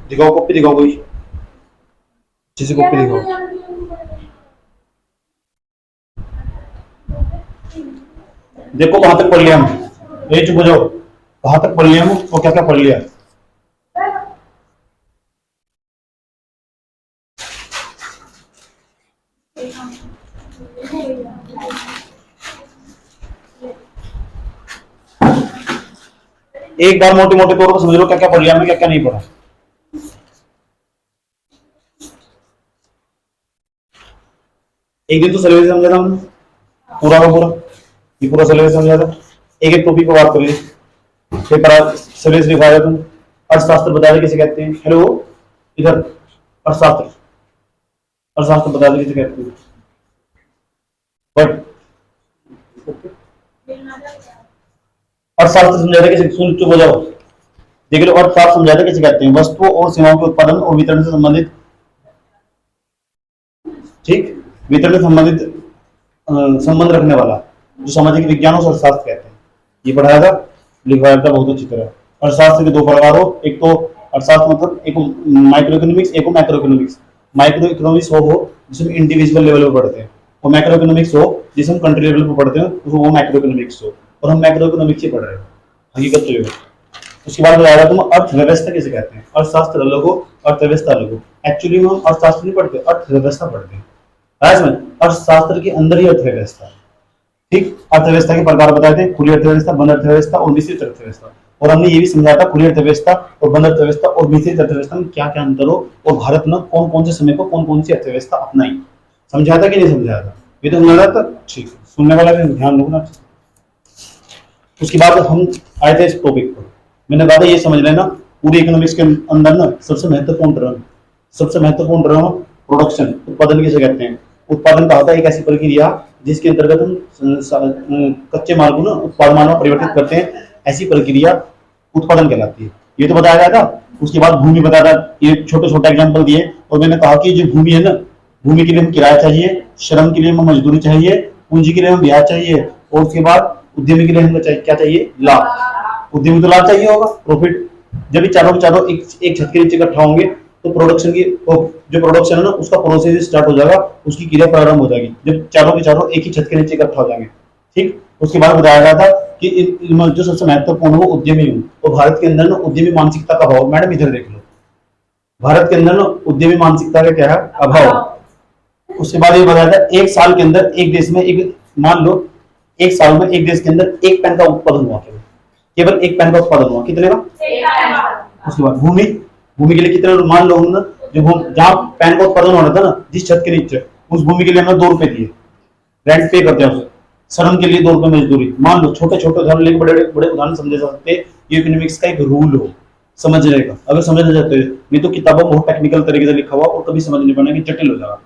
दिखाओ कॉपी, दिखाओ कोई अच्छी सी कॉपी दिखाओ। देखो कहां तक पढ़ लिया हम, ये चुप हो जाओ, कहां तक पढ़ लिया हम और क्या क्या पढ़ लिया। एक बार मोटे मोटे तौर पर समझ लो क्या क्या पढ़ लिया हमने, क्या क्या नहीं पढ़ा। एक दिन तो सिलेबस समझा था हमने पूरा का पूरा, ये पूरा सिलेबस समझा था, एक एक टॉपिक पर बात कर ली, फिर सिलेबस लिखवाया तुम। अर्थशास्त्र बता दे किसे कहते हैं, हेलो इधर, अर्थशास्त्र, अर्थशास्त्र बता दे किसे कहते हैं, बट अर्थशास्त्र समझाते किसे, सुन चुप हो जाओ, देख लो अर्थशास्त्र समझाते किसे कहते हैं, वस्तुओं और सेवाओं के उत्पादन और वितरण से संबंधित, ठीक, वितरण से संबंधित संबंध रखने वाला जो सामाजिक विज्ञान और अर्थशास्त्र कहते हैं, ये पढ़ाया था, लिखवाया था बहुत अच्छी तरह। अर्थशास्त्र के दो प्रकार हो, एक तो अर्थशास्त्र मतलब एक माइक्रो इकोनॉमिक्स, एक मैक्रो इकोनॉमिक्स। माइक्रो इकोनॉमिक्स हो जिसमें इंडिविजुअल लेवल पे पढ़ते हैं, और मैक्रो इकोनॉमिक्स हो जिसे हम कंट्री लेवल पे पढ़ते हैं, तो वो मैक्रो इकोनॉमिक्स हो, और हम मैक्रो इकोनॉमिक्स ही पढ़ रहे हैं हकीकत तो ये है। उसके बाद बताया तुम अर्थव्यवस्था किसे कहते हैं, अर्थशास्त्र अलग हो, अर्थव्यवस्था अलग हो। एक्चुअली में हम अर्थशास्त्र नहीं पढ़ते, अर्थव्यवस्था पढ़ते हैं, अर्थशास्त्र के अंदर ही अर्थव्यवस्था, ठीक। अर्थव्यवस्था के प्रकार बताए थे, खुली अर्थव्यवस्था, बंद अर्थव्यवस्था और मिश्रित अर्थव्यवस्था, और हमने ये भी समझाया था खुली अर्थव्यवस्था और बंद अर्थव्यवस्था और मिश्रित अर्थव्यवस्था में क्या क्या अंतर हो, और भारत ने कौन कौन से समय को कौन कौन सी अर्थव्यवस्था अपनाई, समझाया था कि नहीं समझाया था, ये तो समझाया था, ठीक है, सुनने वाला भी ध्यान रखना। उसके बाद हम आए थे इस टॉपिक पर, मैंने कहा था ये समझ लेना पूरी इकोनॉमिक्स के अंदर ना सबसे महत्वपूर्ण टर्म प्रोडक्शन, उत्पादन किसे कहते हैं। उत्पादन का होता है एक ऐसी प्रक्रिया जिसके अंतर्गत हम कच्चे माल को ना उत्पाद माल में परिवर्तित करते हैं, ऐसी प्रक्रिया उत्पादन कहलाती है, ये तो बताया गया था। उसके बाद भूमि बताया था, ये छोटे छोटे एग्जाम्पल दिए, और मैंने कहा कि जो भूमि है ना, भूमि के लिए हम किराया चाहिए, श्रम के लिए हमें मजदूरी चाहिए, पूंजी के लिए हमें ब्याज चाहिए, और उसके बाद उद्यमी के लिए हमें क्या चाहिए, लाभ। उद्यमी तो लाभ चाहिए होगा, प्रॉफिट। जब ये चारों के चारों एक छत के नीचे इकट्ठा होंगे तो प्रोडक्शन की जो प्रोडक्शन है ना उसका प्रोसेस स्टार्ट हो जाएगा, उसकी क्रिया प्रारंभ हो जाएगी, जब चारों के चारों एक ही छत के नीचे इकट्ठा हो जाएंगे, ठीक। उसके बाद बताया गया था कि जो सबसे महत्वपूर्ण है वो उद्यमी हूँ, और भारत के अंदर ना उद्यमी मानसिकता का अभाव, मैडम इधर देख लो, भारत के अंदर ना उद्यमी मानसिकता का क्या है, अभाव। उसके बाद ये बताया था एक साल के अंदर एक देश में एक, मान लो एक साल में एक देश के अंदर एक पेन का उत्पादन हुआ, केवल एक पेन का उत्पादन हुआ, कितने का। उसके बाद भूमि के लिए कितने, मान लो हमने जो जहाँ पेन का उत्पादन हो रहा था ना जिस छत के नीचे, उस भूमि के लिए हमने 2 रुपए दिए, रेंट पे करते हैं उसे, श्रम के लिए 2 रुपए मजदूरी। मान लो छोटे छोटे उदाहरण लेके बड़े बड़े उदाहरण समझे जा सकते हैं, ये इकोनॉमिक्स का एक रूल हो समझने का, अगर समझना चाहते हैं, नहीं तो किताबों में बहुत टेक्निकल तरीके से लिखा हुआ और कभी समझ नहीं पाना कि जटिल हो जाएगा,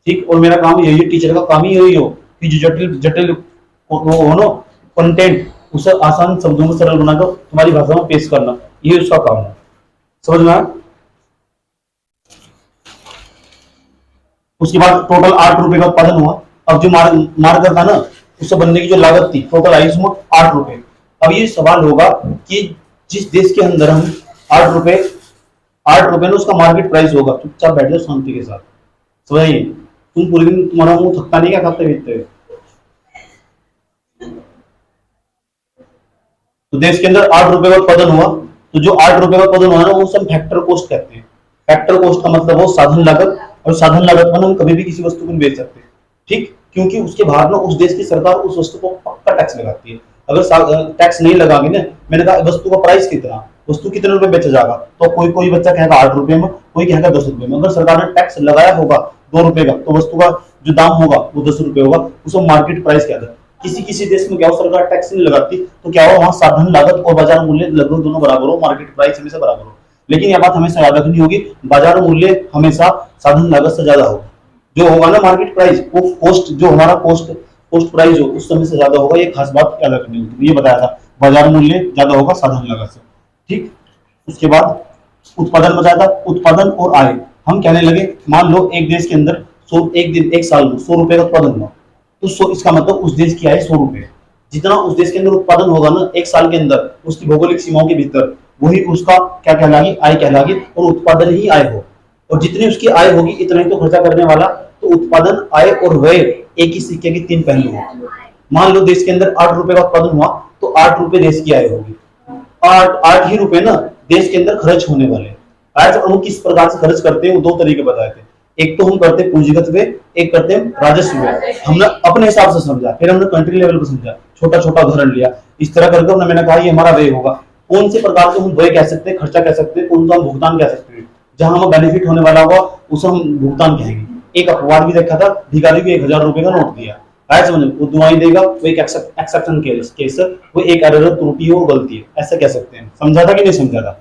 ठीक। और मेरा काम यही है, टीचर का काम ही यही हो कि जो जटिल जटिल हो ना कंटेंट, उसे आसान शब्दों में सरल बनाकर तुम्हारी भाषा में पेश करना, ये उसका काम है, समझ में आया। उसके बाद टोटल 8 रुपए का उत्पादन हुआ। अब जो मार्कर था ना उससे बनने की जो लागत थी टोटल आई उसमें 8 रुपए। अब ये सवाल होगा कि जिस देश के अंदर हम 8 रुपए ना उसका मार्केट प्राइस होगा, चुपचाप बैठ जाओ शांति के साथ, समझिए, तुम पूरे दिन तुम्हारा मुंह थकता नहीं क्या खाते पीते। तो देश के अंदर 8 रुपए का उत्पादन हुआ, तो जो 8 रुपए का उत्पादन हुआ ना वो सब फैक्टर कॉस्ट कहते हैं। फैक्टर कॉस्ट का मतलब हो साधन लागत, और साधन लागत पर हम कभी भी किसी वस्तु को बेच सकते हैं, ठीक, क्योंकि उसके बाहर ना उस देश की सरकार उस वस्तु को पक्का टैक्स लगाती है। अगर टैक्स नहीं लगाएंगे ना, मैंने कहा वस्तु का प्राइस कितना, वस्तु कितने रुपए बेचा जाएगा, तो कोई कोई बच्चा कहेगा 8 रुपए में, कोई कहेगा 10 रुपए में। अगर सरकार ने टैक्स लगाया होगा 2 रुपए का, तो वस्तु का जो दाम होगा वो 10 रुपए होगा, उसको मार्केट प्राइस कहते हैं। किसी किसी देश में क्या हो, सरकार टैक्स नहीं लगाती तो क्या हो, वहां साधन लागत और बाजार मूल्य लगभग दोनों बराबर हो, मार्केट प्राइस हमेशा बराबर हो। लेकिन यह बात हमेशा याद रखनी होगी, बाजार मूल्य हमेशा साधन लागत से ज्यादा हो, जो होगा ना मार्केट प्राइस, वो कॉस्ट जो हमारा कॉस्ट प्राइस हो उस समय से ज्यादा होगा, ये खास बात याद रखनी होगी। ये बताया था बाजार मूल्य ज्यादा होगा साधन लागत से, ठीक। उसके बाद उत्पादन बताया था, उत्पादन और आय हम कहने लगे, मान लो एक देश के अंदर एक साल में 100 रुपए का उत्पादन हुआ, तो इसका मतलब उस देश की आय 100 रुपए। जितना उस देश के अंदर उत्पादन होगा ना एक साल के अंदर, उसकी भौगोलिक सीमाओं के भीतर, वही उसका क्या कहलागी, आय कहलागी, और उत्पादन ही आय हो। और जितनी उसकी आय होगी इतना ही तो खर्चा करने वाला। तो उत्पादन, आय और व्यय एक ही सिक्के की तीन पहलू है। मान लो देश के अंदर 8 रुपए का उत्पादन हुआ तो 8 रुपए देश की आय होगी। 8 ही रुपए ना देश के अंदर खर्च होने वाले। आज हम किस प्रकार से खर्च करते हैं वो दो तरीके बताए थे। एक तो हम करते हैं पूंजीगत व्यय, एक करते हैं राजस्व व्यय। हमने अपने हिसाब से समझा, फिर हमने कंट्री लेवल पर समझा, छोटा छोटा उदाहरण लिया, इस तरह करके मैंने कहा ये हमारा व्यय होगा। कौन से प्रकार से हम व्यय कह सकते हैं, खर्चा कह सकते हैं, कौन सा हम भुगतान कह सकते हैं। जहां हमें बेनिफिट होने वाला होगा उसे हम भुगतान कहेंगे। एक अपवाद भी देखा था, भिखारी को 1000 रुपए का नोट दिया, आया समझ, वो दुआई देगा, वो एक एक्सेप्शन केस, वो एक एरर, त्रुटि है, वो गलती है, ऐसा कह सकते हैं। समझा था कि नहीं समझा था?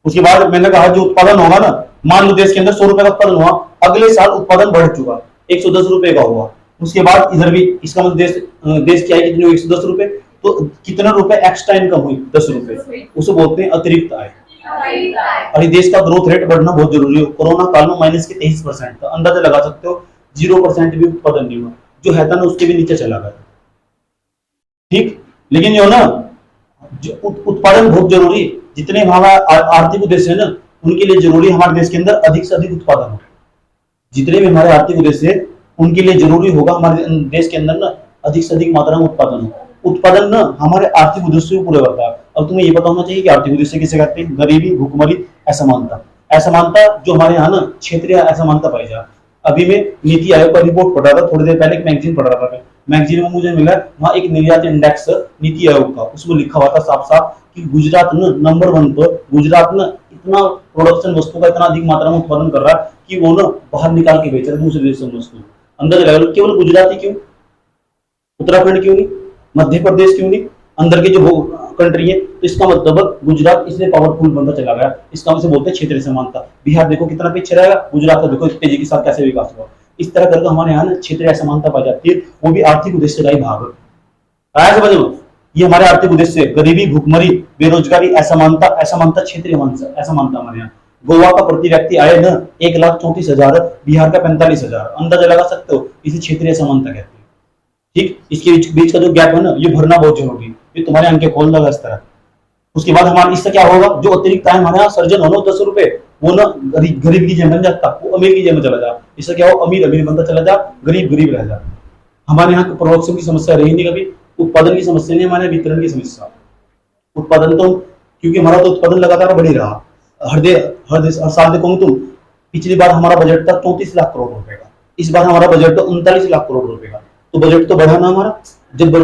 उसके बाद मैंने कहा जो उत्पादन होगा ना, मान लो देश के अंदर 100 रुपए का उत्पादन हुआ, अगले साल उत्पादन बढ़ चुका, 110 रुपए का हुआ। उसके बाद इधर भी इसका मतलब देश की आय कितनी हुई, 110 रुपए। तो कितना रुपए एक्स्ट्रा इनकम हुई, 10 रुपए, उसे बोलते हैं अतिरिक्त आय। और देश का ग्रोथ रेट बढ़ना बहुत जरूरी है। कोरोना काल में माइनस के 23%, तो अंदाजा लगा सकते हो 0% भी उत्पादन नहीं हुआ, जो है था ना उसके भी नीचे चला गया। ठीक, लेकिन जो ना उत्पादन बहुत जरूरी, जितने हमारा आर्थिक उद्देश्य है ना उनके लिए जरूरी हमारे देश के अंदर अधिक से अधिक उत्पादन हो। जितने भी हमारे आर्थिक उद्देश्य है उनके लिए जरूरी होगा हमारे देश के अंदर ना अधिक से अधिक मात्रा में उत्पादन हो। उत्पादन ना हमारे आर्थिक उद्देश्य को पूरा करता है। अब तुम्हें ये पता होना चाहिए कि आर्थिक उद्देश्य किसे कहते हैं। गरीबी, भूखमरी, असमानता। असमानता जो हमारे यहाँ ना क्षेत्रीय असमानता पाई जा। अभी मैं नीति आयोग का रिपोर्ट पढ़ रहा था, थोड़ी देर पहले एक मैगजीन पढ़ रहा था। मैगजीन में मुझे मिला वहां एक निर्यात इंडेक्स नीति आयोग का, उसमें लिखा हुआ था साफ साफ कि गुजरात न नंबर 1 पर, गुजरात न इतना प्रोडक्शन वस्तु का इतना अधिक मात्रा में उत्पादन कर रहा है कि वो ना बाहर निकाल के बेच रहा है दूसरे देशों में वस्तु। अंदर लगा लो, केवल गुजरात ही क्यों, उत्तराखंड क्यों नहीं, मध्य प्रदेश क्यों नहीं, अंदर के जो कंट्री है। तो इसका मतलब गुजरात इसलिए पावरफुल बनता चला गया। इसका हम बोलते हैं क्षेत्रीय समानता। बिहार देखो कितना पीछे रहेगा, गुजरात का देखो तेजी के साथ कैसे विकास हुआ। इस तरह करके हमारे यहाँ क्षेत्रीय असमानता पाई जाती है, वो भी आर्थिक उद्देश्य का ही भाग है। समझ लो, ये हमारे आर्थिक उद्देश्य, गरीबी, भूखमरी, बेरोजगारी, असमानता, असमानता क्षेत्रीय असमानता हमारे यहाँ। गोवा का प्रति व्यक्ति आय न 1,34,000, बिहार का 45,000, अंदाजा लगा सकते हो, इसे क्षेत्रीय असमानता कहते हैं। ठीक, इसके बीच का जो गैप है ना ये भरना बहुत जरूरी है। ये तुम्हारे आंखें खोल देगा इस तरह। उसके बाद हमारे इससे क्या होगा, जो अतिरिक्त आय हमारे यहाँ सर्जन हो 10 रुपए, वो ना गरीब की जेब बन जाता, वो अमीर की जेब में चला जा। इससे क्या हो, अमीर अमीर बनता चला जा, गरीब गरीब रह जा। हमारे यहाँ प्रोडक्शन की समस्या रही नहीं कभी, उत्पादन की समस्या नहीं, हमारे वितरण की समस्या। उत्पादन तो क्योंकि हमारा तो उत्पादन लगातार बढ़ ही रहा। हर साल देखोगे तुम, पिछली बार हमारा बजट था 34 लाख करोड़ रुपए का, इस बार हमारा बजट तो 39 लाख करोड़ रुपए का। तो बजट तो बढ़ा ना हमारा। जब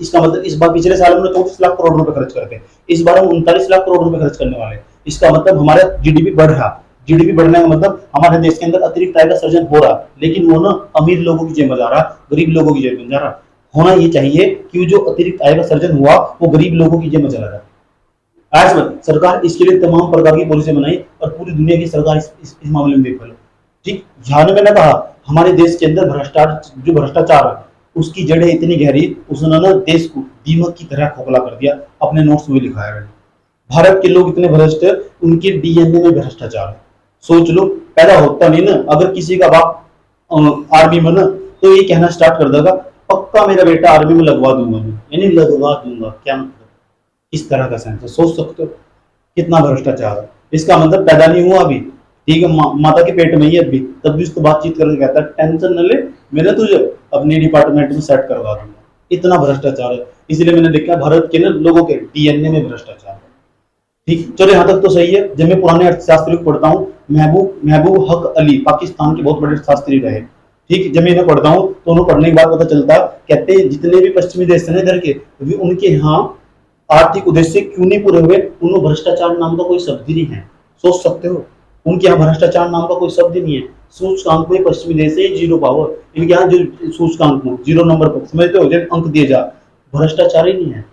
इसका मतलब इस बार पिछले साल हमने 34 लाख करोड़ रुपए खर्च करते, इस बार हम 39 लाख करोड़ रुपए खर्च करने वाले। इसका मतलब हमारा जीडीपी बढ़ रहा। जीडीपी बढ़ने का मतलब हमारे देश के अंदर अतिरिक्त आय का सर्जन हो रहा, लेकिन वो ना अमीर लोगों की जेब में जा रहा, गरीब लोगों की जेब में जा रहा। होना ये चाहिए कि जो अतिरिक्त आय का सर्जन हुआ वो गरीब लोगों की जेब में चला जाए। आज सरकार इसके लिए तमाम प्रकार की पॉलिसी बनाई और पूरी दुनिया की सरकार इस मामले में देख लो। ठीक, ध्यान मैंने कहा हमारे देश के अंदर भ्रष्टाचार है उसकी जड़ें इतनी गहरी, उसने ना देश को दीमक की तरह खोखला कर दिया। अपने नोट्स में लिखा है भारत के लोग इतने भ्रष्ट है, उनके डीएनए में भ्रष्टाचार है। सोच लो, पैदा होता नहीं ना, अगर किसी का बाप आर्मी में ना तो ये कहना स्टार्ट कर देगा पक्का मेरा बेटा आर्मी में लगवा दूंगा मैं, यानी लगवा दूंगा। क्या मतलब, इस तरह का सेंस। सोच सकते हो कितना भ्रष्टाचार है। इसका मतलब पैदा नहीं हुआ अभी, ठीक है, माता के पेट में ही अभी, तब भी उसको बातचीत करके कहता है टेंशन न ले, मैंने तुझे अपने डिपार्टमेंट में सेट करवा दूंगा। इतना भ्रष्टाचार है। इसलिए मैंने देखा भारत के ना लोगों के डीएनए में भ्रष्टाचार है। ठीक, चलो यहाँ तक तो सही है। जब मैं पुराने अर्थशास्त्री को पढ़ता हूँ, महबूब हक अली पाकिस्तान के बहुत बड़े अर्थशास्त्री रहे। ठीक, जब मैं इन्हें पढ़ता हूँ तो उन्हें पढ़ने के बाद पता चलता, कहते हैं जितने भी पश्चिमी देश है इधर के, उनके यहाँ आर्थिक उद्देश्य क्यों नहीं पूरे हुए, उन्हें भ्रष्टाचार नाम का कोई शब्द ही नहीं है। सोच सकते हो, उनके यहाँ भ्रष्टाचार नाम का कोई शब्द ही नहीं है। सूचकांक में पश्चिमी देश है 0 पावर, इनके यहाँ जो सूचकांक में 0 नंबर पर समझते हो, जब अंक दिए जा, भ्रष्टाचार ही नहीं है।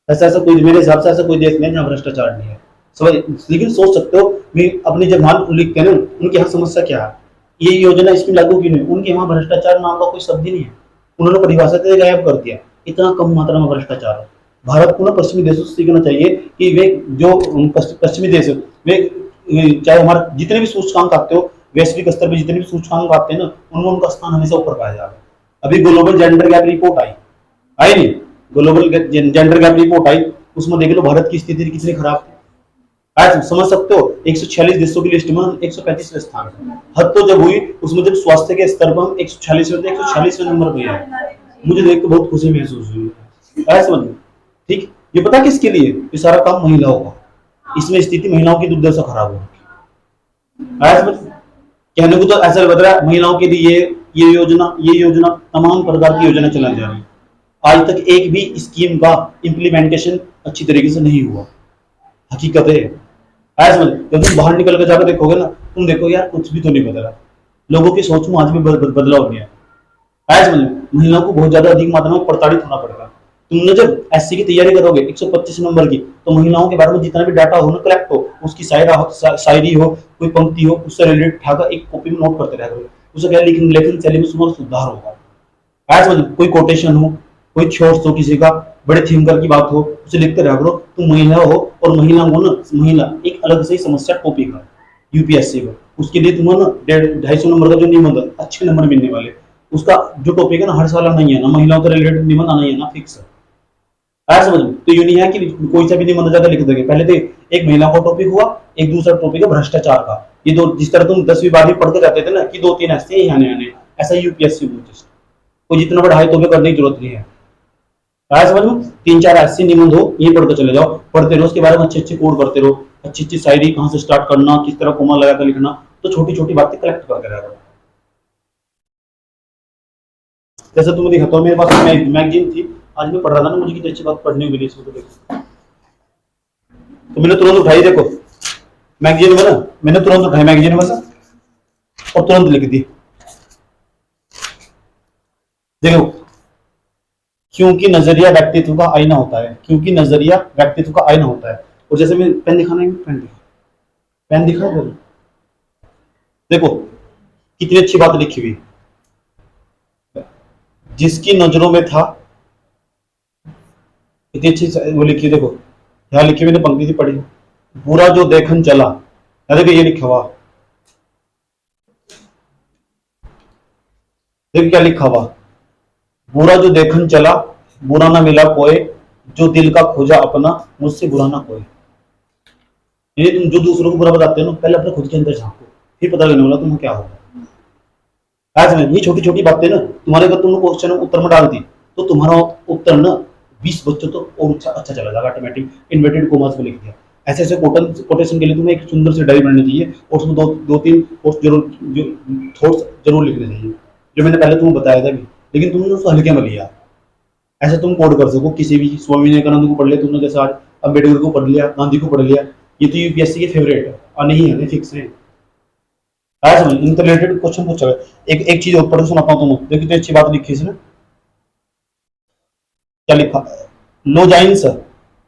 ऐसा कोई, मेरे हिसाब से ऐसा कोई देश नहीं जहाँ भ्रष्टाचार नहीं है। समझ, लेकिन सोच सकते हो मैं अपने जब मान लिखते हैं ना, उनके यहाँ समस्या क्या है, ये योजना स्कीम लागू क्यों नहीं, उनके यहाँ भ्रष्टाचार नाम का कोई शब्द ही नहीं है। उन्होंने परिभाषा से गायब कर दिया। इतना कम मात्रा में भ्रष्टाचार है। भारत को ना पश्चिमी देशों से सीखना चाहिए कि वे जो पश्चिमी देश वे चाहे हमारे जितने भी सूचकांक आते हो, वैश्विक स्तर पर जितने भी सूचकांक आते हैं ना, उनमें उनका स्थान हमेशा ऊपर पाया जा रहा है। अभी ग्लोबल जेंडर गैप रिपोर्ट आई नहीं, ग्लोबल जेंडर गैप रिपोर्ट आई, उसमें देख लो भारत की स्थिति कितनी खराब थी। आज समझ सकते हो 146 देशों की लिस्ट में हम 135वें स्थान है। हद तो जब हुई उसमें जब स्वास्थ्य के स्तर पर हम 146वें नंबर पे है, मुझे देख के बहुत खुशी महसूस हुई। ऐसा समझ लो। ठीक, ये पता किसके लिए? ये सारा काम महिलाओं का, इसमें स्थिति महिलाओं की दुर्दशा खराब हो रही है। ऐसा समझ, कहने को तो ऐसा लग रहा है महिलाओं के लिए ये योजना तमाम प्रकार की योजना चलाई जा रही है। आज तक एक भी स्कीम का इम्प्लीमेंटेशन अच्छी तरीके से नहीं हुआ, हकीकत है। ऐसा समझ, जब तुम बाहर निकल कर जाकर देखोगे ना, तुम देखो यार कुछ भी तो नहीं बदला, लोगों की सोच में आज भी बदलाव नहीं है। ऐसा समझ, महिलाओं को बहुत ज्यादा अधिक मात्रा में प्रताड़ित होना पड़ेगा। तुमने जब एससी की तैयारी करोगे 125 नंबर की, तो महिलाओं के बारे में जितना भी डाटा हो ना कलेक्ट हो, उसकी शायरी हो, कोई पंक्ति हो, उससे रिलेटेड ठाकर एक कॉपी में नोट करते रहोगे, उसे क्या लेखन शैली में तुम्हारा सुधार होगा। ऐसा समझ, कोई कोटेशन हो, कोई थॉट्स हो, किसी का बड़े थिंकर की बात हो, उसे लिखते रहा करो। तुम महिला हो और महिला को ना, महिला एक अलग से समस्या टॉपिक है यूपीएससी का, उसके लिए तुम्हें ना 250 नंबर का जो निबंध अच्छे नंबर मिलने वाले, उसका जो टॉपिक है ना हर साल आना ही है ना, महिलाओं से रिलेटेड निबंध आना ही है ना, फिक्स है। ऐसा समझ, तो ये नहीं है कि कोई सा भी निबंध जाकर लिख दोगे। पहले तो एक महिला का टॉपिक हुआ, एक दूसरा टॉपिक है भ्रष्टाचार का। ये दो, जिस तरह तुम 10वीं 12वीं पढ़ के जाते थे ना कि 2-3 ऐसे ही आने, ऐसा यूपीएससी कोई जितना बड़ा है तो करने की जरूरत नहीं है। समझ में 3-4 ऐसे निबंध हो, ये पढ़कर चले जाओ, पढ़ते रहो, उसके बारे में अच्छे कोड करते रहो, अच्छी शायरी कहाँ से स्टार्ट करना, किस तरह कोमा लगाकर लिखना, तो छोटी छोटी बातें कलेक्ट करते रहो। जैसे तुम्हें दिखाता हूँ, मेरे पास मैगजीन थी, आज मैं पढ़ रहा था ना, मुझे कितनी अच्छी बात पढ़ने मिली इसमें, तो देखो, तो मैंने तुरंत उठाई, देखो मैगजीन में ना, मैंने तुरंत उठाई मैगजीन में से और तुरंत लिख दी। देखो, क्योंकि नजरिया व्यक्तित्व का आईना होता है, क्योंकि नजरिया व्यक्तित्व का आईना होता है। और जैसे मैं पेन दिखाना है, पेन दिखा देखो कितनी अच्छी बात लिखी हुई, जिसकी नजरों में था, इतनी अच्छी वो लिखी, देखो यहाँ लिखी मैंने पंक्ति थी पढ़ी, बुरा जो देखन चला, देखो ये लिखा हुआ, देखो क्या लिखा हुआ, बुरा जो देखन चला, बुरा ना मिला कोई, जो दिल का खोजा अपना, मुझसे बुरा ना कोई। ये तुम जो दूसरों को बुरा बताते हो ना, पहले अपने खुद के अंदर झांको, फिर पता लगने वाला तुम्हें क्या होगा। आज में ये छोटी छोटी बातें ना, तुम्हारे अगर तुमने क्वेश्चन उत्तर में डाल दी, तो तुम्हारा उत्तर ना 20 बच्चों तो और अच्छा चला जाएगा ऑटोमेटिक। इन्वर्टेड कोमास में लिख दिया, ऐसे ऐसे कोटेशन के लिए तुम्हें एक सुंदर से डायरी बनानी चाहिए, और उसमें दो तीन थॉट्स जरूर लिखने चाहिए, जो मैंने पहले तुम्हें बताया था भी, लेकिन तुमने उसको हल्के में लिया। ऐसे तुम कोड कर सको, किसी भी स्वामी विवेकानंद को पढ़ लिया तुमने, जैसे आज अम्बेडकर को पढ़ लिया, गांधी को पढ़ लिया, ये तो यूपीएससी के फेवरेट है और नहीं है, फिक्स है। आज समझ, इनसे रिलेटेड क्वेश्चन पूछा गया। एक चीज और पढ़ सुनाता हूं तुम्हें, देखो कितनी अच्छी बात लिखी इसने, क्या लिखा, लोजाइंस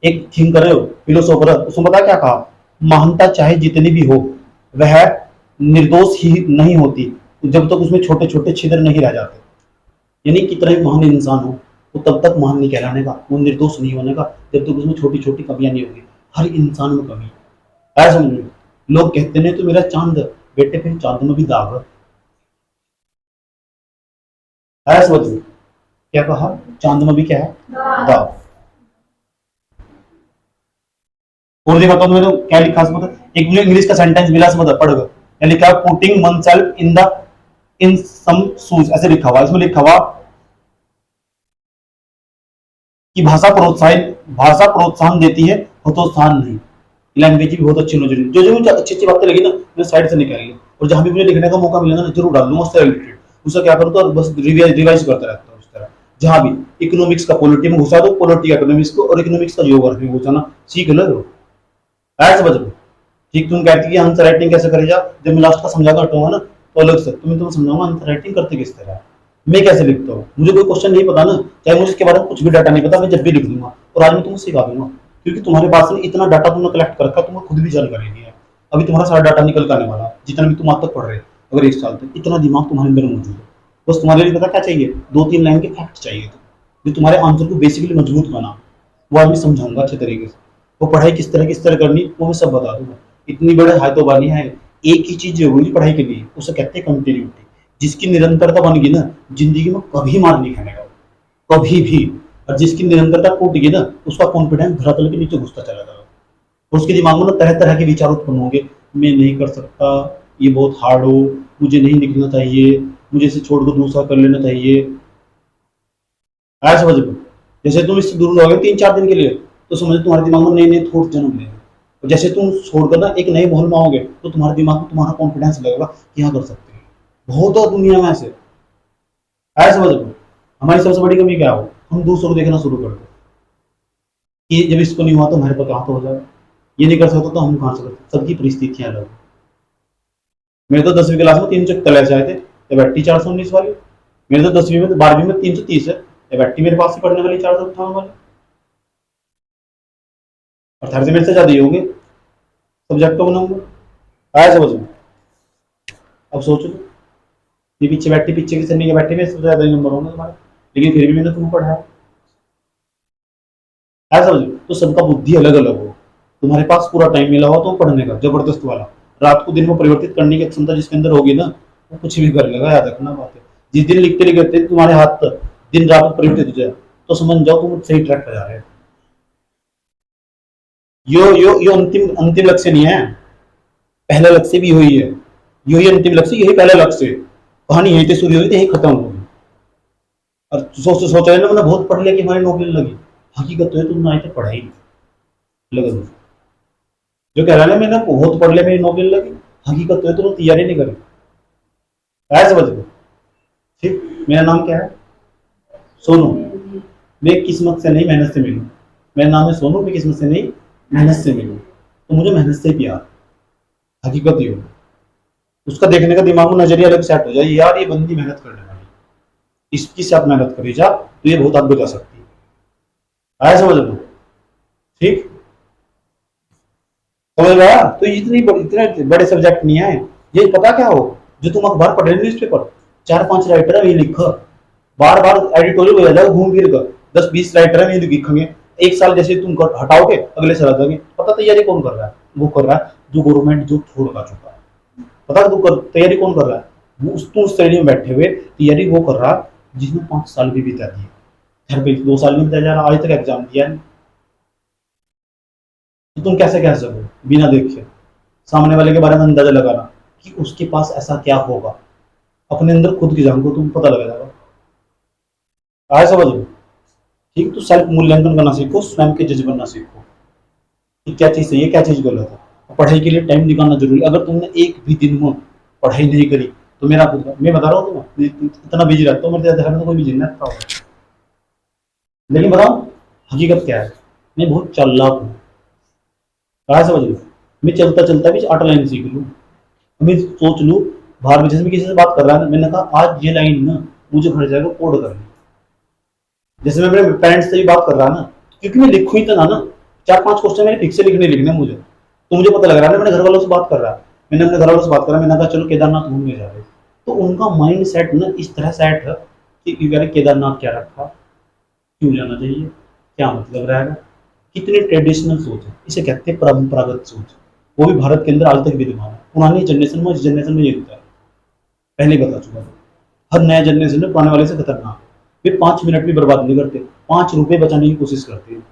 एक थिंकर है, फिलोसोफर है, उसने पता क्या कहा, महानता चाहे जितनी भी हो, वह निर्दोष ही नहीं होती जब तक उसमें छोटे छोटे छिद्र नहीं रह जाते। यानी कितना ही महान इंसान हो, वो तब तक महान नहीं कहलाने का, वो निर्दोष नहीं होने का, जब तक उसमें छोटी छोटी कमियां नहीं होगी। हर इंसान में कमी है, समझ। लोग कहते नहीं तो मेरा चांद, बेटे फिर चांद में भी दाग है, समझ। क्या कहा, चांद में भी क्या है, दाग। और दिखाता हूं, तो क्या लिखा है, एक मुझे इंग्लिश का सेंटेंस मिला, समझ पढ़ गए, लिखा putting oneself in some shoes, ऐसे लिखा हुआ। इसमें लिखा हुआ कि भाषा प्रोत्साहन देती है, हतोत्साहन नहीं। लैंग्वेज भी बहुत अच्छी नजर, जो जो मुझे अच्छी अच्छी बातें लगी ना, मैं साइड से निकाल लिया, और जहां भी मुझे लिखने का मौका मिलेगा ना, जरूर डाल दूंगा उससे रिलेटेड। उसका क्या करूँ, तो बस रिवाइज करता रहता हूँ उस तरह। जहां भी इकोनॉमिक्स का पॉलिटी में घुसा दो, पॉलिटी इकोनॉमिक्स को, और इकोनॉमिक्स का जियोग्राफी में घुसाना सीख लो, ऐसे समझ लो। ठीक, तुम कहती है आंसर राइटिंग कैसे करेगा, जब मैं लास्ट का समझा हटूंगा ना, तो अलग से तुम्हें समझाऊंगा आंसर राइटिंग करते किस तरह, मैं कैसे लिखता हूँ। मुझे कोई क्वेश्चन नहीं पता ना, चाहे मुझे इसके बारे में कुछ भी डाटा नहीं पता, मैं जब भी लिख दूंगा, और आज मैं तुम्हें सिखा दूंगा, क्योंकि तुम्हारे पास में इतना डाटा तुमने कलेक्ट कर रखा, तुम्हें खुद भी जानकारी नहीं है। अभी तुम्हारा सारा डाटा निकल कर आने वाला, जितना भी तुम आज तक पढ़ रहे, अगर 1 साल तक, इतना दिमाग तुम्हारे अंदर मौजूद है। बस तुम्हारे लिए पता क्या चाहिए, 2-3 लाइन के फैक्ट चाहिए, जो तुम्हारे आंसर को बेसिकली मजबूत बना, वो आज मैं समझाऊंगा अच्छे तरीके से। वो पढ़ाई किस तरह करनी, वो मैं सब बता दूंगा। इतनी बड़े हाथोबानी है, एक ही चीज जरूरी पढ़ाई के लिए, उसे कहते हैं कंटिन्यूटी। जिसकी निरंतरता बन गई ना, जिंदगी में कभी मार नहीं खाने का, कभी भी। और जिसकी निरंतरता टूट गई ना, उसका कॉन्फिडेंस धरातल के नीचे घुसता चला जाएगा। और उसके दिमाग में ना तरह तरह के विचार उत्पन्न होंगे, मैं नहीं कर सकता, ये बहुत हार्ड हो, मुझे नहीं निकलना चाहिए, मुझे इसे छोड़कर दूसरा कर लेना चाहिए। आया समझ में? जैसे तुम इससे दूर रहोगे 3-4 दिन के लिए, तो समझो तुम्हारे दिमाग में नए नए थॉट जन्म लेंगे। और जैसे तुम छोड़कर ना एक नए माहौल में आओगे, तो तुम्हारे दिमाग में तुम्हारा कॉन्फिडेंस लगेगा कि हाँ कर सकते हैं। बहुत हो दुनिया में ऐसे। आया समझ में? हमारी सबसे बड़ी कमी क्या हो, हम दूसरों को देखना शुरू कर दो कि जब इसको नहीं हुआ तो हमारे पास कहाँ तो हो जाएगा, ये नहीं कर सकता तो हम कहाँ से कर सकते। सबकी परिस्थितियां अलग। मेरे तो 10वीं क्लास में 341 आए थे, तो बैठी 419 वाली। मेरे तो 10वीं में 12वीं में 330 है, तो बैठी मेरे पास ही पढ़ने वाली 458 वाली। और थर्ड से मेरे से ज्यादा ही होंगे सब्जेक्टों में नंबर। आया समझ में? अब सोचो, ये पीछे बैठी, पीछे की सन्नी के बैठे में सबसे ज्यादा नंबर होंगे तुम्हारे, लेकिन फिर भी मैंने तुम्हें पढ़ाया। आया समझ में? तो सबका बुद्धि अलग अलग हो। तुम्हारे पास पूरा टाइम मिला हो तो पढ़ने का जबरदस्त वाला, रात को दिन में परिवर्तित करने की क्षमता जिसके अंदर होगी ना, वो कुछ भी कर लेगा। याद रखना बात है। जिस दिन लिखते लिखते तुम्हारे हाथ दिन रात परिवर्तित हो जाए, तो समझ जाओ तुम सही ट्रैक पर जा रहे हो। यो अंतिम अंतिम लक्ष्य नहीं है, पहला लक्ष्य भी यही है। यही अंतिम लक्ष्य, यही पहला लक्ष्य है। कहानी यहीं से शुरू हुई थी, यही खत्म होगी। और सोचा ना, मैंने बहुत पढ़ लिया कि हमारी नौकरी लगी। हकीकत तो है तुमने आज तक पढ़ाई नहीं लगा। जो कह रहा है मैंने बहुत पढ़ लिया मेरी नौकरी लगी, हकीकत तो है तुमने तैयारी नहीं करी। आया समझ में? ठीक, मेरा नाम क्या है? सोनू। मैं किस्मत से नहीं मेहनत से मिलूं। मेरा नाम है सोनू, मैं किस्मत से नहीं मेहनत से मिलूं। तो मुझे मेहनत से प्यार, हकीकत ही हो। उसका देखने का दिमाग में नजरिया अलग सेट हो जाए, यार ये बंदी मेहनत करने वाली, इसकी साथ मेहनत करी जा तो ये बहुत आगे जा सकती है। आया समझ में? ठीक, समझ रहा? तो इतने बड़े सब्जेक्ट नहीं है। ये पता क्या हो, जो तुम अखबार पढ़ रहे न्यूज पेपर, 4-5 राइटर है ये लिखा, बार बार एडिटोरियल हो जाएगा घूम फिर कर, 10-20 राइटर है ये लिखेंगे। एक साल जैसे तुम हटाओगे, अगले साल आ जाएंगे। पता तैयारी कौन कर रहा है? वो कर रहा है जो गवर्नमेंट जो छोड़ का चुका है। पता तैयारी कौन कर रहा है? वो उस श्रेणी में बैठे हुए तैयारी वो कर रहा जिसने 5 साल भी बिता दिए, घर पे 2 साल नहीं बिता जा रहा, आज तक एग्जाम दिया नहीं। तो तुम कैसे कह सको बिना देखे सामने वाले के बारे में अंदाजा लगाना कि उसके पास ऐसा क्या होगा? अपने अंदर खुद की जान को तुम पता लगा जाएगा। आया समझ में? ठीक, तो सेल्फ मूल्यांकन करना सीखो, स्वयं के जज बनना सीखो कि क्या चीज सही है क्या चीज गलत है। पढ़ाई के लिए टाइम निकालना जरूरी। अगर तुमने एक भी दिन में पढ़ाई नहीं करी तो मेरा खुद का, मैं बता रहा हूँ तुम्हें, इतना बिजी रहता हूँ, मेरे घर में तो कोई बिजी नहीं रहता होगा। लेकिन बताओ हकीकत क्या है, मैं बहुत चालाक हूँ। कहा समझ लो, मैं चलता चलता भी 8 लाइन सीख लूँ। मैं सोच लूँ बाहर में, जैसे मैं किसी से बात कर रहा है, मैंने कहा आज ये लाइन ना मुझे घर जाकर कोड करनी। जैसे मैं अपने पेरेंट्स से भी बात कर रहा ना, क्योंकि मैं लिखूं ही तो ना 4-5 क्वेश्चन मेरे ठीक से लिखने मुझे, तो मुझे पता लग रहा है मैंने घर वालों से बात कर रहा। मैंने अपने घर वालों से बात करा, मैंने कहा चलो केदारनाथ घूमने जा रहे। तो उनका माइंड सेट ना इस तरह सेट है कि यार केदारनाथ क्या रखा, क्यों जाना चाहिए, क्या मतलब रहेगा, कितनी ट्रेडिशनल सोच है। इसे कहते हैं परंपरागत सोच। वो भी भारत के अंदर आज तक विद्यमान है। पुरानी जनरेशन में, इस जनरेशन में ये होता है, पहले बता चुका था। हर नया जनरेशन में पुराने वाले से खतरनाक। वे 5 मिनट भी बर्बाद नहीं करते, 5 रुपए बचाने की कोशिश करते हैं।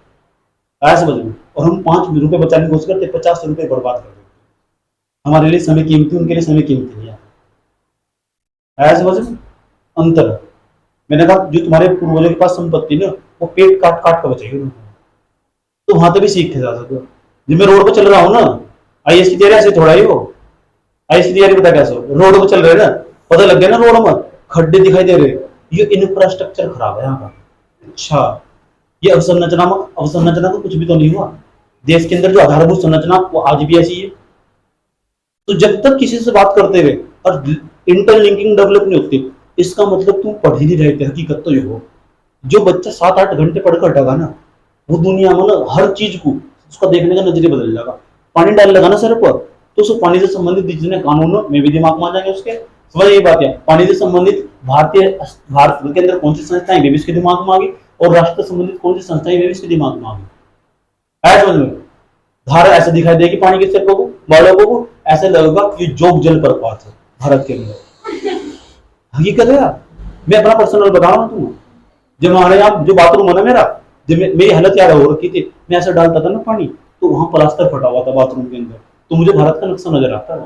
आया समझ में? और हम 5 रुपए बचाने की कोशिश करते, 50 रुपए बर्बाद कर देते। हमारे लिए समय कीमती, उनके लिए समय कीमती नहीं है। आया समझ में? अंतर। मैंने कहा जो तुम्हारे पूर्वजों के पास संपत्ति ना, वो पेट काट काट कर बचेगी तो वहां तक भी सीख के जा सकते हो। जब मैं रोड पर चल रहा हूँ ना, आईएएस की तैयारी ऐसे थोड़ा ही हो। आईएएस की तैयारी पता कैसे हो? रोड पर चल रहे ना, पता लग गया ना रोड में खड्डे दिखाई दे रहे, ये इंफ्रास्ट्रक्चर खराब है यहाँ का। अच्छा, ये अवसंरचना को कुछ भी तो नहीं हुआ। देश के अंदर जो आधारभूत संरचना वो आज भी ऐसी है। तो जब तक किसी से बात करते हुए और इंटरलिंकिंग डेवलप नहीं होती, इसका मतलब तुम पढ़ ही नहीं रहे थे। हकीकत तो ये हो, जो बच्चा 7-8 घंटे पढ़कर हटेगा ना, वो दुनिया में ना हर चीज को उसका देखने का नजरिया बदल जाएगा। पानी डाल लगा ना सर पर, तो उस पानी से संबंधित जितने कानून में भी दिमाग में आ जाएंगे उसके। समझ ये बात है? पानी से संबंधित भारत के अंदर कौन सी संस्थाएं भी इसके दिमाग में आ गई, और राष्ट्र से संबंधित कौन सी संस्थाएं भी इसके दिमाग में आ गई। आया समझ में? धारा ऐसे दिखाई देगी पानी के सिर को, बालों को ऐसे लगेगा कि जोग जल प्रपात है भारत के अंदर। हकीकत है यार, मैं अपना पर्सनल बता रहा हूँ तुम्हें। जब हमारे यहाँ जो बाथरूम है ना मेरा, जब मेरी हालत यार हो रखी थी, मैं ऐसे डालता था ना पानी, तो वहां प्लास्टर फटा हुआ था बाथरूम के अंदर, तो मुझे भारत का नक्शा नजर आता है।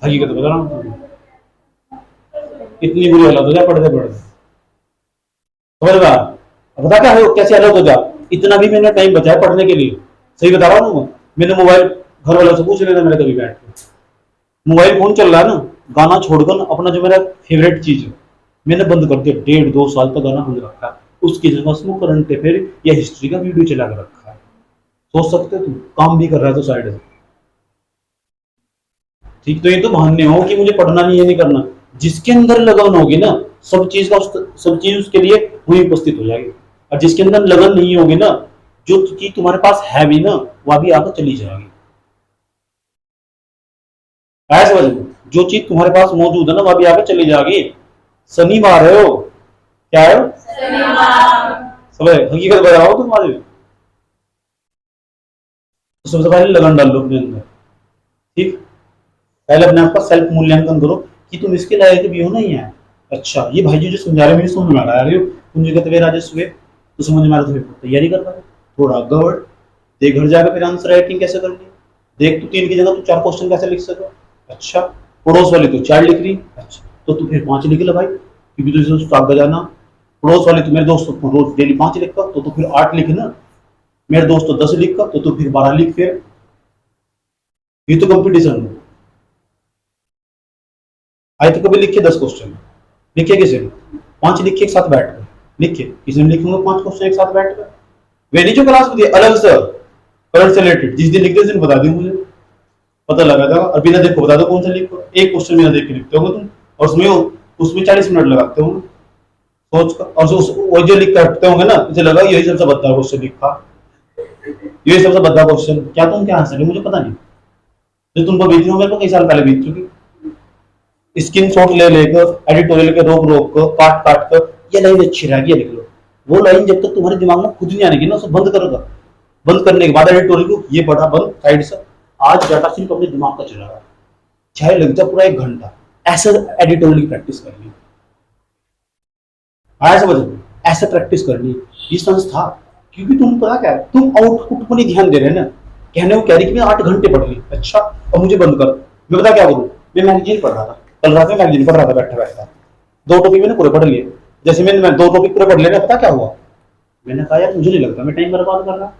हकीकत बता रहा हूँ, इतनी बुरी हालत हो जाए पढ़ते पढ़ते। समझ रहा? अब बता क्या है कैसे हालत हो जा, इतना भी मैंने टाइम बचाया पढ़ने के लिए। सही बता रहा हूँ, मैंने मोबाइल घर वालों से पूछ लेना मेरे कभी बैठ के, मोबाइल फोन चल रहा है ना, गाना छोड़कर अपना जो मेरा फेवरेट चीज है मैंने बंद कर दिया। 1.5-2 साल तक गाना बंद रखा है, उसकी जगह उसमें करंट अफेयर या हिस्ट्री का वीडियो चला कर रखा है। सोच सकते हो तुम, काम भी कर रहा है तो साइड से। ठीक, तो ये तो बहाने हो कि मुझे पढ़ना नहीं, ये नहीं करना। जिसके अंदर लगन होगी ना, सब चीज उसके लिए वही उपस्थित हो जाएगी। और जिसके अंदर लगन नहीं होगी ना, जो चीज तुम्हारे पास है भी ना, वह भी आकर चली जाएगी। ऐसे वजह, जो चीज तुम्हारे पास मौजूद है ना, वह भी आकर चली जाएगी। शनिवार है हो, क्या है? सब हकीकत बता रहा हो तुम्हारे। तो सबसे पहले लगन डाल लो अपने अंदर। ठीक, पहले अपने आप का सेल्फ मूल्यांकन करो कि तुम इसके लायक भी हो नहीं है। अच्छा, ये भाई जी जो समझा रहे मेरी समझ में आ रहा है, पुंजीगत राजस्व तो समझ में आ रहा, तो तैयारी कर रहा है थोड़ा गवर्ड। देख घर जाकर फिर आंसर राइटिंग कैसे करनी, देख तू 3 की जगह तू 4 क्वेश्चन कैसे लिख सको। अच्छा, पड़ोस वाली तो 4 लिख रही, अच्छा तो तू फिर 5 लिख ले भाई, क्योंकि तुझे आगे जाना। पड़ोस वाली तो मेरे दोस्त रोज डेली 5 लिखा, तो तू फिर 8 लिख ना। मेरे दोस्त तो 10 लिखा, तो तू फिर 12 लिख। फिर ये तो कंपटीशन है। आज तो कभी लिखे 10 क्वेश्चन लिखे किसी ने, 5 लिखे एक साथ बैठ कर लिखे, किसी ने लिखूंगा 5 क्वेश्चन एक साथ बैठ कर। वे नहीं जो क्लास में अलग से करंट से रिलेटेड जिस दिन लिखते उस दिन बता दी, मुझे पता लगा था। और बिना देखो बता दो कौन सा लिखो, एक क्वेश्चन बिना देख के लिखते हो तुम, और उसमें 40 मिनट लगाते हो सोच कर। और वो जो लिख कर हटते होंगे ना, मुझे लगा यही सबसे बद्दा क्वेश्चन लिखा, यही सबसे बद्दा क्वेश्चन। क्या तुम क्या आंसर है मुझे पता नहीं, जो तुमको बीती हो मेरे को कई साल पहले बीत चुकी। स्क्रीन शॉट ले लेकर, एडिटोरियल के रोक रोक कर, काट काट कर, ये लाइन अच्छी रहेगी लिख लो। वो लाइन जब तक तुम्हारे दिमाग में खुद नहीं आने ना, उसे बंद करोगा। बंद करने के बाद एडिटोरियल को ये पढ़ा बंद साइड से, आज डाटा सिर्फ अपने दिमाग का चला रहा, चाहे लग जाए पूरा 1 घंटा। ऐसे एडिटोरियल की प्रैक्टिस करनी, ऐसे बदल ऐसे प्रैक्टिस करनी ये संस्था। क्योंकि तुम पता क्या है, तुम आउटपुट पर नहीं ध्यान दे रहे ना। कहने को कह रही कि मैं 8 घंटे पढ़ ली, अच्छा अब मुझे बंद कर। मैं पता क्या करूँ, मैं मैगजीन पढ़ रहा था कल रात में, मैगजीन पढ़ रहा था बैठा बैठा, 2 टॉपिक मैंने पूरे पढ़ लिए। जैसे मैं 2 टॉपिक पूरे पढ़ लेना, पता क्या हुआ, मैंने कहा यार मुझे नहीं लगता मैं टाइम बर्बाद कर रहा।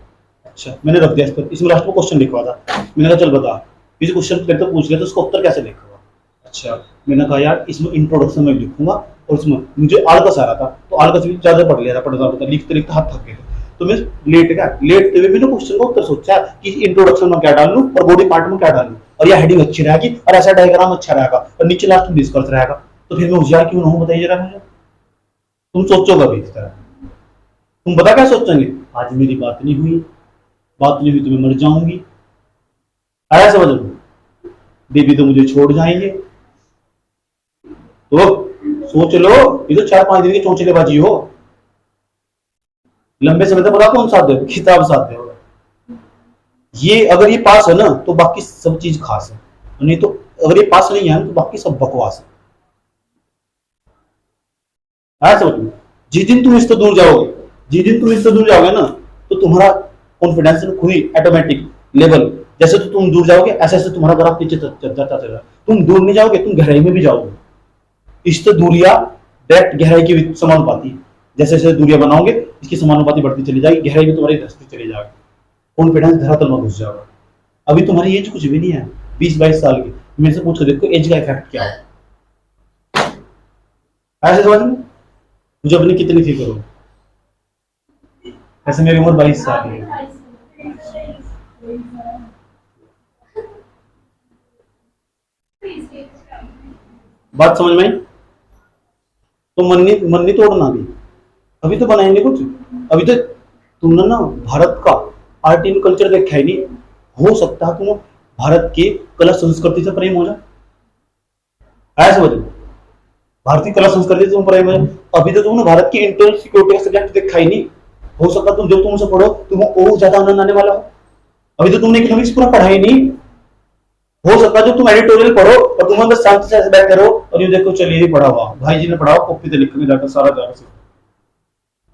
अच्छा, मैंने रख दिया इस पर, इसमें लास्ट में क्वेश्चन लिखवा था। मैंने कहा चल बता, इस क्वेश्चन तेरे तो पूछ लिया तो उसका उत्तर कैसे लिखूंगा। अच्छा, मैंने कहा यार इसमें इंट्रोडक्शन में लिखूंगा, और इसमें मुझे आलकस आ रहा था तो आलकस भी ज्यादा पढ़ लिया था, पढ़ता लिखते लिखते हाथ थक गए थे। तो मैं लेटते हुए मैंने क्वेश्चन का उत्तर सोचा कि इंट्रोडक्शन में क्या डालूं और बॉडी पार्ट में क्या डालूं, और यह हेडिंग अच्छी रहेगी और ऐसा डायग्राम अच्छा रहेगा और नीचे लास्ट में डिस्कस रहेगा। तो फिर मैं होशियार क्यों ना हूं, बताइए जरा मुझे। तुम सोचोगे भी इस तरह, तुम बता क्या सोचेंगे, आज मेरी बात नहीं हुई तो मैं मर जाऊंगी, आया समझ लो, बेबी तो मुझे छोड़ जाएंगे। तो सोच लो, ये तो 4-5 दिन की चौंचलेबाजी हो, लंबे समय तक पता कौन साथ दे, किताब साथ दे। ये अगर ये पास है ना तो बाकी सब चीज खास है, नहीं तो अगर ये पास नहीं है तो बाकी सब बकवास है। समझ लो, जिस दिन तुम इससे दूर जाओगे ना, तो तुम्हारा कॉन्फिडेंस खुद ही ऑटोमेटिक लेवल, जैसे तो तुम दूर जाओगे ऐसे ऐसे तुम्हारा ग्राफ नीचे जाता चलेगा। तुम दूर नहीं जाओगे, तुम गहराई में भी जाओगे। इससे दूरियां डायरेक्ट गहराई की समानुपाती, जैसे जैसे दूरियां बनाओगे इसकी समानुपाती बढ़ती चली जाएगी, गहराई में तुम्हारी धसती चली जाएगी, कॉन्फिडेंस धरातल में घुस जाओगे। अभी तुम्हारी एज कुछ भी नहीं है, 20-22 साल की, मेरे से पूछ कर देखो एज का इफेक्ट क्या है। ऐसे समझ में मुझे अपनी कितनी फिक्र हो, ऐसे मेरी उम्र 22 साल की है। बात समझ में आई? तो मन नहीं तोड़ना अभी तो बनाएंगे कुछ। अभी तो तुमने ना भारत का आर्ट एंड कल्चर देखा ही नहीं, हो सकता है तुम भारत के कला संस्कृति से प्रेम हो जाए, ऐसा समझ, भारतीय कला संस्कृति से तुम प्रेम हो। अभी तो तुमने भारत की इंटरनल सिक्योरिटी का सब्जेक्ट देखा ही नहीं, हो सकता है तुम जब तुम उसे पढ़ो तुम्हें और ज्यादा आनंद आने वाला हो। अभी तो तुमने इकोनॉमिक्स पूरा पढ़ा ही नहीं, हो सकता है जो तुम एडिटोरियल पढ़ो और तुम्हें बस शांति से बैठे रहो और ये देखो चलिए ही पढ़ा हुआ भाई जी ने पढ़ा कॉपी से लिखने जाकर सारा जाकर।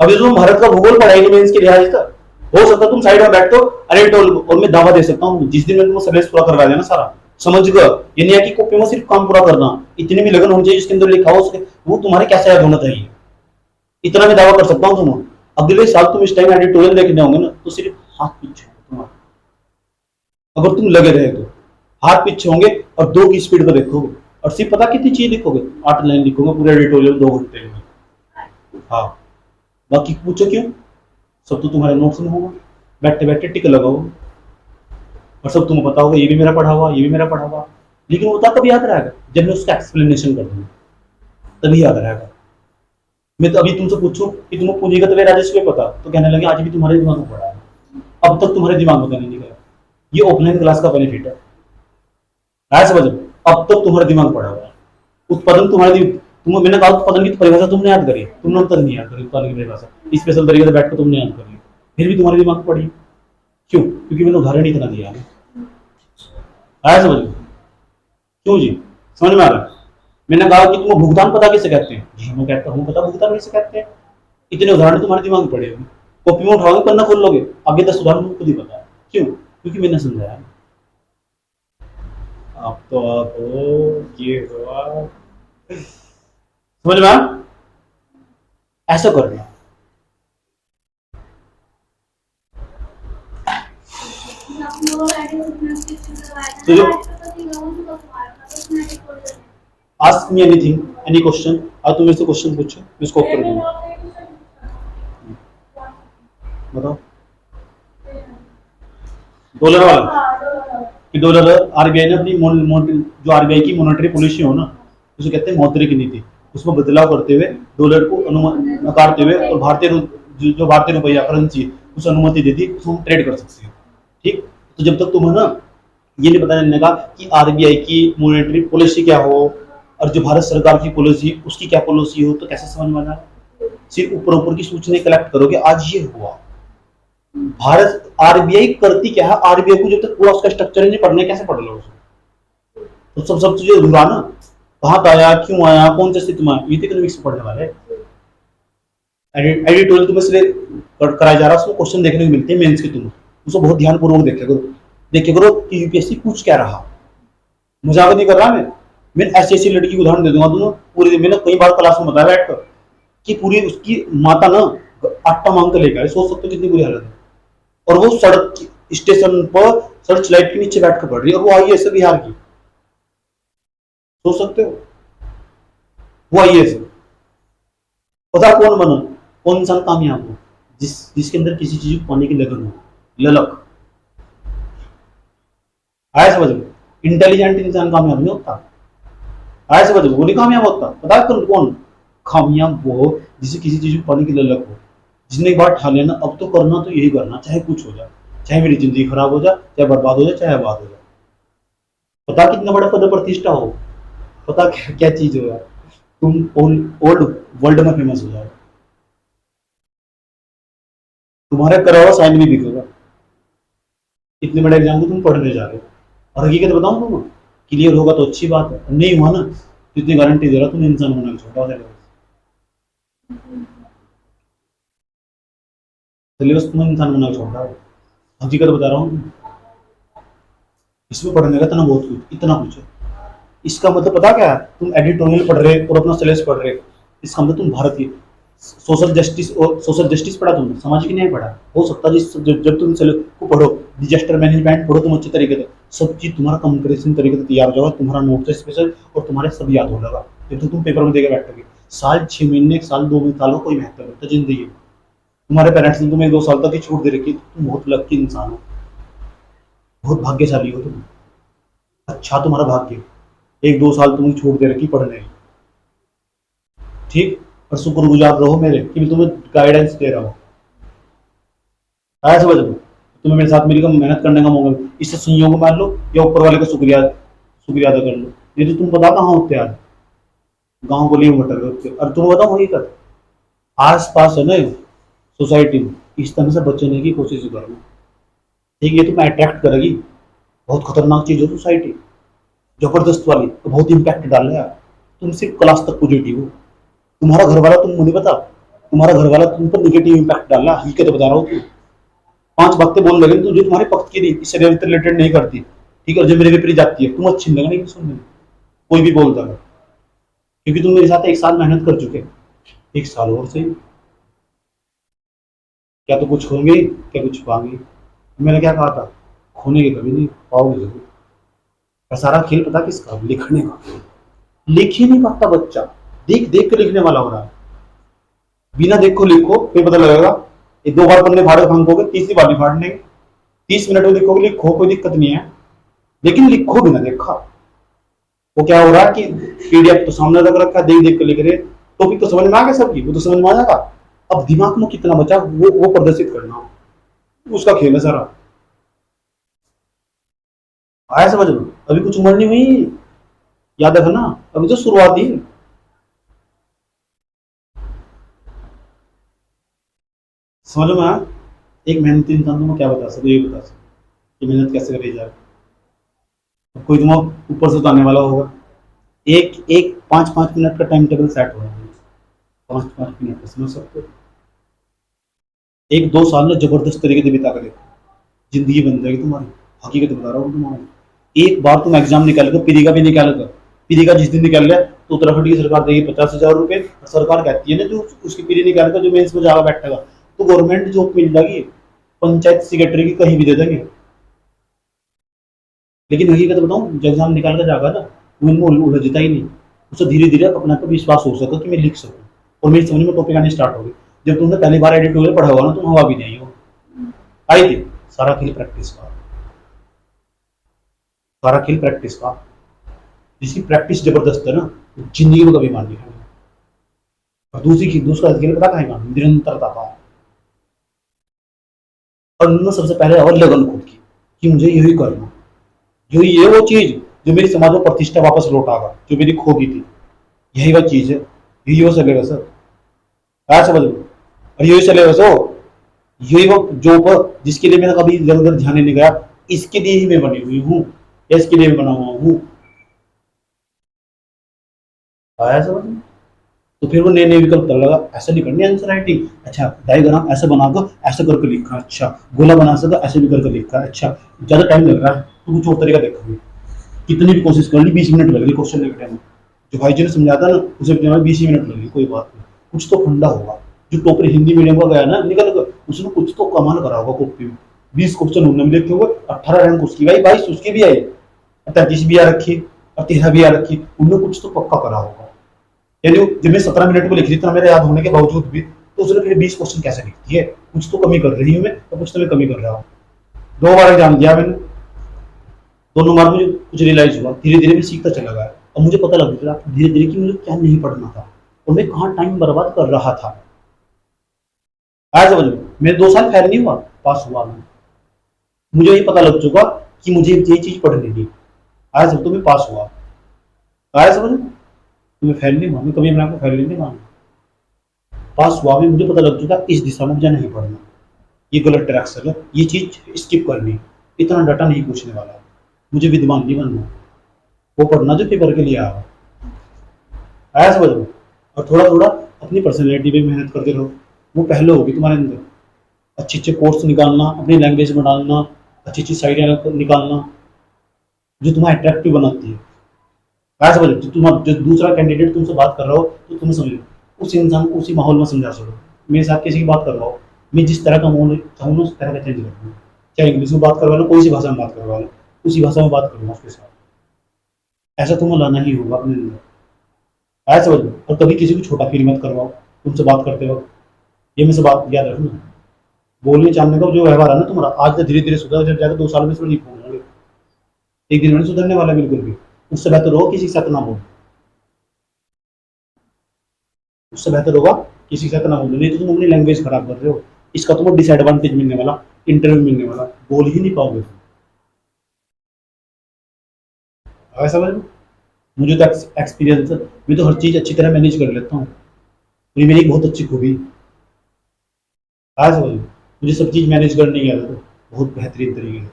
अभी तुम भारत का भूगोल पढ़ा ही नहीं मेंस के लिहाज तक, हो सकता है तुम साइड में बैठो, अरे टोल, और मैं दावा दे सकता हूँ जिस दिन मैं तुम्हें सिलेबस पूरा करवा देना सारा, समझ गए? ये नहीं है कि कॉपी में सिर्फ काम पूरा करना, इतनी भी लगन होनी चाहिए जिसके अंदर लिखा हो उसके, वो तुम्हारे कैसे याद होना चाहिए, इतना मैं दावा कर सकता हूँ। तुम अगले साल तुम इस टाइम एडिटोरियल देखने होंगे ना, तो सिर्फ हाथ पीछे तुम्हारा, अगर तुम लगे रहे तो हाथ पीछे होंगे और 2 की स्पीड पर देखोगे, और सिर्फ पता कितनी चीज लिखोगे, 8 लाइन लिखोगे पूरे एडिटोरियल 2 घंटे में। हाँ, बाकी पूछो क्यों, सब तो तुम्हारे नोट्स में होगा, बैठे बैठे टिक लगाओ, और सब तुम्हें पता होगा ये भी मेरा पढ़ा हुआ, ये भी मेरा पढ़ा हुआ, लेकिन वो तब याद रहेगा जब मैं उसका एक्सप्लेनेशन कर दूंगा, तभी याद रहेगा। मैं तो अभी तुमसे पूछूं कि तुम्हें पूंजीगत व्यय राजस्व पता, तो कहने लगे आज भी तुम्हारे दिमाग में पड़ा है, अब तक तुम्हारे दिमाग में नहीं निकला। ये ऑफलाइन क्लास का बेनिफिट है, समझ, अब तक तुम्हारे दिमाग पड़ा हुआ है। उत्पादन मैंने कहा उत्पादन की परिभाषा तुमने याद करी, तुमने अंतर नहीं याद करी, उत्पादन की परिभाषा स्पेशल तरीके से बैठकर तुमने याद करी, फिर भी तुम्हारे दिमाग में पड़ी क्यों? क्योंकि मैंने उदाहरण इतना दिया है, समझ, क्यों जी, समझ में आ रहा है? मैंने कहा कि तुम्हें भुगतान पता कैसे कहते हैं, जी मैं कहता हूँ पता भुगतान कैसे कहते हैं, इतने उदाहरण तुम्हारे दिमाग में पड़े होंगे, कॉपी में उठाओगे पन्ना खोल लोगे, आगे 10 उदाहरण तुमको खुद ही पता है, क्यों? क्योंकि मैंने समझाया। अब तो आप ये हुआ, समझ में आया? ऐसा करना। तो जो ask me anything, any question, आज तुम मेरे से क्वेश्चन पूछो, मैं इसको उत्तर दूंगा। बताओ, डॉलर वाला कि डॉलर आरबीआई ने अपनी जो आरबीआई की मॉनेटरी पॉलिसी हो ना, उसे कहते हैं मौद्रिक नीति, उसमें बदलाव करते हुए डॉलर को नकारते हुए और जो भारतीय रुपया करेंसी उसे अनुमति देती है, हम ट्रेड कर सकते हैं। ठीक, तो जब तक तुम्हें ना ये नहीं पता चलने का कि आरबीआई की मॉनेटरी पॉलिसी क्या हो और जो भारत सरकार की पॉलिसी उसकी क्या पॉलिसी हो, तो कैसे समझ में आना? सिर्फ ऊपर ऊपर की सूचनाएं कलेक्ट करोगे, आज ये हुआ। भारत आरबीआई करती क्या है, आरबीआई को जब तक पूरा उसका स्ट्रक्चर नहीं पढ़ने, कैसे पढ़ लो उसको? तो सब चीजें अधूरा ना, कहाँ आया, क्यों आया, कौन से स्थिति में, ये तो इकोनॉमिक्स में पढ़ने वाले। एडिटोरियल तुम्हें इसलिए कराया जा रहा है, उसमें क्वेश्चन देखने को मिलते हैं मेंस के, तुम उसको बहुत ध्यानपूर्वक देखे करो कि यूपीएससी पूछ क्या रहा। मजाक नहीं कर रहा मैं ऐसी लड़की को उदाहरण दे दूंगा तुम्हें पूरी, मैंने कई बार क्लास में बताया बैठकर कि पूरी उसकी माता ना आटा मांग कर लेकर आए, सोच सकते हो कितनी बुरी हालत है, और वो सड़क स्टेशन पर सर्च लाइट के नीचे बैठकर पढ़ रही है, और वो आईएएस बिहार की, सोच सकते हो? वो आईएएस पता कौन बना, कौन इंसान कामयाब हो, जिसके अंदर किसी चीज को पाने की लगन हो, ललक आया, समझ लो। इंटेलिजेंट इंसान कामयाब नहीं होता, आया समझ लो, वो नहीं कामयाब होता। पता है कौन कामयाब? वो जिसे किसी चीज को पाने की ललक हो, जिसने एक बार ठान लेना अब तो करना तो यही करना, चाहे कुछ हो जाए, चाहे मेरी जिंदगी खराब हो जाए, चाहे बर्बाद हो जाए, चाहे आबाद हो जाए। पता कितना बड़ा पद प्रतिष्ठा हो, पता क्या क्या चीज हो, तुम ओल्ड वर्ल्ड में फेमस हो जाओ, तुम्हारे करा हुआ साइन भी बिकेगा। इतने बड़े एग्जाम को तुम पढ़ने जा रहे हो, और हकीकत बताऊं तुम्हें, क्लियर होगा तो अच्छी बात है, नहीं हुआ ना तो इतनी गारंटी दे रहा तुम इंसान होना छोटा हो जाएगा। सिलेबस तुम्हें इंसान होना छोड़ रहा है, हकीकत बता रहा हूँ। इसमें पढ़ने का इतना कुछ है। इसका मतलब पता क्या है, तुम एडिटोरियल पढ़ रहे और अपना सिलेबस पढ़ रहे, इसका मतलब तुम भारत की सोशल जस्टिस पढ़ा, तुमने सामाजिक न्याय पढ़ा। हो सकता है जब तुम सिलेबस को पढ़ो, डिजास्टर मैनेजमेंट पढ़ो तुम अच्छे तरीके से, सब चीज तुम्हारा कंप्रेशन तरीके से तैयार हो जाएगा, तुम्हारा नोट से स्पेशल, और तुम्हारे सब याद हो जाएगा जब तो तुम पेपर में देकर बैठोगे। साल 6 महीने, साल 2 साल का कोई महत्व नहीं जिंदगी में। तुम्हारे पेरेंट्स ने तुम्हें 2 साल तक ही छूट दे रखी, तुम बहुत लकी इंसान हो, बहुत भाग्यशाली हो तुम। अच्छा तुम्हारा भाग्य, 1-2 साल तुम्हें छूट दे रखी पढ़ने की, ठीक, और शुक्रगुजार रहो मेरे कि मैं तुम्हें गाइडेंस दे रहा हूँ। समझ लो, तुम्हें मेरे साथ मिलकर मेहनत करने का मौका, इससे संयोग मान लो या ऊपर वाले का शुक्रिया अदा कर लो। नहीं तो तुम पता कहाँ होते यार, गाँव को लिए मटर होते। और तुम बताओ वही कर, आस पास है ना सोसाइटी में, इस तरह से बचने की कोशिश करना, ठीक। ये तुम्हें अट्रैक्ट करेगी, बहुत खतरनाक चीज हो सोसाइटी, जबरदस्त वाली, तो बहुत इम्पैक्ट डाल रहा है। तुम सिर्फ क्लास तक पॉजिटिव हो, तुम्हारा घर वाला तुमको नहीं पता, तुम्हारा घर वाला तुम पर निगेटिव इम्पैक्ट डाल रहा है, हकीकत बता रहा हूँ। 5 बातें बोल लगे तो जो तुम्हारे पक्ष की नहीं, इससे रिलेटेड नहीं करती, ठीक है, जो मेरे विपरीत जाती है, तुम अच्छी नहीं लगेगी सुनने में, कोई भी बोलता है, क्योंकि तुम मेरे साथ 1 साल मेहनत कर चुके, 1 साल और सही, क्या तो कुछ होंगे, क्या कुछ पाओगे। मैंने क्या कहा था, खोने के कभी नहीं पाओगे जरूर। और सारा खेल पता किसका, लिखने का। लिख ही नहीं पाता बच्चा, देख देख के लिखने वाला हो रहा है। बिना देखो लिखो फिर पता लगेगा, ये 2 बार पन्ने फाड़े फांकोगे, तीसरी बार नहीं फाड़ने, 30 मिनट में लिखोगे, लिखो कोई दिक्कत नहीं है, लेकिन लिखो बिना देखा। वो क्या हो रहा है कि पीडीएफ तो सामने रख रखा है, देख देख के लिख रहे, टॉपिक तो समझ में आ गया सबकी, वो तो समझ में आ जाएगा। अब दिमाग में कितना बचा वो प्रदर्शित करना, उसका खेल है सारा। आया समझ में? अभी कुछ उम्र नहीं हुई, याद रखना, अभी तो शुरुआत ही। समझ में आया? एक मेहनती इंसान को मैं क्या बता सकूं, ये बता सकूं कि मेहनत कैसे करी जाए। कोई दिमाग ऊपर से उतारने वाला होगा, एक एक 5-5 मिनट का टाइम टेबल सेट हो रहा है, 5-5 मिनट का, समझ सकते हो? 1-2 साल में जबरदस्त तरीके से बिता कर देखो, जिंदगी बन जाएगी तुम्हारी, हकीकत बता रहा हूँ तुम्हारी। एक बार तुम एग्जाम निकाल कर, पीरी का भी निकाल कर, पीरी का जिस दिन निकाल लिया तो उत्तराखंड की सरकार देगी 50,000 रुपए। सरकार कहती है ना, जो उसकी पीरी निकाल कर जो मेंस में जाकर बैठेगा तो गवर्नमेंट जॉब मिल जाएगी, पंचायत सेक्रेटरी की कहीं भी दे देंगे। लेकिन हकीकत बताऊं, जो एग्जाम निकाल कर जाएगा ना, वो इनमें उलझता ही नहीं, उससे धीरे धीरे अपने पर विश्वास हो सका कि मैं लिख सकूं, और मेरी समझ में टॉपिक आने स्टार्ट हो गई। जब तुमने पहली बार एडिटोरियल पढ़ा होगा ना, तुम हवा भी नहीं हो आई थी। सारा खेल प्रैक्टिस का, सारा खेल प्रैक्टिस का। जिसकी प्रैक्टिस जबरदस्त है ना, जिंदगी में कभी मान नहीं खाएगा। और दूसरा खेल पता खाएगा, निरंतरता का। और उनमें सबसे पहले और लगन खुद की कि मुझे यही करना, जो ये वो चीज जो मेरी समाज में प्रतिष्ठा वापस लौटागा, जो मेरी खो गई थी, यही वह चीज है, यही वो सिलेबस है। क्या समझ लो, और यही सिलेबस हो, यही वो जॉब जिसके लिए मैंने कभी इधर उधर ध्यान नहीं गया, इसके लिए ही मैं बनी हुई हूँ, या इसके लिए बना हुआ हूँ। आया समझ में? तो फिर वो नए नए विकल्प कर लगा, ऐसा नहीं करनी आंसर राइटिंग, अच्छा डायग्राम ऐसा बना दो, ऐसा करके लिखा, अच्छा गोला बना सका, ऐसे भी करके लिखा, अच्छा ज्यादा टाइम लग रहा है तो कुछ और तरीका देखोगे। कितनी भी कोशिश कर ली, 20 मिनट लग रही क्वेश्चन लिखने में, जो भाई जी ने समझाता ना उसे 20 ही मिनट लगी, कोई बात नहीं, कुछ तो फंडा होगा। जो टोपरी हिंदी मीडियम का गया ना निकल कर, उसने कुछ तो कमाल करा होगा कॉपी में। 20 क्वेश्चन उन्होंने भी लिखे हुए, 18 रैंक उसकी, भाई 22 उसकी भी आई, 33 भी आ रखी और 13 भी आ रखी, उन्होंने कुछ तो पक्का करा होगा। यानी जब मैं 17 मिनट में लिख रही इतना मेरे याद होने के बावजूद भी, तो उसने फिर 20 क्वेश्चन कैसे लिखती है, कुछ तो कमी कर रही हूँ मैं, और कुछ तो मैं कमी कर रहा हूँ। 2 बार एग्जाम दिया मैंने, दोनों बार मुझे कुछ रियलाइज हुआ, धीरे धीरे मैं सीखता चला गया, और मुझे पता लग गया धीरे धीरे कि मुझे क्या नहीं पढ़ना था और मैं कहाँ टाइम बर्बाद कर रहा था। आया समझ में? मैं 2 साल फेल नहीं हुआ, पास हुआ मैं। मुझे ये पता लग चुका कि मुझे ये चीज पढ़नी थी। आया समझ, तो मैं पास हुआ। आया समझ में? तो मैं फेल नहीं हुआ, मैं कभी अपने आप को फेल नहीं माना, पास हुआ। मैं, मुझे पता लग चुका इस दिशा में मुझे नहीं पढ़ना, ये गलत डायरेक्शन है, ये चीज स्किप करनी, इतना डाटा नहीं पूछने वाला, मुझे विद्वान नहीं बनना, वो पढ़ना जो पेपर के लिए आया। आया समझ में? और थोड़ा थोड़ा अपनी पर्सनैलिटी पे मेहनत करते रहो, वो पहले होगी तुम्हारे अंदर। अच्छे अच्छे कोर्स निकालना, अपनी लैंग्वेज में डालना, अच्छी अच्छी साइटें निकालना जो तुम्हें अट्रैक्टिव बनाती है। आया समझ? जो दूसरा कैंडिडेट तुमसे बात कर रहा हो तो तुम्हें समझो, उस इंसान को उसी माहौल में समझा सको। मेरे साथ किसी की बात कर रहा हो, मैं जिस तरह का माहौल चाहूँ उस तरह का चेंज करूँगा, चाहे इंग्लिश में बात करवा लो, कोई सी भाषा में बात करवा लो, उसी भाषा में बात करूँगा उसके साथ। ऐसा तुम्हें लाना ही होगा अपने अंदर। आया समझ में? और कभी किसी को छोटा फील मत करवाओ तुमसे बात करते वक्त, ये मेरे से बात याद रखना। बोलने चाहने का जो व्यवहार है ना तुम्हारा, आज से धीरे धीरे सुधर, जब जाकर 2 साल में नहीं पहुंचोगे, एक दिन में नहीं सुधरने वाला बिल्कुल भी। उससे बेहतर होगा किसी के साथ ना बोलो, उससे बेहतर होगा किसी के साथ ना बोलो, नहीं तो तुम अपनी लैंग्वेज खराब कर रहे हो। इसका तुम्हें डिसएडवांटेज मिलने वाला, इंटरव्यू मिलने वाला, बोल ही नहीं पाओगे। ऐसा समझ में? मुझे तो एक्सपीरियंस है, मैं तो हर चीज अच्छी तरह मैनेज कर लेता हूँ, ये मेरी एक बहुत अच्छी खूबी। आज समझ में? मुझे सब चीज मैनेज करने की आदत है, बहुत बेहतरीन तरीके से।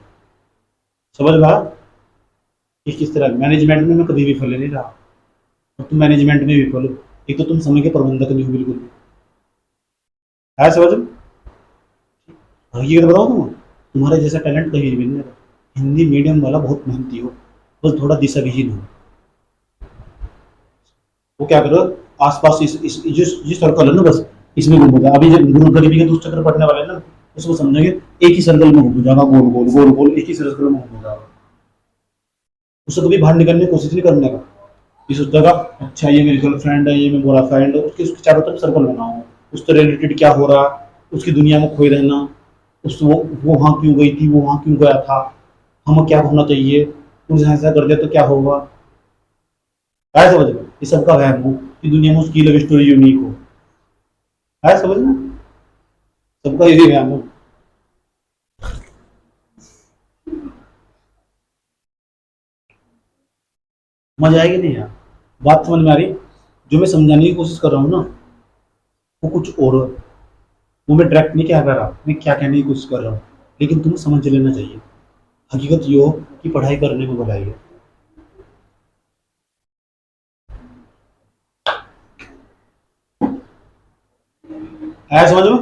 समझ में आया कि किस तरह मैनेजमेंट में मैं कभी भी फल नहीं रहा, और तुम मैनेजमेंट में विफल हो। एक तो तुम समय के प्रबंधक नहीं हो बिल्कुल भी। आया समझ में? हकीकत बताओ तुम, तुम्हारे जैसा टैलेंट कहीं भी नहीं है। हिंदी मीडियम वाला बहुत मेहनती हो, बस थोड़ा दिशा विहीन हो। वो क्या करो, आसपास इस जिस सर्कल है ना, बस इसमें घूम जाए। अभी जब गुरु गरीबी के दुष्ट चक्र पड़ने वाले हैं ना, उसको समझेंगे एक ही सर्कल में घूम जाएगा, गोल गोल गोल गोल, एक ही सर्कल में घूम जाएगा। उससे कभी बाहर निकलने की कोशिश नहीं करने का। ये सोचेगा अच्छा ये मेरी गर्लफ्रेंड है, ये मेरा फ्रेंड है, उसके चारों तरफ सर्कल बनाओ, उससे रिलेटेड क्या हो रहा, उसकी दुनिया में खोए रहना, उस वो वहां क्यों गई थी, वो वहां क्यों गया था, हमें क्या होना चाहिए, उनसे ऐसा कर दिया तो क्या होगा। है समझ में? ये सबका वहम हो कि दुनिया में उसकी लव स्टोरी यूनिक हो। है समझ में? सबका यही वहम हो। मजा आएगी नहीं यार? बात समझ में आ रही? जो मैं समझाने की कोशिश कर रहा हूँ ना, वो कुछ और है। वो मैं डायरेक्ट नहीं क्या कर रहा, मैं क्या कहने की कोशिश कर रहा हूँ, लेकिन तुम्हें समझ लेना चाहिए। हकीकत ये हो कि पढ़ाई करने में भलाई है समझ में?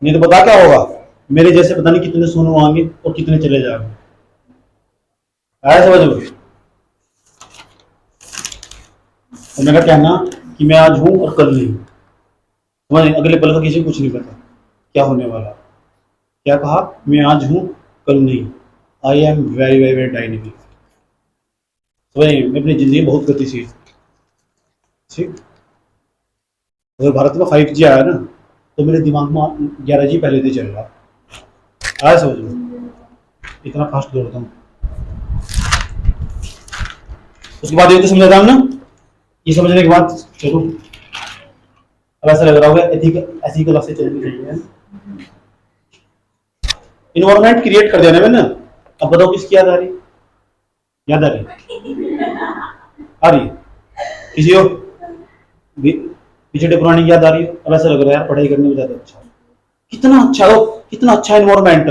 नहीं तो पता क्या होगा, मेरे जैसे पता नहीं कितने सोनू आएंगे और कितने चले जाएंगे। है समझ में? और मेरा कहना कि मैं आज हूं और कल नहीं हूं। समझ? अगले पल का किसी को कुछ नहीं पता क्या होने वाला। क्या कहा? मैं आज हूं कल नहीं। I am very very very dynamic. समझ? मैं अपनी जिंदगी बहुत गतिशील। ठीक। अगर भारत में 5G आया ना, तो मेरे दिमाग में 11G पहले से चल रहा। आया समझ में? इतना फास्ट दौड़ता हूँ। उसके बाद ये तो समझा था ना, ये समझने के बाद चलो, अब ऐसा लग रहा होगा ऐसी क्लासें चलनी चाहिए। इन्वायरमेंट क्रिएट कर देने में ना। अब बताओ किसकी याद आ रही? याद आ रही? आ रही? किसी को पिछड़े पुरानी की याद आ रही हो? अब ऐसा लग रहा है यार पढ़ाई करने में ज्यादा अच्छा है। कितना अच्छा हो, कितना अच्छा इन्वायरमेंट,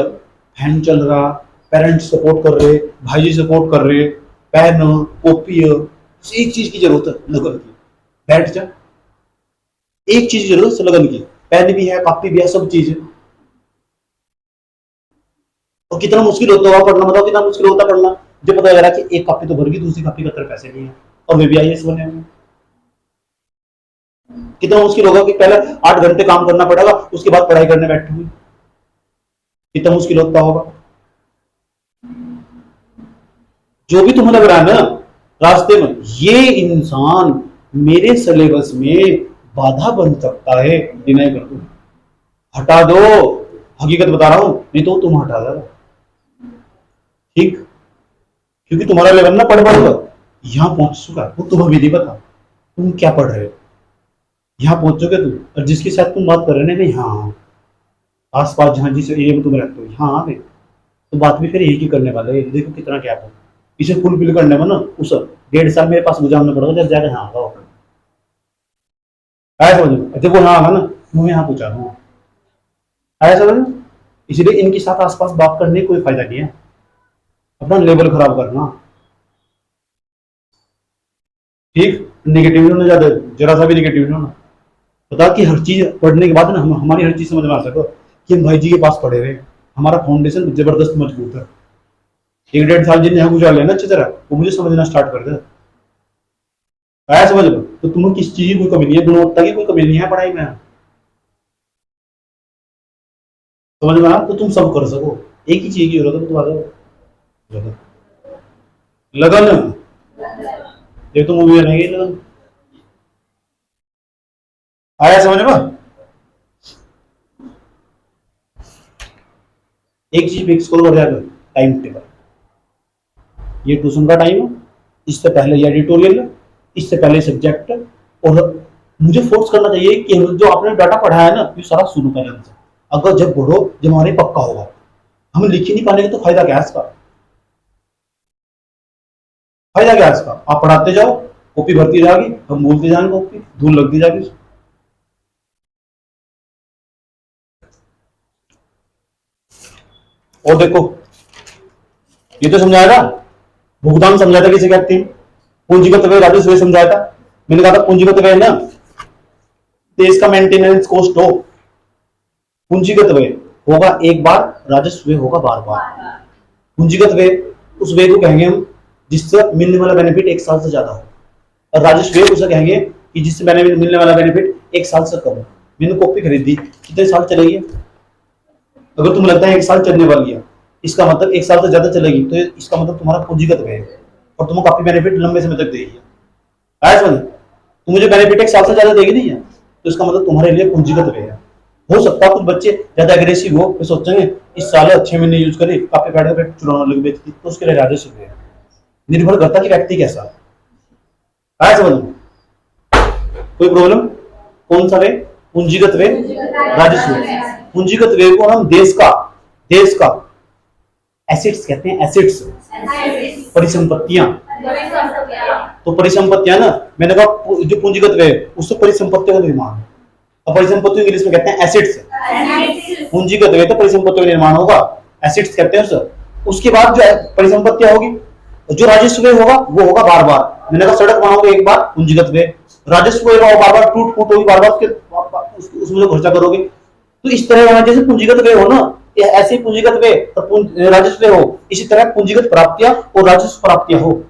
फैन चल रहा, पेरेंट्स सपोर्ट कर रहे, भाई जी सपोर्ट कर रहे, पेन कॉपी, एक चीज की जरूरत है लगन की, बैठ जा। एक चीज की जरूरत है लगन की, पेन भी है, कॉपी भी है, सब चीज है। और कितना मुश्किल होता होगा पढ़ना, बताओ कितना मुश्किल होता पढ़ना, जब पता लग रहा कि एक कॉपी तो भर गई, दूसरी कॉपी का तरफ पैसे नहीं है, और वे भी IAS बने हुए। कितना मुश्किल होगा कि पहले 8 घंटे काम करना पड़ेगा, उसके बाद पढ़ाई करने बैठे हुए। कितना मुश्किल होता होगा। जो भी तुम्हें लग रहा है ना रास्ते में, ये इंसान मेरे सिलेबस में बाधा बन सकता है, डिनाई कर दो, हटा दो। हकीकत बता रहा हूं, नहीं तो तुम हटा दो। ठीक? क्योंकि तुम्हारा लेवल ना पढ़ यहां पहुंच चुका है, वो तुम्हें भी नहीं पता तुम क्या पढ़ रहे हो। यहाँ पहुंच चुके तुम, और जिसके साथ तुम बात कर रहे हो ना, हाँ आस पास जहाँ जिस एरिया में तुम रहते हो, यहाँ आ गए तो बात भी फिर यही की करने वाले हैं। देखो कितना क्या हो, इसे फुलफिल करने में ना उस 1.5 साल मेरे पास गुजारना पड़ेगा, जब जाकर यहाँ आगा होगा। आया समझ में? देखो यहाँ आगा ना, मैं यहाँ पूछा दूंगा। आया समझ में? इसलिए इनके साथ आसपास बात करने कोई फायदा नहीं है, अपना लेवल खराब करना। ठीक? निगेटिव नहीं होना, ज्यादा जरा सा भी निगेटिव नहीं होना। बता कि हर चीज पढ़ने के बाद ना हमारी हर चीज समझ में आ सको कि हम भाई जी के पास पढ़े रहे, हमारा फाउंडेशन जबरदस्त मजबूत है। 1.5 साल जिन्हें यहाँ गुजार लेना अच्छी तरह, वो मुझे समझना स्टार्ट कर दे। आया समझ लो? तो तुम्हें किस चीज की कोई कमी नहीं है, गुणवत्ता की कोई कमी नहीं है पढ़ाई में। समझ में आ? तो तुम सब कर सको। एक ही चीज की जरूरत है तुम्हारे, लगन। ये तो मूवी बनेगी लगन। आया समझ में? एक चीज फिक्स करो, बढ़िया टाइम टेबल। ये ट्यूशन का टाइम है, इससे पहले ये एडिटोरियल है, इससे पहले सब्जेक्ट है, और मुझे फोर्स करना चाहिए कि जो आपने डाटा पढ़ाया है ना, ये सारा शुरू करें हमसे। अगर जब पढ़ो जब हमारे पक्का होगा, हम लिख ही नहीं पाएंगे तो फायदा क्या है इसका? फायदा क्या है इसका? आप पढ़ाते जाओ, कॉपी भरती जाएगी, हम बोलते जाएंगे, कॉपी धूल लगती जाएगी। और देखो, ये तो समझाया था, भुगतान समझाया था किसे कहते हैं, पूंजीगत व्यय राजस्व व्यय समझाया था। मैंने कहा था पूंजीगत व्यय ना देश का मेंटेनेंस कॉस्ट हो, पूंजीगत व्यय होगा एक बार, राजस्व व्यय होगा बार बार। पूंजीगत व्यय उस व्यय को कहेंगे हम जिससे मिलने वाला बेनिफिट 1 साल से ज्यादा हो, और राजस्व व्यय उसे कहेंगे कि जिससे मिलने वाला बेनिफिट 1 साल से कम हो। मैंने कॉपी खरीदी, कितने साल चलेगी? अगर तुम्हें लगता है 1 साल चलने वाली है, इसका मतलब 1 साल से ज्यादा चलेगी, तो इसका मतलब तुम्हारा पूंजीगत व्यय है और तुम्हें काफी बेनिफिट लंबे समय तक देगी। आया समझ? तुम मुझे बेनिफिट 1 साल से ज्यादा देगी नहीं है, तो इसका मतलब तुम्हारे लिए पूंजीगत व्यय है। हो सकता है कुछ बच्चे ज्यादा एग्रेसिव हो, तो सोचेंगे इस साल 6 महीने यूज करी, काफी बैठे बैठे चुनाव लग बेचती, तो उसके लिए राजस्व व्यय है। निर्भर करता कि व्यक्ति कैसा है। आया समझ में? कोई प्रॉब्लम? कौन सा व्यय? पूंजीगत व्यय, राजस्व व्यय। पूंजीगत व्यय को हम देश का एसेट्स कहते हैं, एसेट्स, परिसंपत्तियां। तो परिसंपत्तियां ना, मैंने कहा जो पूंजीगत व्यय उससे परिसंपत्तियों का निर्माण, और परिसंपत्तियों इंग्लिश में कहते हैं एसेट्स। पूंजीगत व्यय तो परिसंपत्तियों का निर्माण होगा, एसेट्स कहते हैं सर। उसके बाद जो परिसंपत्तियां होगी, जो राजस्व व्यय होगा वो होगा बार बार। मैंने कहा सड़क बनाओगे एक बार, पूंजीगत व्यय। राजस्व व्यय बार बार, टूट फूट होगी बार बार, उसमें जो खर्चा करोगे। तो इस तरह जैसे पूंजीगत व्यय हो ना, ऐसे पूंजीगत व्यय और राजस्व व्यय हो, इसी तरह पूंजीगत प्राप्तियां और राजस्व प्राप्तियां हो।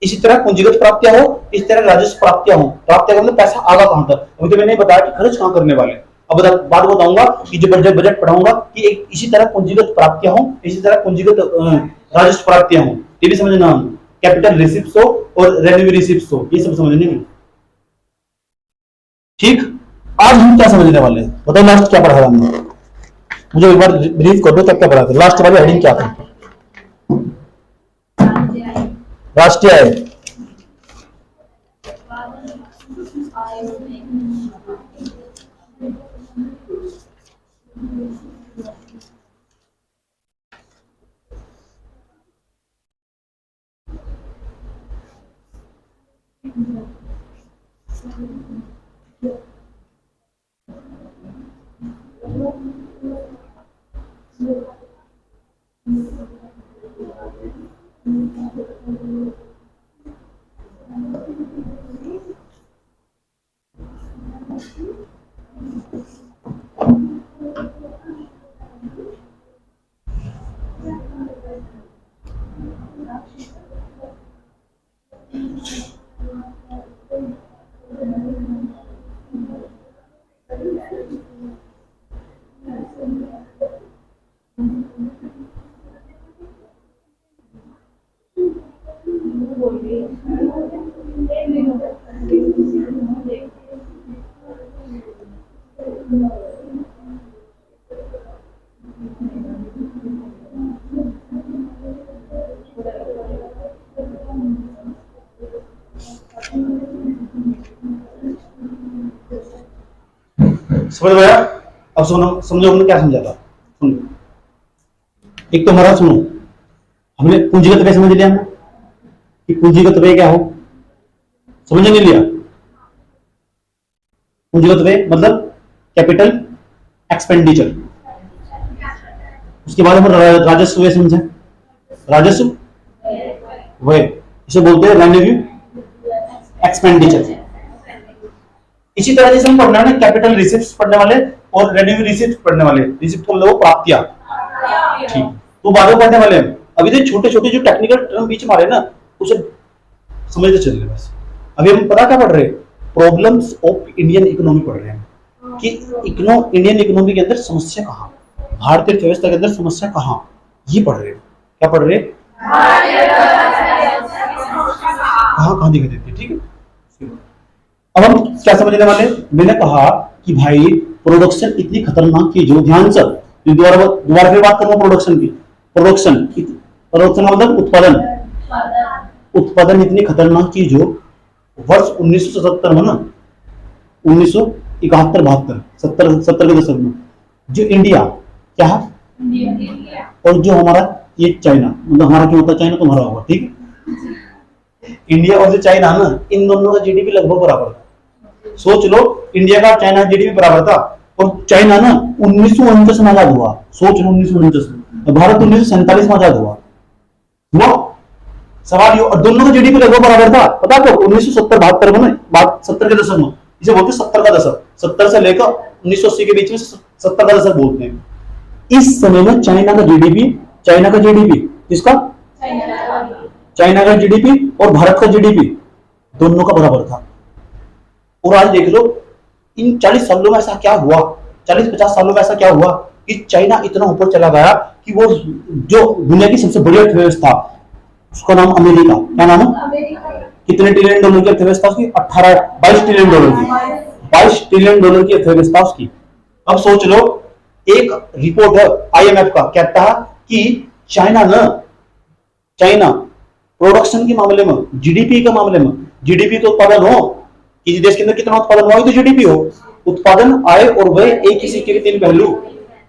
इसी तरह पूंजीगत प्राप्तियां हो, इस तरह राजस्व प्राप्तियां हो। प्राप्तियां मतलब पैसा आगा कहां तक, अभी तो मैंने बताया कि खर्च कहां करने वाले। अब बात बताऊंगा कि जो बजट पढ़ाऊंगा कि एक इसी तरह पूंजीगत प्राप्तियां हो, इसी तरह पूंजीगत राजस्व प्राप्तियां हो। ये भी समझना, कैपिटल रिसिप्ट्स हो और रेवेन्यू रिसिप्ट्स हो, ये सब समझने में। ठीक, आज हम क्या समझने वाले हैं बताओ? लास्ट क्या पढ़ा हमने? मुझे एक बार ब्रीफ कर दो, तब क्या पढ़ा था? लास्ट वाली हेडिंग क्या था? राष्ट्रीय आय। समझ में आया? अब सुनो, समझो हमने क्या समझा था। सुनो, एक तो हमारा सुनो, हमने पूंजीगत व्यय समझ लिया हमने कि पूंजीगत व्यय क्या हो, समझ नहीं लिया? पूंजीगत व्यय मतलब कैपिटल एक्सपेंडिचर। उसके बाद हम राजस्व व्यय समझा। राजस्व व्यय इसे बोलते हैं रेवेन्यू एक्सपेंडिचर। इसी तरह जैसे हम पढ़ना है ना, कैपिटल रिसिप्ट्स पढ़ने वाले और रेवेन्यू रिसिप्ट पढ़ने वाले। रिसिप्ट को मतलब प्राप्तियां, ठीक, तो बाद में पढ़ने वाले हैं। अभी तो छोटे छोटे जो टेक्निकल टर्म बीच में आ रहे हैं ना, उसे समझते चल रहे बस। अभी हम पता क्या पढ़ रहे हैं? प्रॉब्लम्स ऑफ इंडियन इकोनॉमी पढ़ रहे हैं कि इंडियन इकोनॉमी के अंदर समस्या कहां, भारतीय अर्थव्यवस्था के अंदर समस्या कहां, ये पढ़ रहे हैं। क्या पढ़ रहे हैं? कहां कहां दिखाई देती है, ठीक है। अब हम क्या समझने वाले? मैंने कहा कि भाई प्रोडक्शन इतनी खतरनाक चीज हो, ध्यान से दोबारा फिर बात करूंगा प्रोडक्शन की। प्रोडक्शन मतलब उत्पादन इतनी खतरनाक चीज हो। वर्ष 1977 में ना, 1971-72 70 के दशक में जो इंडिया क्या है, और जो हमारा ये चाइना, मतलब हमारा क्यों होता है चाइना, तुम्हारा होगा, ठीक है। इंडिया और जो चाइना ना, इन दोनों का जीडीपी लगभग बराबर था। सोच लो, इंडिया का चाइना जीडीपी बराबर था, और चाइना ना 1949 में आजाद हुआ। सोच लो 1949 में, भारत 1947 में आजाद हुआ। सवाल ये, और दोनों का जीडीपी लगभग बराबर था। पता है 1970-72 में, 70 के दशक में, इसे बोलते हैं 70 का दशक। 70 से लेकर 1980 के बीच में 70 का दशक बोलते हैं। इस समय में चाइना का जीडीपी किसका, चाइना का जीडीपी और भारत का जीडीपी दोनों का बराबर था। और आज देख लो इन 40 सालों में ऐसा क्या हुआ, 40-50 सालों में ऐसा क्या हुआ कि चाइना इतना ऊपर चला गया कि वो जो दुनिया की सबसे बड़ी अर्थव्यवस्था, उसका नाम अमेरिका, क्या नाम है, कितने ट्रिलियन डॉलर की अर्थव्यवस्था उसकी, 22 ट्रिलियन डॉलर की, 22 ट्रिलियन डॉलर की अर्थव्यवस्था उसकी। अब सोच लो, एक रिपोर्ट है आईएमएफ का कहता है कि चाइना प्रोडक्शन के मामले में, जीडीपी के मामले में, जीडीपी तो उत्पादन हो, किसी देश के अंदर कितना उत्पादन हुआ तो जीडीपी हो, उत्पादन, आय और व्यय एक ही सिक्के के तीन पहलू।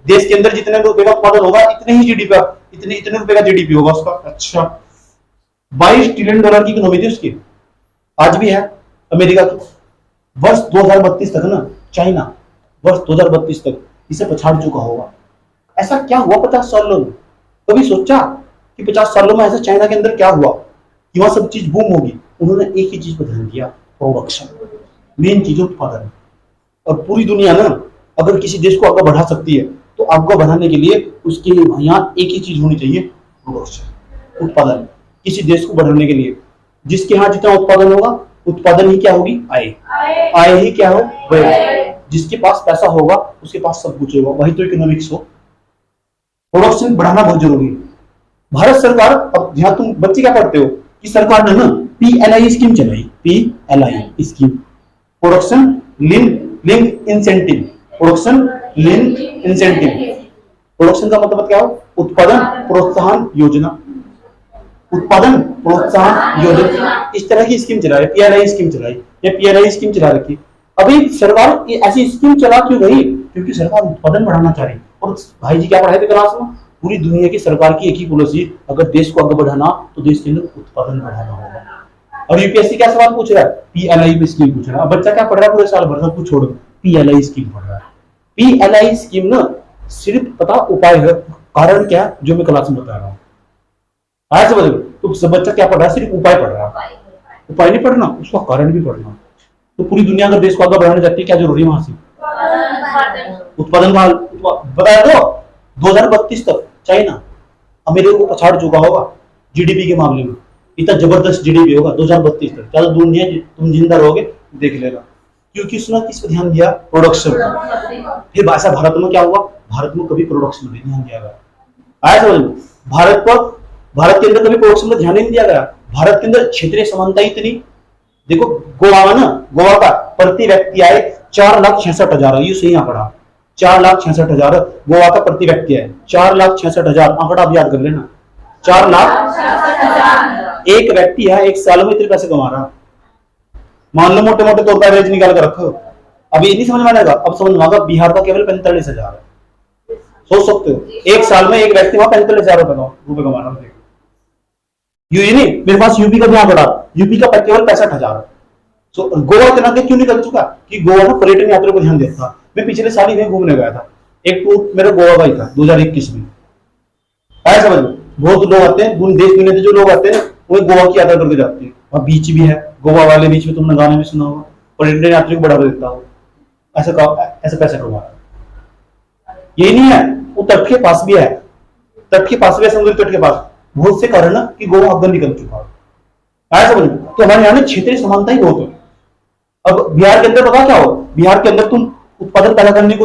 देश के अंदर जितने रुपए का उत्पादन होगा इतने ही जीडीपी, इतने रुपए का जीडीपी होगा उसका। अच्छा, 22 ट्रिलियन डॉलर की इकोनॉमी थी उसकी, आज भी है अमेरिका की। वर्ष 2032 तक ना चाइना, वर्ष 2032 तक इसे पछाड़ चुका होगा। ऐसा क्या हुआ 50 सालों में? कभी सोचा कि 50 सालों में ऐसा चाइना के अंदर क्या हुआ कि वहां सब चीज बूम होगी? उन्होंने एक ही चीज पर ध्यान दिया, प्रोडक्शन, मेन चीज उत्पादन। और पूरी दुनिया ना अगर किसी देश को आगे बढ़ा सकती है तो आगे बढ़ाने के लिए उसके यहाँ एक ही चीज होनी चाहिए, प्रोडक्शन, उत्पादन। किसी देश को बढ़ाने के लिए जिसके यहाँ जितना उत्पादन होगा, उत्पादन ही क्या होगी, आय, आय ही क्या हो, व्यय। जिसके पास पैसा होगा उसके पास सब कुछ होगा, वही तो इकोनॉमिक्स हो। प्रोडक्शन बढ़ाना बहुत जरूरी है। भारत सरकार, अब यहाँ तुम बच्चे क्या पढ़ते हो कि सरकार ने ना PLI स्कीम चलाई, PLI scheme, production link incentive, production link incentive. Production का मतलब क्या हो, उत्पादन प्रोत्साहन योजना, उत्पादन प्रोत्साहन योजना। इस तरह की स्कीम चला रही, PLI स्कीम चलाई, ये PLI स्कीम चला रखी। अभी सरकार ऐसी स्कीम चला क्यों गई? क्योंकि सरकार उत्पादन बढ़ाना चाह रही। और भाई जी क्या पढ़ाए थे क्लास में? पूरी दुनिया की सरकार की एक ही पॉलिसी, अगर देश को आगे बढ़ाना तो देश के अंदर उत्पादन बढ़ाना होगा। और यूपीएससी क्या सवाल पूछ रहा है? PLI स्कीम पूछ रहा है। अब बच्चा क्या पढ़ रहा है पूरे साल भर, सब कुछ छोड़ PLI स्कीम पढ़ रहा है। PLI स्कीम ना सिर्फ पता उपाय है, कारण क्या जो मैं क्लास में बता रहा हूँ। आज समझ तो सब बच्चा क्या पढ़ रहा है, सिर्फ उपाय पढ़ रहा है, उपाय नहीं पढ़ना, उसका कारण भी पढ़ना। तो पूरी दुनिया अगर देश को आगे बढ़ाने जाती है, क्या जरूरी है वहां से उत्पादन का बताया। तो 2032 तक चाइना अमेरिका को पछाड़ चुका होगा जीडीपी के मामले में। इतना जबरदस्त जीडीपी होगा 2032 तक, ज्यादा दूर नहीं है, तुम जिंदा रहोगे देख लेगा। क्योंकि उसने किस पर ध्यान दिया, प्रोडक्शन। फिर ऐसा भारत में क्या हुआ, भारत में कभी प्रोडक्शन पर ध्यान दिया गया। आया समझ में? भारत के अंदर कभी प्रोडक्शन पर ध्यान नहीं दिया गया। भारत के अंदर क्षेत्रीय समानता इतनी, देखो गोवा ना, गोवा का प्रति व्यक्ति आय 4,66,000, ये सही आंकड़ा, 4,66,000 गोवा का प्रति व्यक्ति आय, 4,66,000 आंकड़ा आप याद कर लेना। 4 लाख एक व्यक्ति है, एक साल में इतने पैसे कमा रहा। मान लो मोटे मोटे तौर पर एवरेज निकाल कर रखो, अभी नहीं समझ में आएगा, अब समझ में आएगा। बिहार का केवल 45,000 है, सोच सकते हो एक साल में एक व्यक्ति वहां 45,000 रुपए कमा रहा है। यूपी नहीं, मेरे पास यूपी का भी आंकड़ा, यूपी का केवल 65,000। तो गोवा इतना क्यों निकल चुका कि गोवा ना पर्यटन यात्रा को ध्यान देता। मैं पिछले साल ही घूमने गया था, एक टूर मेरा गोवा का ही था 2021 में। आया समझ में? बहुत लोग आते हैं, देश दुनिया से जो लोग आते हैं वो गोवा की यात्रा करके जाते हैं। वहाँ बीच भी है, गोवा वाले बीच में तुमने गाने भी सुना होगा, पर्यटन यात्री को बढ़ावा देता हो, ऐसा पैसा कमा रहा है। यही नहीं है, वो तट के पास भी है, तट के पास भी है, समुद्र तट के पास बहुत से कारण है कि गोवा अफगान निकल चुका है। आया समझ में? तो हमारे यहाँ क्षेत्रीय समानता ही बहुत है। अब बिहार के अंदर पता क्या हो, बिहार के अंदर तुम उत्पादन करने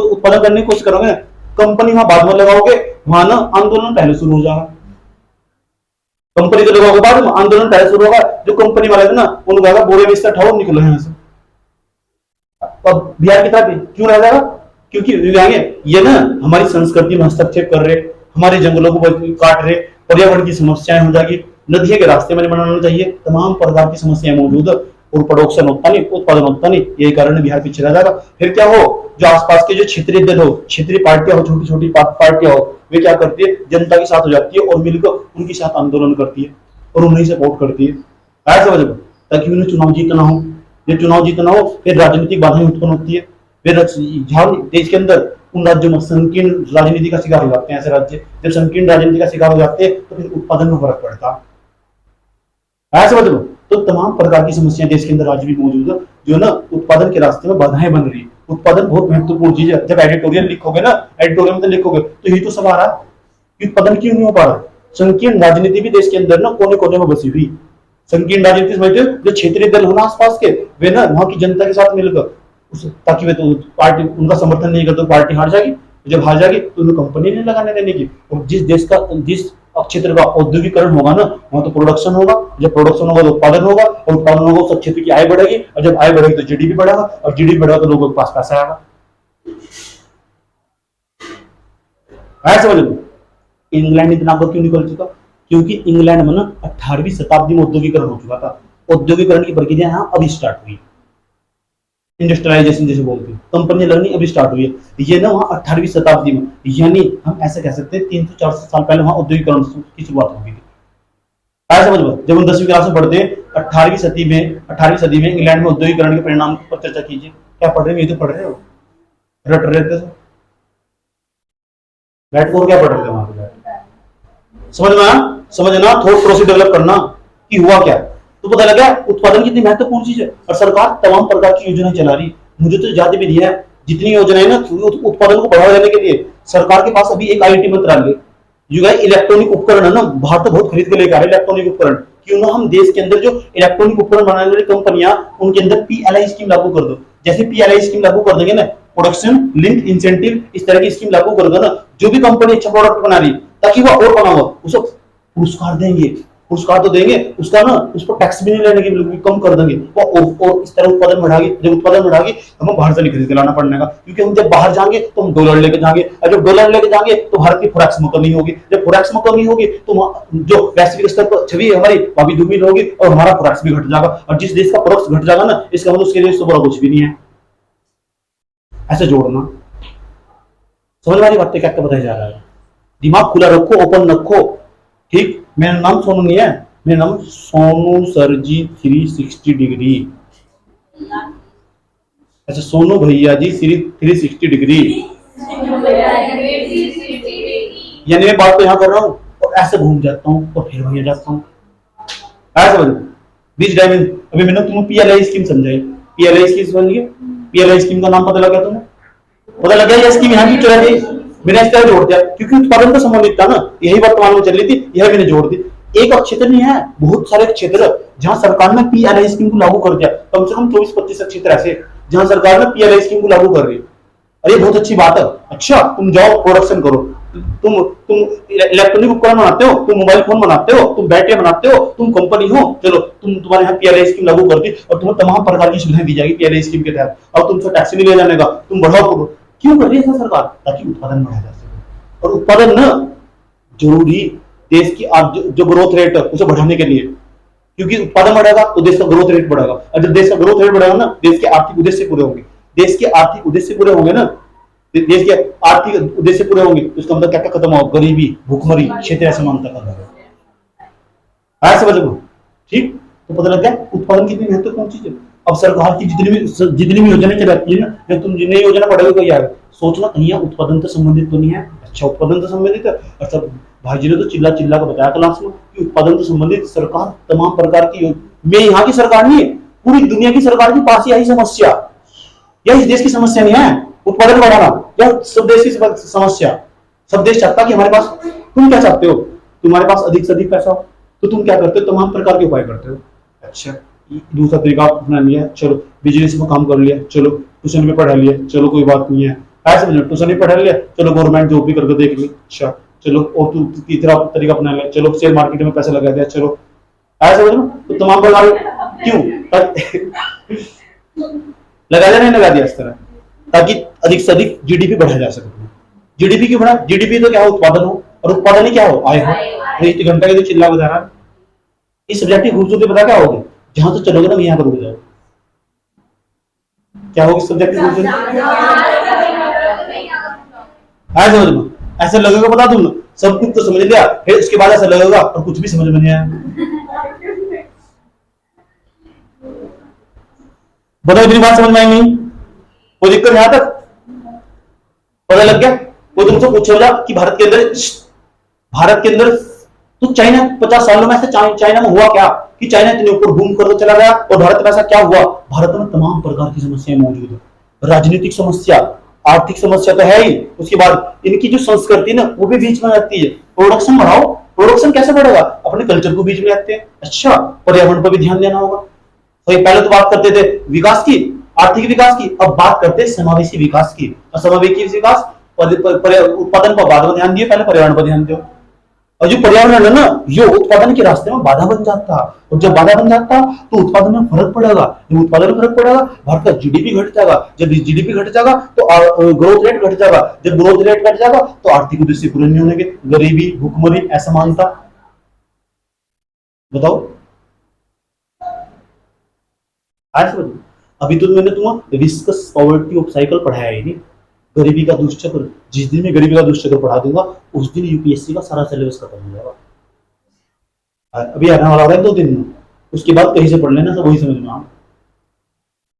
की कोशिश करोगे, कंपनी वहां बाद में लगाओगे, वहां ना आंदोलन पहले शुरू हो जाएगा। कंपनी के लोगों के बाद आंदोलन पहले शुरू होगा, जो कंपनी वाले थे ना उनको कहेगा बोरे में इसका ठाओ निकलो यहाँ से। अब बिहार की तरफ क्यों रह जाएगा? क्योंकि ये ना हमारी संस्कृति में हस्तक्षेप कर रहे, हमारे जंगलों को काट रहे, पर्यावरण की समस्याएं हो जाएगी, नदियों के रास्ते में बनाना चाहिए, तमाम प्रकार की समस्याएं मौजूद है और प्रोडक्शन होता नहीं, उत्पादन होता नहीं, यही कारण बिहार पीछे रह जाएगा। फिर क्या हो, जो आसपास के जो क्षेत्रीय दल हो, क्षेत्रीय पार्टियां हो, छोटी छोटी पार्टियां हो, वे क्या करती है, जनता के साथ हो जाती है और मिलकर उनके साथ आंदोलन करती है और उन्हें सपोर्ट करती है। ऐसे वजह ताकि उन्हें चुनाव जीतना हो, ये चुनाव जीतना हो, फिर राजनीतिक बाधाएं उत्पन्न होती है। फिर देश के अंदर उन राज्यों में संकीर्ण राजनीति का शिकार हो जाते हैं। ऐसे राज्य जब संकीर्ण राजनीति का शिकार हो जाते हैं तो फिर उत्पादन में फर्क पड़ता है। ऐसे मतलब तो तमाम प्रकार की समस्याएं देश के अंदर आज भी मौजूद है, जो ना उत्पादन के रास्ते में बाधाएं बन रही है, उत्पादन बहुत महत्वपूर्ण चीज है। जब एडिटोरियल लिखोगे ना, एडिटोरियल में लिखोगे तो ये तो सब आ रहा है कि उत्पादन क्यों नहीं हो पा रहा। संकीर्ण राजनीति भी देश के अंदर ना कोने कोने में बसी हुई। संकीर्ण राजनीति समझते हो, जो क्षेत्रीय दल होना आसपास के, वे ना वहां की जनता के साथ मिलकर ताकि वे तो पार्टी उनका समर्थन नहीं करते तो पार्टी हार जाएगी, जब हार जाएगी तो उन्हें कंपनी नहीं लगाने देने की। और जिस क्षेत्र का औद्योगिकरण होगा ना, वहां तो प्रोडक्शन होगा, जब प्रोडक्शन होगा तो उत्पादन होगा, और उत्पादन होगा उस क्षेत्र की आय बढ़ेगी, और जब आय बढ़ेगी तो जीडीपी बढ़ेगा, और जीडीपी बढ़ेगा तो लोगों के पास पैसा आएगा। ऐसे समझ लो इंग्लैंड इतना आगे क्यों निकल चुका, क्योंकि इंग्लैंड में ना 18वीं शताब्दी में औद्योगिकरण हो चुका था। औद्योगिकरण की प्रक्रिया यहाँ अभी स्टार्ट हुई, इंडस्ट्रियलाइजेशन जैसे बोलते हैं, कंपनी लगनी अभी स्टार्ट हुई है। ये ना वहाँ 18वीं शताब्दी में, यानी हम ऐसे कह सकते हैं 300-400 साल पहले वहाँ औद्योगिकरण की शुरुआत हो गई थी। ऐसा समझ लो, जब हम 10वीं क्लास में पढ़ते हैं 18वीं सदी में इंग्लैंड में औद्योगिकरण के परिणाम पर चर्चा कीजिए। क्या पढ़ रहे हो, ये तो पढ़ रहे हो, रट रहे थे बैठ को, क्या पढ़ रहे थे वहां पे, समझना थोड़ा प्रोसेस डेवलप करना कि हुआ क्या, तो पता लगा उत्पादन कितनी महत्वपूर्ण चीज है। और सरकार तमाम प्रकार की योजनाएं चला रही। मुझे तो ज्यादा भी दिया है जितनी योजनाएं ना उत्पादन को बढ़ावा देने के लिए। सरकार के पास अभी एक आईटी मंत्रालय, जो है इलेक्ट्रॉनिक उपकरण है ना, बाहर तो बहुत खरीद के लेकर आ रहे इलेक्ट्रॉनिक उपकरण। क्यों ना हम देश के अंदर जो इलेक्ट्रॉनिक उपकरण बनाने वाली कंपनियां, उनके अंदर पीएलआई स्कीम लागू कर दो। जैसे पीएलआई स्कीम लागू कर देंगे ना, प्रोडक्शन लिंक इंसेंटिव, इस तरह की स्कीम लागू कर दो ना, जो भी कंपनी अच्छा प्रोडक्ट बना रही ताकि वो और बनाओ, उसको पुरस्कार देंगे, पुरस्कार तो देंगे, उसका ना उस पर टैक्स भी नहीं लेने की, बिल्कुल कम कर देंगे वो, और इस तरह उत्पादन बढ़ाएगी। जब उत्पादन बढ़ाएगी हमें बाहर से नहीं खरीद के लाना पड़ने का, क्योंकि हम जब बाहर जाएंगे तो हम डॉलर लेके जाएंगे, और जब डॉलर लेके जाएंगे तो भारत की फॉरेक्स में कमी होगी, जब फॉरेक्स में कमी होगी तो जो वैश्विक स्तर पर छवि है हमारी वह भी धूमिल होगी, और हमारा फॉरेक्स भी घट जाएगा। और जिस देश का फॉरेक्स घट जाएगा ना, इसका मतलब उसके देश तो बड़ा कुछ भी नहीं है। ऐसे जोड़ना, समझ वाली बातें क्या बताया जा रहा है। दिमाग खुला रखो, ओपन रखो, ठीक। मेरा नाम सोनू नहीं है, मेरा नाम सोनू सरजी 360 डिग्री। अच्छा, सोनू भैया जी 360 डिग्री, यानी मैं बात तो यहाँ कर रहा हूँ और ऐसे घूम जाता हूँ और फिर वहीं जाता हूँ। ऐसे समझो बीच डायमेंशन। अभी मैंने तुम्हें पीएलआई स्कीम समझाई, पीएलआई स्कीम समझिए। पीएलआई स्कीम का नाम पता लगा तुम्हें, पता लग गया ये स्कीम यहाँ क्यों चला गई। मैंने इस तरह जोड़ दिया क्योंकि उत्पादन का संबंधित था ना, यही वर्तमान में चल रही थी, यह मैंने जोड़ दी। एक क्षेत्र नहीं है, बहुत सारे क्षेत्र जहां सरकार ने पीएलआई स्कीम को लागू कर दिया। कम से कम 24-25 क्षेत्र ऐसे जहां सरकार ने पीएलआई स्कीम को लागू कर रही है। अरे बहुत अच्छी बात है। अच्छा, तुम जाओ प्रोडक्शन करो, तुम इलेक्ट्रॉनिक उपकरण बनाते हो, तुम मोबाइल फोन बनाते हो, तुम बैटरी बनाते हो, तुम कंपनी हो, चलो तुम्हारे यहाँ पीएलआई स्कीम लागू कर दी और तुम्हें तमाम प्रकार की सुविधाएं दी जाएगी पीएलआई स्कीम के तहत। और तुमसे टैक्स नहीं लिया जाने का, तुम बढ़ाओ। क्यों कर रही है सरकार? ताकि उत्पादन बढ़ाया जा सके। और उत्पादन ना जरूरी देश की जो ग्रोथ रेट है उसे बढ़ाने के लिए, क्योंकि उत्पादन बढ़ेगा तो देश का ग्रोथ रेट बढ़ेगा, और जब देश का ग्रोथ रेट बढ़ेगा ना, देश के आर्थिक उद्देश्य पूरे होंगे। देश के आर्थिक उद्देश्य पूरे होंगे ना, देश के आर्थिक उद्देश्य पूरे होंगे तो इसका मतलब क्या क्या खत्म होगा? गरीबी, भूखमरी, क्षेत्रीय असमानता खत्म होगा। ऐसे समझो, ठीक। तो पता लग गया उत्पादन कितनी महत्वपूर्ण चीज है। अब सरकार की जितनी भी योजनाएं चलाती है ना, जब तुम जितनी योजना पढ़ोगे तो यार सोचना कहीं उत्पादन से संबंधित तो नहीं है। अच्छा, उत्पादन से संबंधित है। अच्छा, भाई जी ने तो चिल्ला चिल्ला कर बताया क्लास में कि उत्पादन से संबंधित सरकार तमाम प्रकार की मैं यहाँ की सरकार नहीं है, पूरी दुनिया की सरकार के पास यही समस्या, यह इस देश की समस्या नहीं है उत्पादन बढ़ाना, यह सब देश की समस्या। सब देश चाहता कि हमारे पास, तुम क्या चाहते हो? तुम्हारे पास अधिक से अधिक पैसा हो, तो तुम क्या करते हो? तमाम प्रकार के उपाय करते हो। अच्छा, दूसरा तरीका अपना लिया, चलो बिजनेस में काम कर लिया, चलो ट्यूशन में पढ़ा लिया, चलो कोई बात नहीं है। ऐसे समझो, ट्यूशन में पढ़ा लिया, चलो गवर्नमेंट जॉब भी करके देख लिया। अच्छा, चलो और तीसरा तरीका अपना लिया, चलो शेयर मार्केट में पैसा लगा दिया, चलो। ऐसे समझो, तो तमाम प्रकार क्यों लगा दिया, नहीं लगा दिया इस तरह, ताकि अधिक से अधिक जीडीपी बढ़ाया जा सके। जीडीपी क्यों बढ़ा? जीडीपी तो क्या हो? उत्पादन हो, और उत्पादन ही क्या हो? आय हो। एक घंटा के लिए चिल्ला बता रहा है। इस सब्जेक्ट की खूबसूरती पता क्या होगी? जहां तो चलोगे ना, यहाँ पर रुक जाओ। क्या होगी सब्जेक्ट की खूबसूरती? ऐसे समझ, ऐसा लगेगा, बता दूं ना, सब कुछ तो समझ लिया, फिर उसके बाद ऐसा लगेगा और कुछ भी समझ में नहीं आया। बताओ, इतनी बात समझ में आई नहीं? कोई दिक्कत यहां तक? पता लग गया? कोई तुमसे पूछेगा कि भारत के अंदर तो चाइना 50 सालों में से चाइना में हुआ क्या कि चाइना इतने ऊपर बूम कर चला गया और भारत में ऐसा क्या हुआ? भारत में तमाम प्रकार की समस्याएं मौजूद है। राजनीतिक समस्या, आर्थिक समस्या तो है ही, उसके बाद इनकी जो संस्कृति ना वो भी बीच में आती है। प्रोडक्शन बढ़ाओ, प्रोडक्शन कैसे बढ़ेगा? अपने कल्चर को बीच में आते हैं। अच्छा, पर्यावरण पर भी ध्यान देना होगा। तो पहले तो बात करते थे विकास की, आर्थिक विकास की, अब बात करते हैं समावेशी विकास की। और समावेशी विकास उत्पादन पर बाद में ध्यान दिए, पहले पर्यावरण पर ध्यान दो। और जो पर्यावरण है ना, ये उत्पादन के रास्ते में बाधा बन जाता, और जब बाधा बन जाता तो उत्पादन में फर्क पड़ेगा। जब उत्पादन में फर्क पड़ेगा, भारत का जीडीपी घट जाएगा। जब जीडीपी घट जाएगा तो ग्रोथ रेट घट जाएगा। जब ग्रोथ रेट घट जाएगा तो आर्थिक उद्देश्य पूरे नहीं होंगे, गरीबी, भूखमरी, असमानता। बताओ, आज समझ। अभी तो मैंने तुम्हें विस्कस पॉवर्टी ऑफ साइकिल पढ़ाया ही नहीं, गरीबी का दुष्चक्र। जिस दिन मैं गरीबी का दुष्चक्र पढ़ा दूंगा उस दिन यूपीएससी का सारा सिलेबस खत्म हो जाएगा। अभी आने वाला है 2 दिन में, उसके बाद कहीं से पढ़ लेना, सब वही समझ में आओ।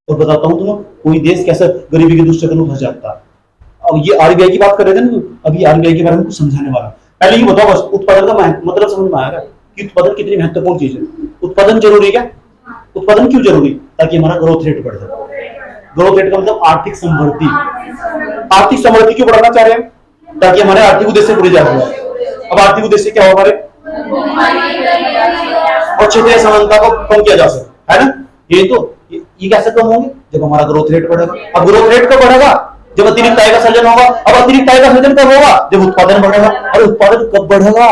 और बताता हूँ तुम्हें कोई देश कैसे गरीबी के दुष्चक्र में फंस जाता है। अब ये आरबीआई की बात कर रहे थे ना, अभी आरबीआई के बारे में कुछ समझाने वाला। पहले ये बताओ बस, उत्पादन का मतलब समझ में आएगा कि उत्पादन कितनी महत्वपूर्ण चीज है। उत्पादन जरूरी क्या? उत्पादन क्यों जरूरी? ताकि हमारा ग्रोथ रेट बढ़ जाए। ग्रोथ रेट का मतलब आर्थिक समृद्धि। आर्थिक समृद्धि क्यों बढ़ाना चाह रहे हैं? ताकि हमारे आर्थिक उद्देश्य पूरे जा रहे हैं। अब आर्थिक उद्देश्य क्या हो हमारे? और क्षेत्रीय समानता को कम किया जा सके, है ना? ये तो ये कैसे कम होंगे? जब हमारा ग्रोथ रेट बढ़ेगा। अब ग्रोथ रेट कब बढ़ेगा? जब अतिरिक्त आय का सृजन होगा। अब अतिरिक्त आय का सृजन कब होगा? जब उत्पादन बढ़ेगा। और उत्पादन कब बढ़ेगा?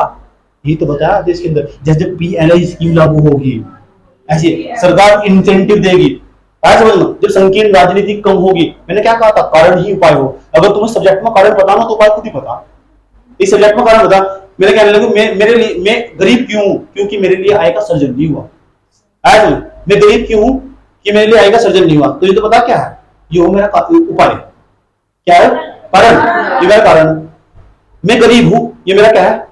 ये तो बताया देश के अंदर। जैसे पीएलआई स्कीम लागू होगी, ऐसी सरकार इंसेंटिव देगी। समझना, जब संकीर्ण राजनीति कम होगी। मैंने क्या कहा था? कारण ही उपाय हो। अगर तुम्हें सब्जेक्ट में कारण बताना तो उपाय खुद ही बता। इस सब्जेक्ट में कारण बता। मेरे कहने लगे मेरे लिए मैं गरीब क्यों हूं? क्योंकि मेरे लिए आय का सृजन नहीं हुआ। मैं गरीब क्यों हूं? कि मेरे लिए आय का सृजन नहीं हुआ। तो ये तो पता क्या है? ये हो मेरा उपाय। क्या है? कारण। ये मेरा कारण। मैं गरीब हूं, ये मेरा क्या है?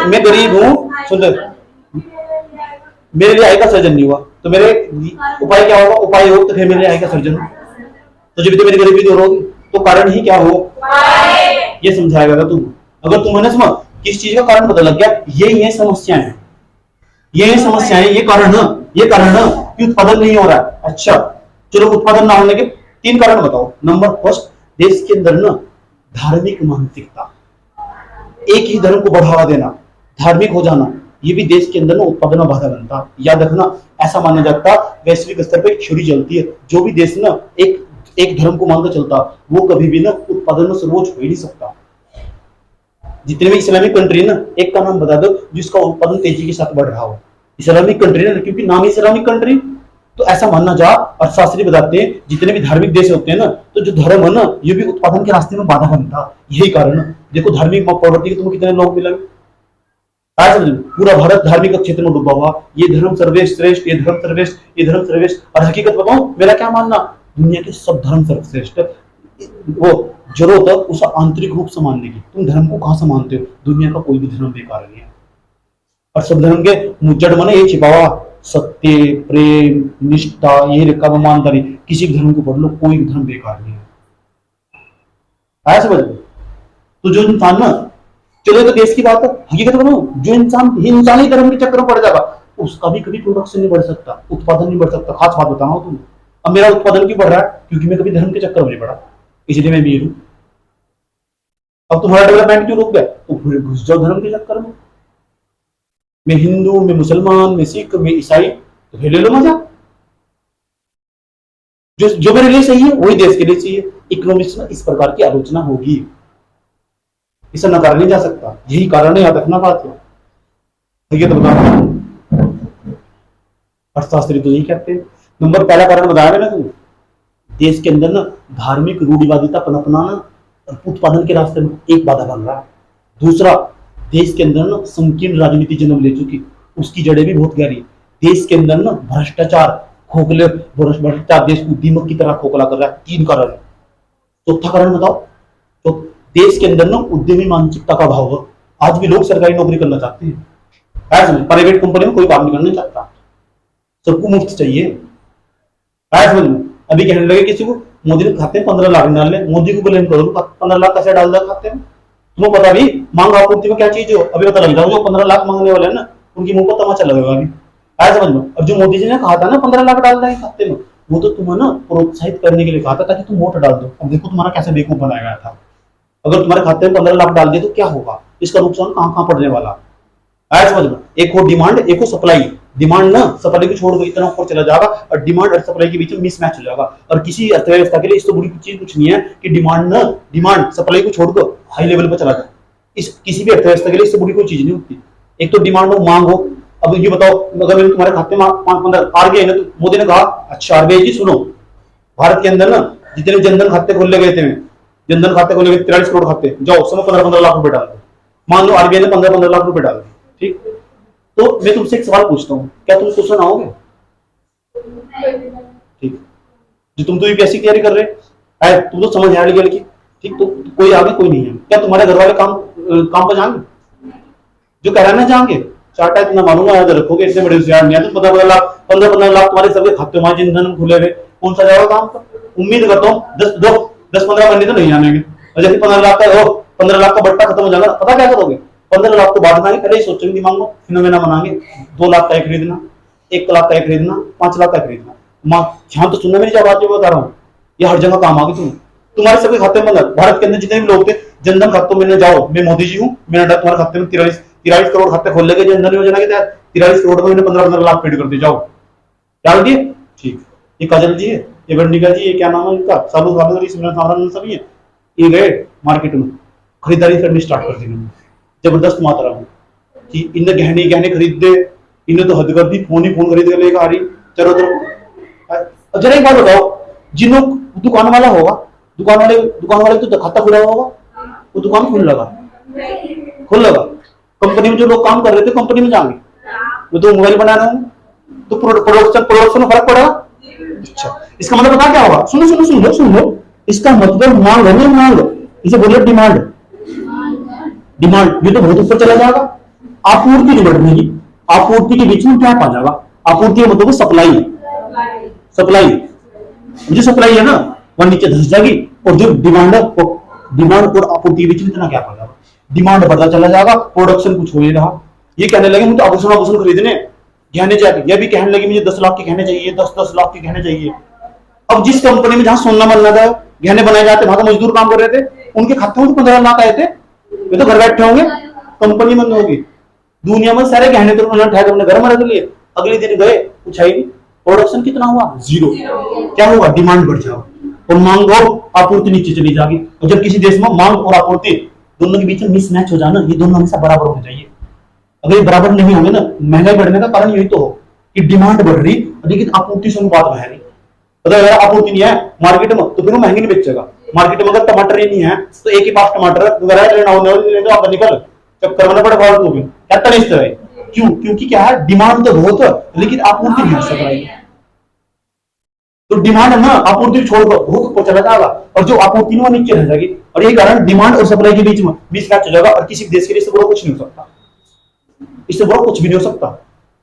मैं गरीब हूं, सुन, मेरे लिए आय का सृजन नहीं हुआ, तो मेरे उपाय क्या होगा? उपाय हो तो फिर मेरे लिए आय का सृजन हो। तो जब तो मेरी गरीबी दूर होगी, तो कारण ही क्या हो? ये समझाएगा तुम। अगर तुम्हें समझ किस चीज का कारण पता लग गया, ये समस्याएं हैं, ये समस्याएं, ये कारण कि उत्पादन नहीं हो रहा है। अच्छा चलो, उत्पादन ना होने के 3 कारण बताओ। नंबर फर्स्ट, देश के अंदर ना धार्मिक मानसिकता, एक ही धर्म को बढ़ावा देना, धार्मिक हो जाना, ये भी देश के अंदर ना उत्पादन में बाधा बनता। याद रखना, ऐसा माना जाता वैश्विक स्तर पर एक थ्योरी चलती है, जो भी देश ना एक धर्म को मानकर चलता वो कभी भी ना उत्पादन में सर्वोच्च हो ही नहीं सकता। जितने भी इस्लामिक कंट्री ना, एक का नाम बता दो जिसका उत्पादन तेजी के साथ बढ़ रहा हो। इस्लामिक कंट्री ना, क्योंकि नाम ही इस्लामिक कंट्री, तो ऐसा मानना जा। अर्थशास्त्री बताते हैं जितने भी धार्मिक देश होते हैं ना, तो जो धर्म है ना, ये भी उत्पादन के रास्ते में बाधा बनता। यही कारण है। देखो धार्मिक प्रवृत्ति के तुम्हें कितने लोग मिलेंगे। पूरा भारत धार्मिक क्षेत्र में डूबा हुआ। ये धर्म सर्वश्रेष्ठ, ये धर्म सर्वश्रेष्ठ, ये धर्म सर्वश्रेष्ठ। और हकीकत बताऊं, मेरा क्या मानना, दुनिया के सब धर्म सर्वश्रेष्ठ। वो जरूरत है उसे आंतरिक रूप से मानने की। तुम धर्म को कहां से मानते हो? दुनिया का कोई भी धर्म बेकार नहीं है। और सब धर्म के मुजड़ में ये छिपा हुआ सत्य, प्रेम, निष्ठा, ये रखा हुआ ईमानदारी। किसी भी धर्म को पढ़ लो, कोई भी धर्म बेकार नहीं है। आया समझ में? तो जो इंसान ना, चलो तो देश की बात है, हकीकत बताऊं, जो इंसान ही धर्म के चक्कर में पड़ जाएगा, उसका भी कभी प्रोडक्शन नहीं बढ़ सकता, उत्पादन नहीं बढ़ सकता। खास बात बताऊं तुम, अब मेरा उत्पादन क्यों बढ़ रहा है? क्योंकि मैं कभी धर्म के चक्कर में नहीं पड़ा, इसलिए मैं अमीर हूं। अब तुम्हारा डेवलपमेंट क्यों रुक गया? तो फिर घुस जाओ धर्म के चक्कर में। मैं हिंदू, मैं मुसलमान, मैं सिख, मैं ईसाई, तो फिर ले लो मजा। जो मेरे लिए सही है वही देश के लिए सही है। इकोनॉमिक्स में इस प्रकार की आलोचना होगी, इसे नकारा नहीं जा सकता। यही कारण है, याद रखना बात है। ठीक है, तो बताओ, अर्थशास्त्री तो यही कहते हैं। नंबर पहला कारण बताया मैंने तुम, देश के अंदर ना धार्मिक रूढ़िवादिता पनपना उत्पादन के रास्ते में एक बाधा बन रहा है। दूसरा, देश के अंदर ना संकीर्ण राजनीति जन्म ले चुकी, उसकी जड़ें भी बहुत गहरी। देश के अंदर ना भ्रष्टाचार भ्रष्टाचार देश को दीमक की तरह खोखला कर रहा है। 3 कारण। चौथा कारण बताओ, तो देश के अंदर ना उद्यमी मानसिकता का अभाव है। आज भी लोग सरकारी नौकरी करना चाहते हैं, प्राइवेट कंपनी में कोई काम नहीं करना चाहता, सबको मुफ्त चाहिए। अभी कहने लगे किसी को, मोदी ने खाते में 15 लाख डालने, मोदी को ब्लेम करो, 15 लाख कैसे डाल दिया खाते में? तुम्हें पता भी मांग आपूर्ति में क्या चीज हो, अभी पता लग जाओ। जो 15 लाख मांगने वाले हैं ना, उनकी मुंह पर तमाचा लगेगा अभी। समझ लो, अब जो मोदी जी ने कहा था ना 15 लाख डाल देंगे खाते में, वो तो तुम्हें ना प्रोत्साहित करने के लिए कहा था ताकि तुम वोट डाल दो। अब देखो तुम्हारा कैसे बेवकूफ बनाया गया था। अगर तुम्हारे खाते में 15 लाख डाल दिए तो क्या होगा, इसका नुकसान कहाँ कहाँ पड़ने वाला है समझ में। एक हो डिमांड, एक हो सप्लाई। डिमांड ना सप्लाई को छोड़ इतना ऊपर चला जाएगा और डिमांड और सप्लाई के बीच में मिसमैच हो जाएगा। और किसी अर्थव्यवस्था के लिए इससे बुरी चीज कुछ नहीं है कि डिमांड सप्लाई को छोड़कर हाई लेवल पर चला जाए। इस किसी भी अर्थव्यवस्था के लिए इससे बुरी कोई चीज नहीं होती। एक तो डिमांड हो, मांग हो। अब ये बताओ, अगर मेरे तुम्हारे खाते में 5-15 आरबीआई ने, तो मोदी ने कहा अच्छा आरबीआई जी सुनो, भारत के अंदर ना जितने जनधन खाते खोले गए थे, जनधन खाते खोले गए 43 करोड़ खाते, जाओ समय 15-15 लाख रुपए डाल दो। मान लो आरबीआई ने 15-15 लाख रुपए डाल दिए, ठीक। तो मैं तुमसे एक सवाल पूछता हूँ, क्या तुम क्वेश्चन आओगे? ठीक, जो तुम तो यूपीएससी की तैयारी कर रहे हैं, तुम तो समझ आ रही है, ठीक। तो कोई आगे कोई नहीं है, क्या तुम्हारे घर वाले काम पर जाएंगे? जो कराना चाहेंगे चार्टा इतना मालूम याद रखोगे, इतने बड़े होशियार नहीं है। तो 15-15 लाख तुम्हारे सबके खाते में जिन खुले हुए, कौन सा जाएगा काम पर? उम्मीद करता हूँ 10-15 महीने तो नहीं आने। और जैसे 15 लाख का बट्टा खत्म हो जाएगा, पता क्या करोगे? 15 लाख तो बाद में पहले ही सोचेंगे दिमाग में, फिनोमेना बनाएंगे, 2 लाख का खरीदना, 1 लाख का खरीदना, 5 लाख का खरीदना। यहाँ तो सुनना मेरी बात जो बता रहा हूँ, ये हर जगह काम आ गई। तुम्हारे सबके खाते में भारत के अंदर जितने भी लोग थे जनधन खातों में जाओ, मैं मोदी जी हूँ, मैंने तुम्हारे खाते में 43 करोड़ खाते खोल लगे जनधन योजना के तहत। 43 करोड़ में 15-15 लाख पेड कर दिए, जाओ डाल दिए, ठीक। ये काजल जी है, ये वर्णिका जी, ये क्या नाम है इनका, सालू सभी है, ये गए मार्केट में खरीदारी करनी स्टार्ट कर दी जबरदस्त मात्रा में, कि इन्हें गहने खरीद दे, इन्हें तो हद कर दी, फोन खरीद कर लेगा आ रही चलो उधर। जरा एक बात बताओ, जिन लोग दुकान वाला होगा, दुकान वाले तो खाता खुला होगा, वो दुकान खुल लगा। कंपनी में जो लोग काम कर रहे थे कंपनी में जाएंगे, वो तो मोबाइल बना रहे होंगे, तो प्रोडक्शन में फर्क पड़ेगा। अच्छा, इसका मतलब पता क्या होगा? सुन लो, इसका मतलब मांग, इसे बोलिए डिमांड। ये तो बहुत ऊपर चला जाएगा, आपूर्ति नहीं बढ़ेगी। आपूर्ति के बीच में क्या आ जाएगा? आपूर्ति का मतलब सप्लाई जो सप्लाई है ना वह नीचे धस जाएगी, और जो डिमांड और आपूर्ति के बीच में इतना क्या आ जाएगा? डिमांड बढ़ता चला जाएगा, प्रोडक्शन कुछ हो नहीं रहा। ये कहने लगे मुझे आभूषण खरीदने, गहने जाके, ये भी कहने लगी मुझे 10 लाख के गहने चाहिए, 10 लाख के गहने चाहिए। अब जिस कंपनी में जहां सोना बनना था, गहने बनाए जाते, वहां तो मजदूर काम कर रहे थे, उनके खाते में 15 लाख आए थे, वे तो घर बैठे होंगे, कंपनी बंद होगी। दुनिया में सारे गहने तो उन्होंने उठाए अपने घर में रख लिए, अगले दिन गए, कुछ आई नहीं। प्रोडक्शन कितना हुआ? 0। क्या होगा? डिमांड बढ़ जाएगा और मांग और आपूर्ति नीचे चली जाएगी। और जब किसी देश में मांग और आपूर्ति दोनों के बीच में मिसमैच हो जाना, ये दोनों हमेशा बराबर होने चाहिए। अगर ये बराबर नहीं होंगे ना, महंगाई बढ़ने का कारण यही तो हो कि डिमांड बढ़ रही लेकिन आपूर्ति से अनुपात में है नहीं। अगर आपूर्ति नहीं है मार्केट में तो फिर वो महंगी नहीं बेचेगा। मार्केट में अगर टमाटर ही नहीं है तो एक ही पास टमाटर आप निकल करवाना पड़े फालतू में, क्या तरीके है? क्यों? क्योंकि क्या है, डिमांड तो बहुत है लेकिन आपूर्ति नहीं हो सक रही है। तो डिमांड है ना, आपूर्ति छोड़कर बहुत ऊपर चला जाएगा और जो आपूर्ति वो नीचे रह जाएगी, और यही कारण डिमांड और सप्लाई के बीच में मिसमैच हो जाएगा। और किसी देश के लिए इससे बड़ा कुछ नहीं हो सकता, इससे बड़ा कुछ भी नहीं हो सकता।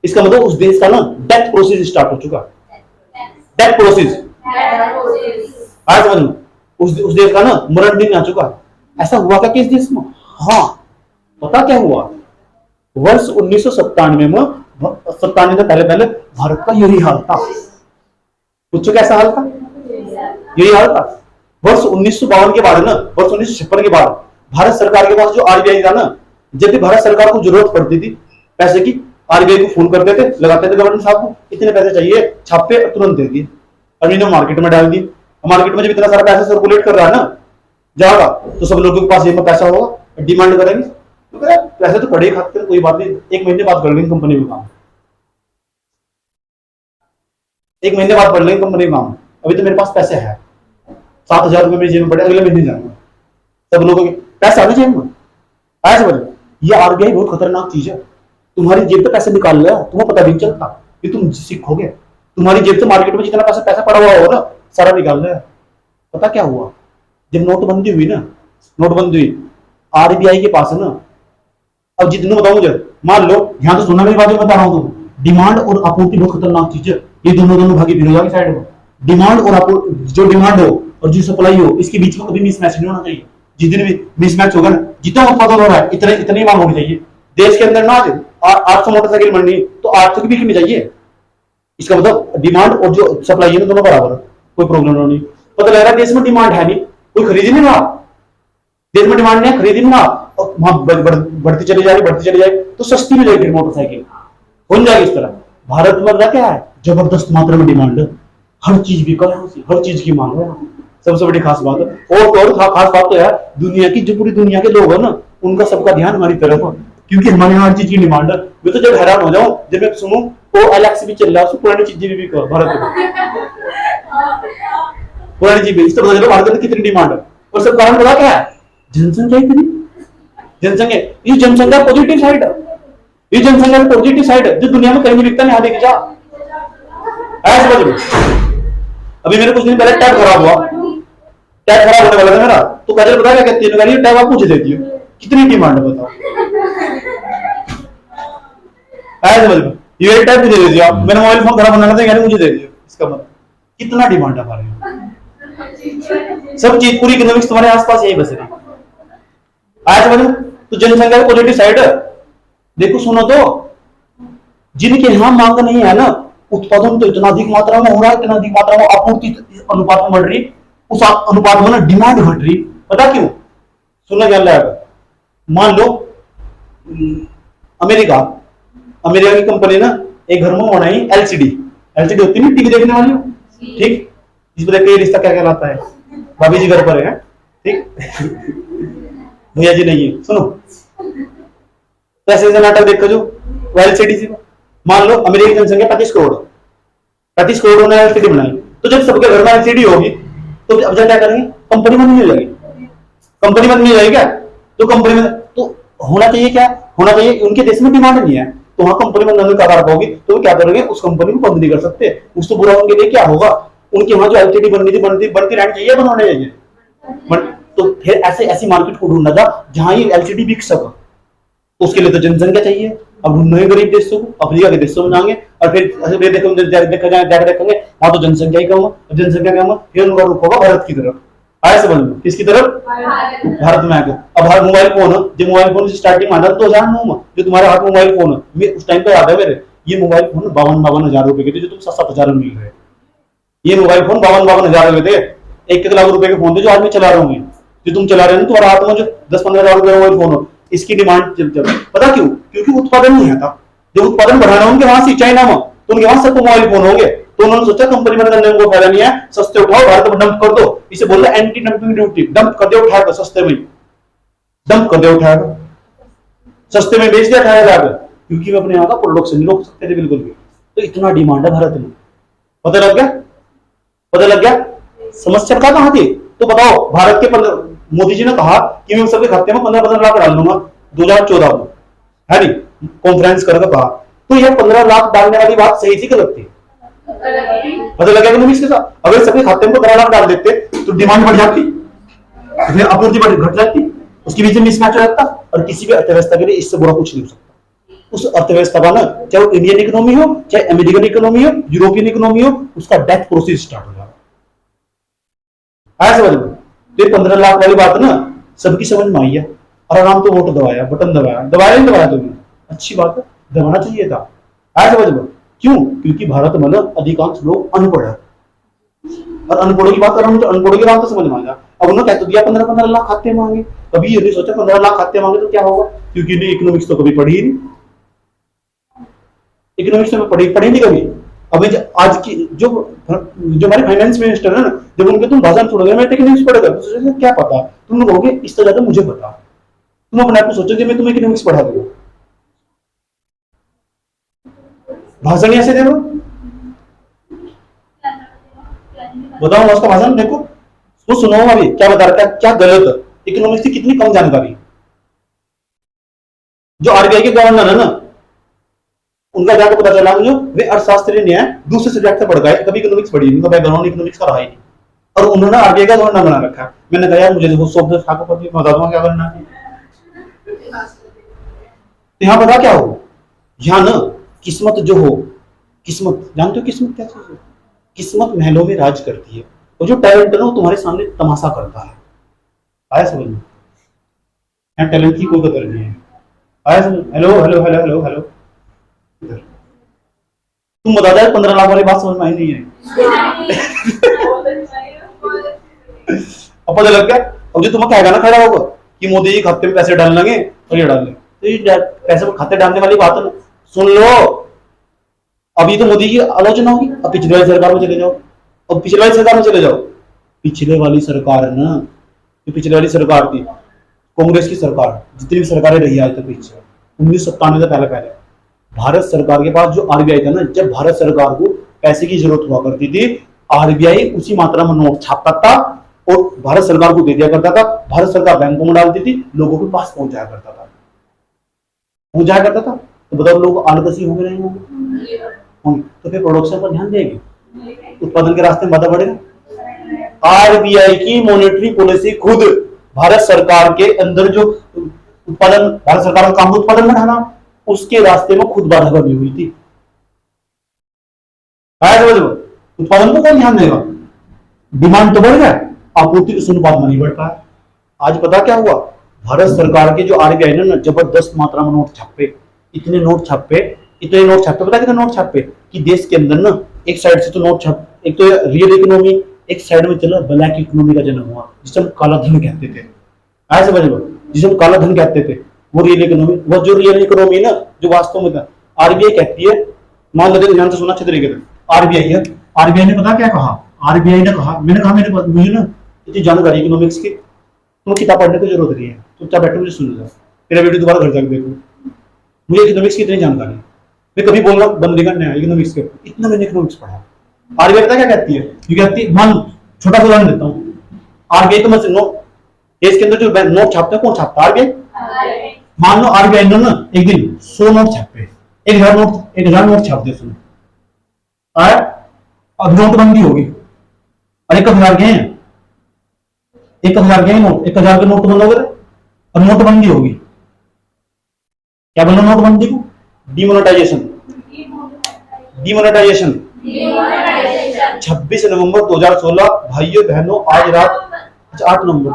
इसका मतलब उस देश का ना डेथ प्रोसेस स्टार्ट हो चुका। डेथ प्रोसेस आज समझ लो, उस देश का ना मरण दिन आ चुका। ऐसा हुआ क्या किस देश में? हाँ, पता क्या हुआ? वर्ष 1997 में 97 से पहले भारत का यही हाल था। पूछो कैसा हाल था? यही हाल था। वर्ष 1952 के बाद ना, वर्ष 1956 के बाद भारत सरकार के पास जो आरबीआई था ना, जब भी भारत सरकार को जरूरत पड़ती थी पैसे की, आरबीआई को फोन करते थे, लगाते थे गवर्नर साहब को, इतने पैसे चाहिए, छापे तुरंत दे दिए, और इन्होंने मार्केट में डाल दिए। मार्केट में जब इतना सारा पैसा सर्कुलेट कर रहा है ना जाएगा, तो सब लोगों के पास ये पैसा होगा, डिमांड करेंगे, तो पैसे तो पड़े खाते, कोई बात नहीं, 1 महीने बाद कर लेंगे कंपनी में काम, 1 महीने बाद कर लेंगे कंपनी में काम। अभी तो मेरे पास पैसे है, 7,000 रुपए मेरी जेब में पड़े, अगले महीने जाऊंगा, सब लोगों के पैसे आने जेब में। ऐसे बोले, ये आरबीआई बहुत खतरनाक चीज है। तुम्हारी जेब से पैसे निकाल लिया, तुम्हें पता भी नहीं चलता कि तुम सीखोगे। तुम्हारी जेब से मार्केट में जितना पैसा पड़ा हुआ होगा ना, सारा निकाल लिया। पता क्या हुआ? जब नोटबंदी हुई ना, नोटबंदी हुई, आरबीआई के पास है ना, अब जितने बताऊं मुझे, मान लो ध्यान से सुनना मेरी बात, बता रहा हूं तुम, डिमांड और आपूर्ति बहुत खतरनाक चीज है। ये दोनों भागी फिर होगा साइड में। डिमांड और आपूर्ति, जो डिमांड हो और जो सप्लाई हो, इसके बीच में कभी मिसमैच नहीं होना चाहिए। जितने भी मिसमैच होगा ना, जितना उत्पादन हो रहा है इतनी मांग होनी चाहिए। देश के अंदर ना 800 मोटरसाइकिल बननी तो 800 की बिकनी चाहिए, इसका मतलब डिमांड और जो सप्लाई है दोनों बराबर है, कोई प्रॉब्लम नहीं। पता लग रहा है देश में डिमांड है नहीं, कोई खरीद ही नहीं रहा, देश में डिमांड नहीं है, खरीद ही नहीं रहा, और वहां बढ़ती चली जा रही, बढ़ती चली जाएगी, तो सस्ती मिलेगी मोटरसाइकिल, हो जाएगी इस तरह। भारत में क्या है, जबरदस्त मात्रा में डिमांड है, हर चीज बिका है, हर चीज की मांग है, सबसे बड़ी खास बात है। और खास बात तो है, दुनिया की, जो पूरी दुनिया के लोग है ना, उनका सबका ध्यान हमारी तरफ है, क्योंकि हमारे यहाँ हर चीज की डिमांड है। मैं तो जब हैरान हो जाऊं जब मैं सुनूं वो एलेक्स भी चल रहा है, पुरानी चीजें भी बिका भारत में, पुरानी चीजें, इस तरह से भारत में कितनी डिमांड है। और सब कारण पता क्या है, जनसंख्या इतनी, जनसंख्या, ये जनसंख्या पॉजिटिव साइड है, ये जनसंख्या पॉजिटिव साइड है, जो दुनिया में कहीं नहीं बिकता, नहीं देख जा ऐसे समझ लो। अभी मेरे कुछ दिन पहले टैब खराब हुआ, टैब खराब होने वाला था मेरा, तो कजल पता क्या कहती है, टैब आप मुझे दे दियो, कितनी डिमांड है बताओ, ऐसे समझ लो, ये टैब मुझे दे दिया, मेरा मोबाइल फोन खराब होने वाला था, मुझे दे दियो, इसका मतलब कितना डिमांड है हमारे यहाँ, सब चीज पूरी इकोनॉमिक्स तुम्हारे आसपास यही बस रही। आज समझ, तो जनसंख्या का पॉजिटिव साइड है। देखो सुनो तो, जिनके यहां मांग नहीं है ना, उत्पादन तो इतना अधिक मात्रा में हो रहा है, इतना अधिक मात्रा में आपूर्ति अनुपात में बढ़ रही, उस अनुपात में ना डिमांड घट रही। पता क्यों? सुनना क्या लगेगा, मान लो अमेरिका की कंपनी ना एक घर में बनाई एलसीडी, एलसीडी होती है टीवी देखने वाली, ठीक, इसमें देखिए ये रिश्ता क्या कहलाता है, भाभी जी घर पर है, ठीक भैया जी नहीं है, सुनो तो ऐसे नाटक देखो जो एलसीडी से, मान लो अमेरिकी जनसंख्या 35 करोड़, 35 करोड़ ने एलसीडी बनाई, तो जब सबके घर में एलसीडी होगी तो अब क्या करेंगे, कंपनी बंद नहीं हो जाएगी, कंपनी बंद नहीं हो जाएगी क्या, तो कंपनी में तो होना चाहिए, क्या होना चाहिए, उनके देश में डिमांड नहीं है, तो वहां कंपनी बंद होने का कारण होगी, तो क्या करेंगे, उस कंपनी को बंद नहीं कर सकते, उस तो बुरा उनके लिए क्या होगा, उनके वहां जो एलसीडी बनती थी बनती रहनी चाहिए, बनवाने चाहिए, तो फिर ऐसी मार्केट को ढूंढना था जहां ये एलसीडी बिक सके, उसके लिए तो जनसंख्या चाहिए। अब नए गरीब देशों को अफ्रीका के देशों में जाएंगे और फिर देखा जाए देखेंगे वहां तो जनसंख्या ही कम है, जनसंख्या कम है, फिर उनका रुख होगा भारत की तरफ, आए समझ लो, किसकी तरफ, भारत में आकर। अब हर मोबाइल फोन है, जो मोबाइल फोन स्टार्टिंग में आता 2009 में, जो तुम्हारे हाथ में मोबाइल फोन है, उस टाइम पे याद है मेरे, ये मोबाइल फोन 52,000 रुपए के थे, जो तुम 7,000 में मिल रहे, ये मोबाइल फोन 52,000 रुपए थे, 1 लाख रुपए के फोन थे जो आदमी चला रहे होंगे, जो तुम चला रहे हो तुम्हारे हाथ में जो 10-15,000 रुपए मोबाइल फोन हो, इसकी डिमांड जब पता क्यों, क्योंकि उत्पादन नहीं आता, जो उत्पादन बढ़ाना उनके वहां से चाइना में, तो उनके वहां सबको मोबाइल फोन हो गए, तो उन्होंने सोचा कंपनी बंद करने को फायदा नहीं है, सस्ते उठाओ भारत में डंप कर दो, इसे बोल रहे एंटी डंपिंग ड्यूटी, डंप कर दे उठाकर सस्ते में, डंप कर दे उठाकर सस्ते में बेच दिया उठाया, क्योंकि वे अपने यहाँ का प्रोडक्शन नहीं रोक सकते थे बिल्कुल भी, तो इतना डिमांड है भारत में, पता लग गया, पता लग गया, समस्या कहां थी, तो बताओ भारत के मोदी जी ने कहा कि मैं सबके खाते में 15-15 लाख डाल दूंगा 2014 में, है नहीं, कॉन्फ्रेंस करके कहा, तो यह 15 लाख डालने वाली बात सही थी गलत थी, पता लगा कि इसके साथ अगर सबके खाते में 15 लाख डाल देते तो डिमांड बढ़ जाती, आपूर्ति घट जाती, उसके बीच में मिसमैच हो जाता, और किसी भी अर्थव्यवस्था के लिए इससे बुरा कुछ नहीं हो सकता। उस अर्थव्यवस्था का ना, चाहे वो इंडियन इकोनॉमी हो, चाहे अमेरिकन इकोनॉमी हो, यूरोपियन इकोनॉमी हो, उसका डेथ प्रोसेस स्टार्ट हो जाएगा, ऐसे समझ लो। तो 15 लाख वाली बात ना सबकी समझ में आई है, और आराम तो वोट दबाया, बटन दबाया, दबाया नहीं दबाया तुमने, अच्छी बात है, दबाना चाहिए था, ऐसे समझ लो। क्यों? क्योंकि भारत में अधिकांश लोग अनपढ़ है, और अनपढ़ों की बात कर रहा हूं तो अनपढ़ों की बात तो समझ में आ गया। अब उन्होंने कह तो दिया 15-15 लाख खाते मांगे, कभी ये नहीं सोचा 15 लाख खाते मांगे तो क्या होगा, क्योंकि इन्हें इकोनॉमिक्स तो कभी पढ़ी ही नहीं, इकोनॉमिक्स तो पढ़ी नहीं कभी। अभी आज की जो हमारे फाइनेंस मिनिस्टर है ना, जब उनके तुम भाषण सुनोगे मैं इकोनॉमिक्स पढ़ेगा, तो क्या पता, तुम लोग कहोगे इससे ज्यादा मुझे पता, तुम अपने आप को सोचोगे मैं तुम्हें इकोनॉमिक्स पढ़ा दूंगा, भाषण ऐसे देखो, बताओ उसका भाषण देखो, वो सुनो अभी क्या बता रहा है, क्या गलत है, इकोनॉमिक्स की कितनी कम जानकारी। जो आरबीआई के गवर्नर है ना, उनका जाकर पता चला मुझे, वे अर्थशास्त्री नहीं है, दूसरे सब्जेक्ट से पढ़ गए, कभी इकोनॉमिक्स पढ़ी नहीं, उनका बैकग्राउंड इकोनॉमिक्स का रहा ही नहीं, और उन्होंने आरबीआई का गवर्नर बना रखा है। मैंने कहा यार मुझे देखो सब बता दूंगा क्या करना है, यहाँ पता क्या हो, यहाँ ना किस्मत जो हो, किस्मत जानते हो किस्मत क्या चीज है, किस्मत महलों में राज करती है, और जो टैलेंट है ना वो तुम्हारे सामने तमाशा करता है, आया समझ में, यहाँ टैलेंट की कोई कदर नहीं है, आया समझ, hello hello hello hello hello, तुम बता दो 15 लाख वाली बात समझ में आई नहीं है। अब पता लग गया। अब जो तुम्हें कहेगा ना खड़ा होगा कि मोदी जी खाते में पैसे डाल लेंगे और ये डाल लेंगे, तो ये पैसे खाते डालने वाली बात है, सुन लो। अभी तो मोदी की आलोचना होगी, अब पिछले वाली सरकार में चले जाओ, अब पिछले वाली सरकार में चले जाओ। पिछले वाली सरकार ना, जो पिछले वाली सरकार थी कांग्रेस की सरकार, जितनी भी सरकारें रही आज तक पीछे 1997 से पहले भारत सरकार के पास जो आरबीआई था ना, जब भारत सरकार को पैसे की जरूरत हुआ करती थी, आरबीआई उसी मात्रा में नोट छापता था और भारत सरकार को दे दिया करता था। भारत सरकार बैंकों में डालती थी, लोगों के पास पहुंचाया करता था। तो बताओ लोग आलसी होंगे नहीं होंगे? तो फिर प्रोडक्शन पर ध्यान देंगे, उत्पादन के रास्ते में बाधा बढ़ेगा। आरबीआई की मॉनेटरी पॉलिसी खुद भारत सरकार के अंदर जो उत्पादन, भारत सरकार का काम उत्पादन बढ़ाना, उसके रास्ते में खुद बाधा बनी हुई थी। उत्पादन को कौन ध्यान देगा? डिमांड तो बढ़ गया, आपूर्ति के अनुपात में नहीं बढ़ पाया। आज पता क्या हुआ, भारत सरकार के जो आरबीआई ने ना जबरदस्त मात्रा में नोट छापे, इतने नोट छापे, पता कितने नोट छापे कि देश के अंदर ना एक साइड से तो नोट छाप, एक तो रियल इकोनॉमी, एक साइड में चला ब्लैक इकोनॉमी का जन्म हुआ, जिसे हम काला धन कहते थे। ऐसे समझो, जिसे हम काला धन कहते थे, वो रियल इकोनॉमी, वो जो रियल इकोनॉमी ना, जो वास्तव में था, आरबीआई कहती है, मान लो ध्यान से सुना अच्छे तरीके से, आरबीआई है, आरबीआई ने पता क्या कहा, आरबीआई ने कहा, मैंने कहा मेरे पास मुझे ना इतनी जानकारी इकोनॉमिक्स की, तुम किताब पढ़ने की जरूरत नहीं है, चुपचाप बैठो मुझे सुन लो, मेरा वीडियो दोबारा घर जाकर देखो, मुझे इकोनॉमिक्स की इतनी जानकारी, मैं कभी बोलना बंद नहीं करना है इकोनॉमिक्स के, इतना मैंने इकोनॉमिक्स पढ़ा। आरबीआई पता क्या कहती है, ये कहती है, मान छोटा सा उदाहरण देता हूँ, आरबीआई तो मैं देश के अंदर जो नोट छापते हैं, कौन छापता है? आरबीआई। मान लो आरबीआई ने ना एक दिन 100 नोट छापे, 1000 नोट छाप दे उसने, अब नोटबंदी होगी और 1000 के हैं, 1000 के नोट, 1000 के नोट तो बंद हो गए, और नोटबंदी होगी, क्या बोला नोटबंदी को? डिमोनेटाइजेशन। 26 नवंबर 2016 भाइयों बहनों, आज रात 8 नवंबर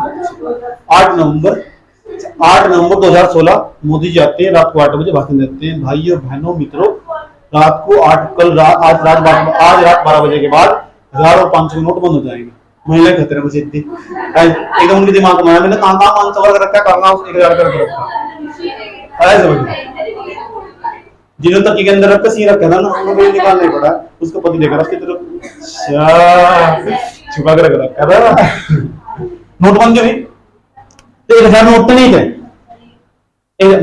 2016 मोदी जी आते हैं, रात को 8 बजे भाषण देते हैं। भाइयों बहनों मित्रों, रात को आज रात 12 बजे के बाद 1000 और 500 के नोट बंद हो जाएंगे। महिला खतरे में सीधी एकदम उनके दिमाग में आया, मैंने कहाँ 500 कर रखा, कहाँ 1000 कर रखा, जिन्होंने तक के अंदर रखा सी रखा था ना, उन्हें निकालना ही पड़ा, उसको पति देखा उसकी तरफ छुपा कर रखा था। नोटबंदी हुई तो 1000 नोट तो नहीं थे,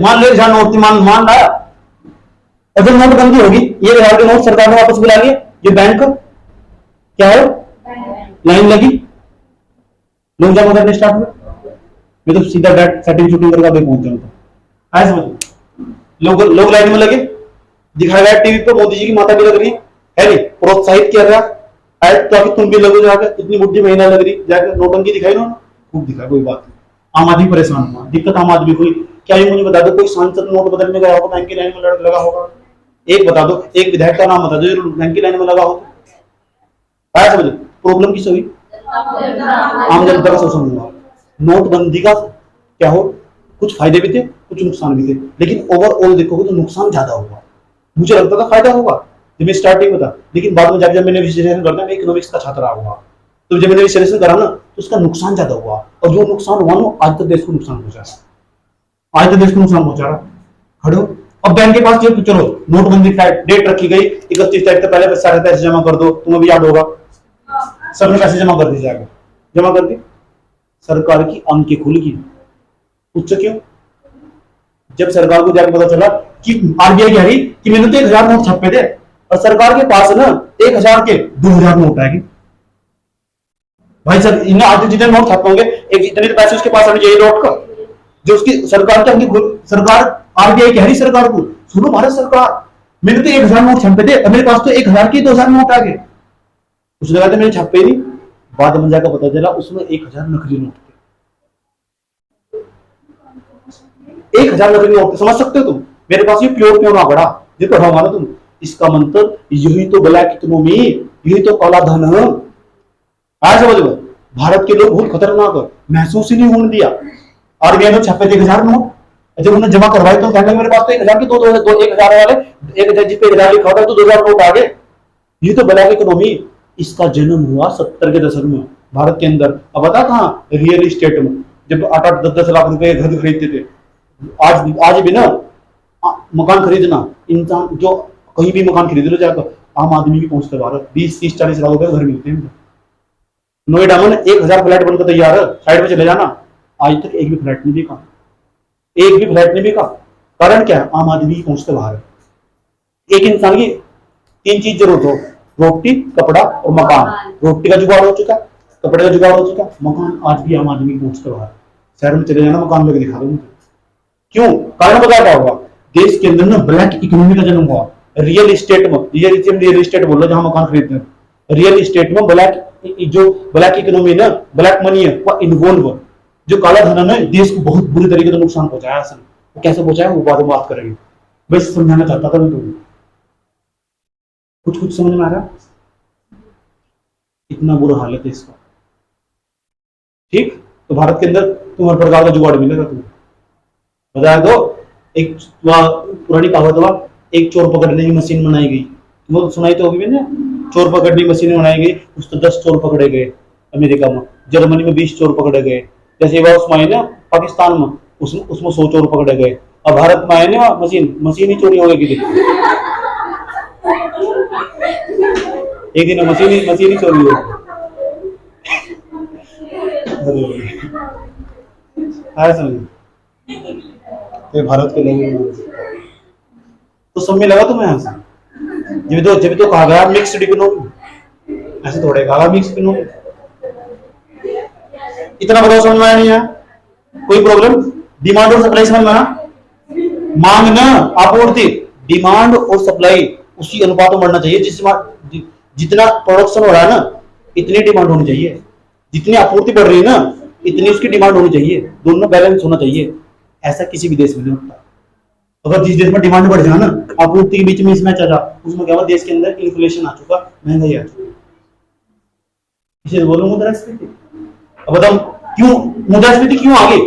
मान लो 1000 नोट थी, मान लाया, और जब नोटबंदी होगी, ये 1000 के नोट सरकार ने वापस बुला लिए, ये बैंक क्या है, लाइन लगी, लोग जमा करने स्टार्ट हुए, मैं तो सीधा डायरेक्ट सेटिंग शूटिंग करके अभी पहुंच जाऊंगा। ऐसे समझो, लोग लाइन में लगे, दिखाया गया टीवी पे मोदी जी की माता भी लग रही है नहीं, प्रोत्साहित किया गया ताकि तुम भी लगो जाकर, इतनी बुद्धि महीना लग रही, जाकर नोटबंदी दिखाई ना, खूब दिखाई, कोई बात नहीं। आम आदमी परेशान हुआ, दिक्कत आम आदमी हुई। क्या ये मुझे बता दो, कोई सांसद नोट बदलने गया होगा, बैंक की लाइन में लगा होगा? एक बता दो, एक विधायक का नाम बता दो जो बैंक की लाइन में लगा हो। आया समझ? प्रॉब्लम किस हुई? आम जनता का शोषण हुआ। नोटबंदी का क्या हो, कुछ फायदे भी थे, कुछ नुकसान भी थे, लेकिन ओवरऑल देखोगे तो नुकसान ज्यादा हुआ। मुझे लगता था फायदा होगा जब मैं स्टार्टिंग में था, लेकिन बाद में जब मैंने विश्लेषण करना, मैं इकोनॉमिक्स का छात्र हुआ, तो जब मैंने विश्लेषण करा ना, तो उसका नुकसान ज्यादा हुआ, और जो नुकसान हुआ ना, आज तक देश को नुकसान पहुंचा रहा। खड़ो, अब बैंक के पास जो, चलो नोटबंदी डेट रखी गई 31 तारीख से पहले सारे पैसे जमा कर दो, तुम्हें भी याद होगा, सबने पैसे जमा कर दी, जाएगा जमा कर दी, सरकार की आंखें खुल गई। पूछो क्यों? जब सरकार को जाकर पता चला कि आरबीआई कह रही कि मैंने तो 1000 नोट छापे थे, और सरकार के पास ना 1000 के 2000 नोट आएंगे। भाई सर, इन्हें आज जितने नोट छापे होंगे, एक इतने पैसे उसके पास आने चाहिए नोट का, जो उसकी सरकार की सरकार आरबीआई कह रही सरकार को, सुनो भारत सरकार, मैंने तो 1000 नोट छापे थे, और मेरे पास तो 1000 के 2000 नोट आ गए। उसने कहा था मैंने छापे नहीं, बाद में जाकर पता चला उसमें 1000 नकली नोट थे। 1000 नकली नोट थे, समझ सकते हो तुम? मेरे पास ये प्योर क्यों ना पड़ा, ये पढ़ाऊंगा ना तुम। इसका मतलब यही तो ब्लैक इकोनॉमी, यही तो काला धन है। आज समझ लो, भारत के लोग बहुत खतरनाक है, महसूस ही नहीं होने दिया। आरबीआई ने छापे थे 1000 नोट, जब उन्होंने जमा करवाए तो कहने मेरे पास तो 1000 के 1000 वाले, 1000 जिस पे 1000 लिखा होता है तो 2000 नोट आ गए। ये तो ब्लैक इकोनॉमी, इसका जन्म हुआ 70 के दशक में भारत के अंदर। अब बता कहाँ, रियल इस्टेट में, जब 8-8 10-10 लाख रुपए घर खरीदते थे। आज भी ना मकान खरीदना, इंसान जो कहीं भी मकान खरीद लो जाकर, आम आदमी की पहुंचता है भारत, 20-30-40 लाख रुपए घर मिलते हैं। नोएडा में 1000 फ्लैट बनकर तैयार है, साइड में चले जाना, आज तक एक भी फ्लैट नहीं बिका, एक भी फ्लैट नहीं बिका। कारण क्या है, आम आदमी की पहुंचते बाहर है। एक इंसान की 3 चीज जरूरत हो, रोटी, कपड़ा और मकान। रोटी का जुगाड़ हो चुका, कपड़े का जुगाड़ हो चुका, मकान आज भी आम आदमी की पहुंचते बाहर। शहर में चले जाना, मकान लेके दिखा दो मुझे। क्यों? कारण बता क्या होगा, देश के अंदर ना ब्लैक इकोनॉमी का जन्म हुआ। रियल इस्टेट में, रियल इस्टेट बोल रहे जहां मकान खरीदते हैं, रियल इस्टेट में ब्लैक, जो ब्लैक इकोनॉमी ना, ब्लैक मनी है वो इन्वॉल्व, जो काला धन है ना, देश को बहुत बुरी तरीके से नुकसान पहुंचाया। असल वो कैसे पहुंचाया वो बाद में बात करेंगे, बस समझाना चाहता था मैं तुम्हें। कुछ समझ में आ रहा, इतना बुरा हालत है इसका। ठीक, तो भारत के अंदर तुम हर प्रकार का जुगाड़ मिलेगा। तुम्हें बताया तो, एक पुरानी कहावत हुआ, एक चोर पकड़ने की मशीन बनाई गई, वो सुनाई तो होगी मैंने, चोर पकड़ने की मशीन बनाई गई, उस तो 10 चोर पकड़े गए अमेरिका में, जर्मनी में 20 चोर पकड़े गए, जैसे उसमें है ना पाकिस्तान में, उसमें 100 चोर पकड़े गए। अब भारत में आए ना मशीन ही चोरी हो गई, एक दिन मशीन ही चोरी हो गई। भारत के लोग तो समझ लगा तुम्हें यहाँ से, जब तो कहा गया मिक्स्ड इकोनॉमी, ऐसे थोड़े कहा मिक्स्ड इकोनॉमी। इतना बताओ समझ में आया नहीं है? कोई प्रॉब्लम? डिमांड और सप्लाई समझ में आया? मांग ना आपूर्ति, डिमांड और सप्लाई उसी अनुपात में बढ़ना चाहिए, जितना प्रोडक्शन हो रहा है ना इतनी डिमांड होनी चाहिए, जितनी आपूर्ति बढ़ रही है ना इतनी उसकी डिमांड होनी चाहिए, दोनों बैलेंस होना चाहिए। ऐसा किसी भी देश में नहीं होता। अगर जिस देश में डिमांड बढ़ जाए ना, आपूर्ति के बीच में मिसमैच आ जाए, उसमें क्या हुआ, देश के अंदर इन्फ्लेशन आ चुका, महंगाई आ चुकी। इसे बोलो मुद्रास्फीति। अब बताओ क्यों मुद्रास्फीति क्यों आ गई?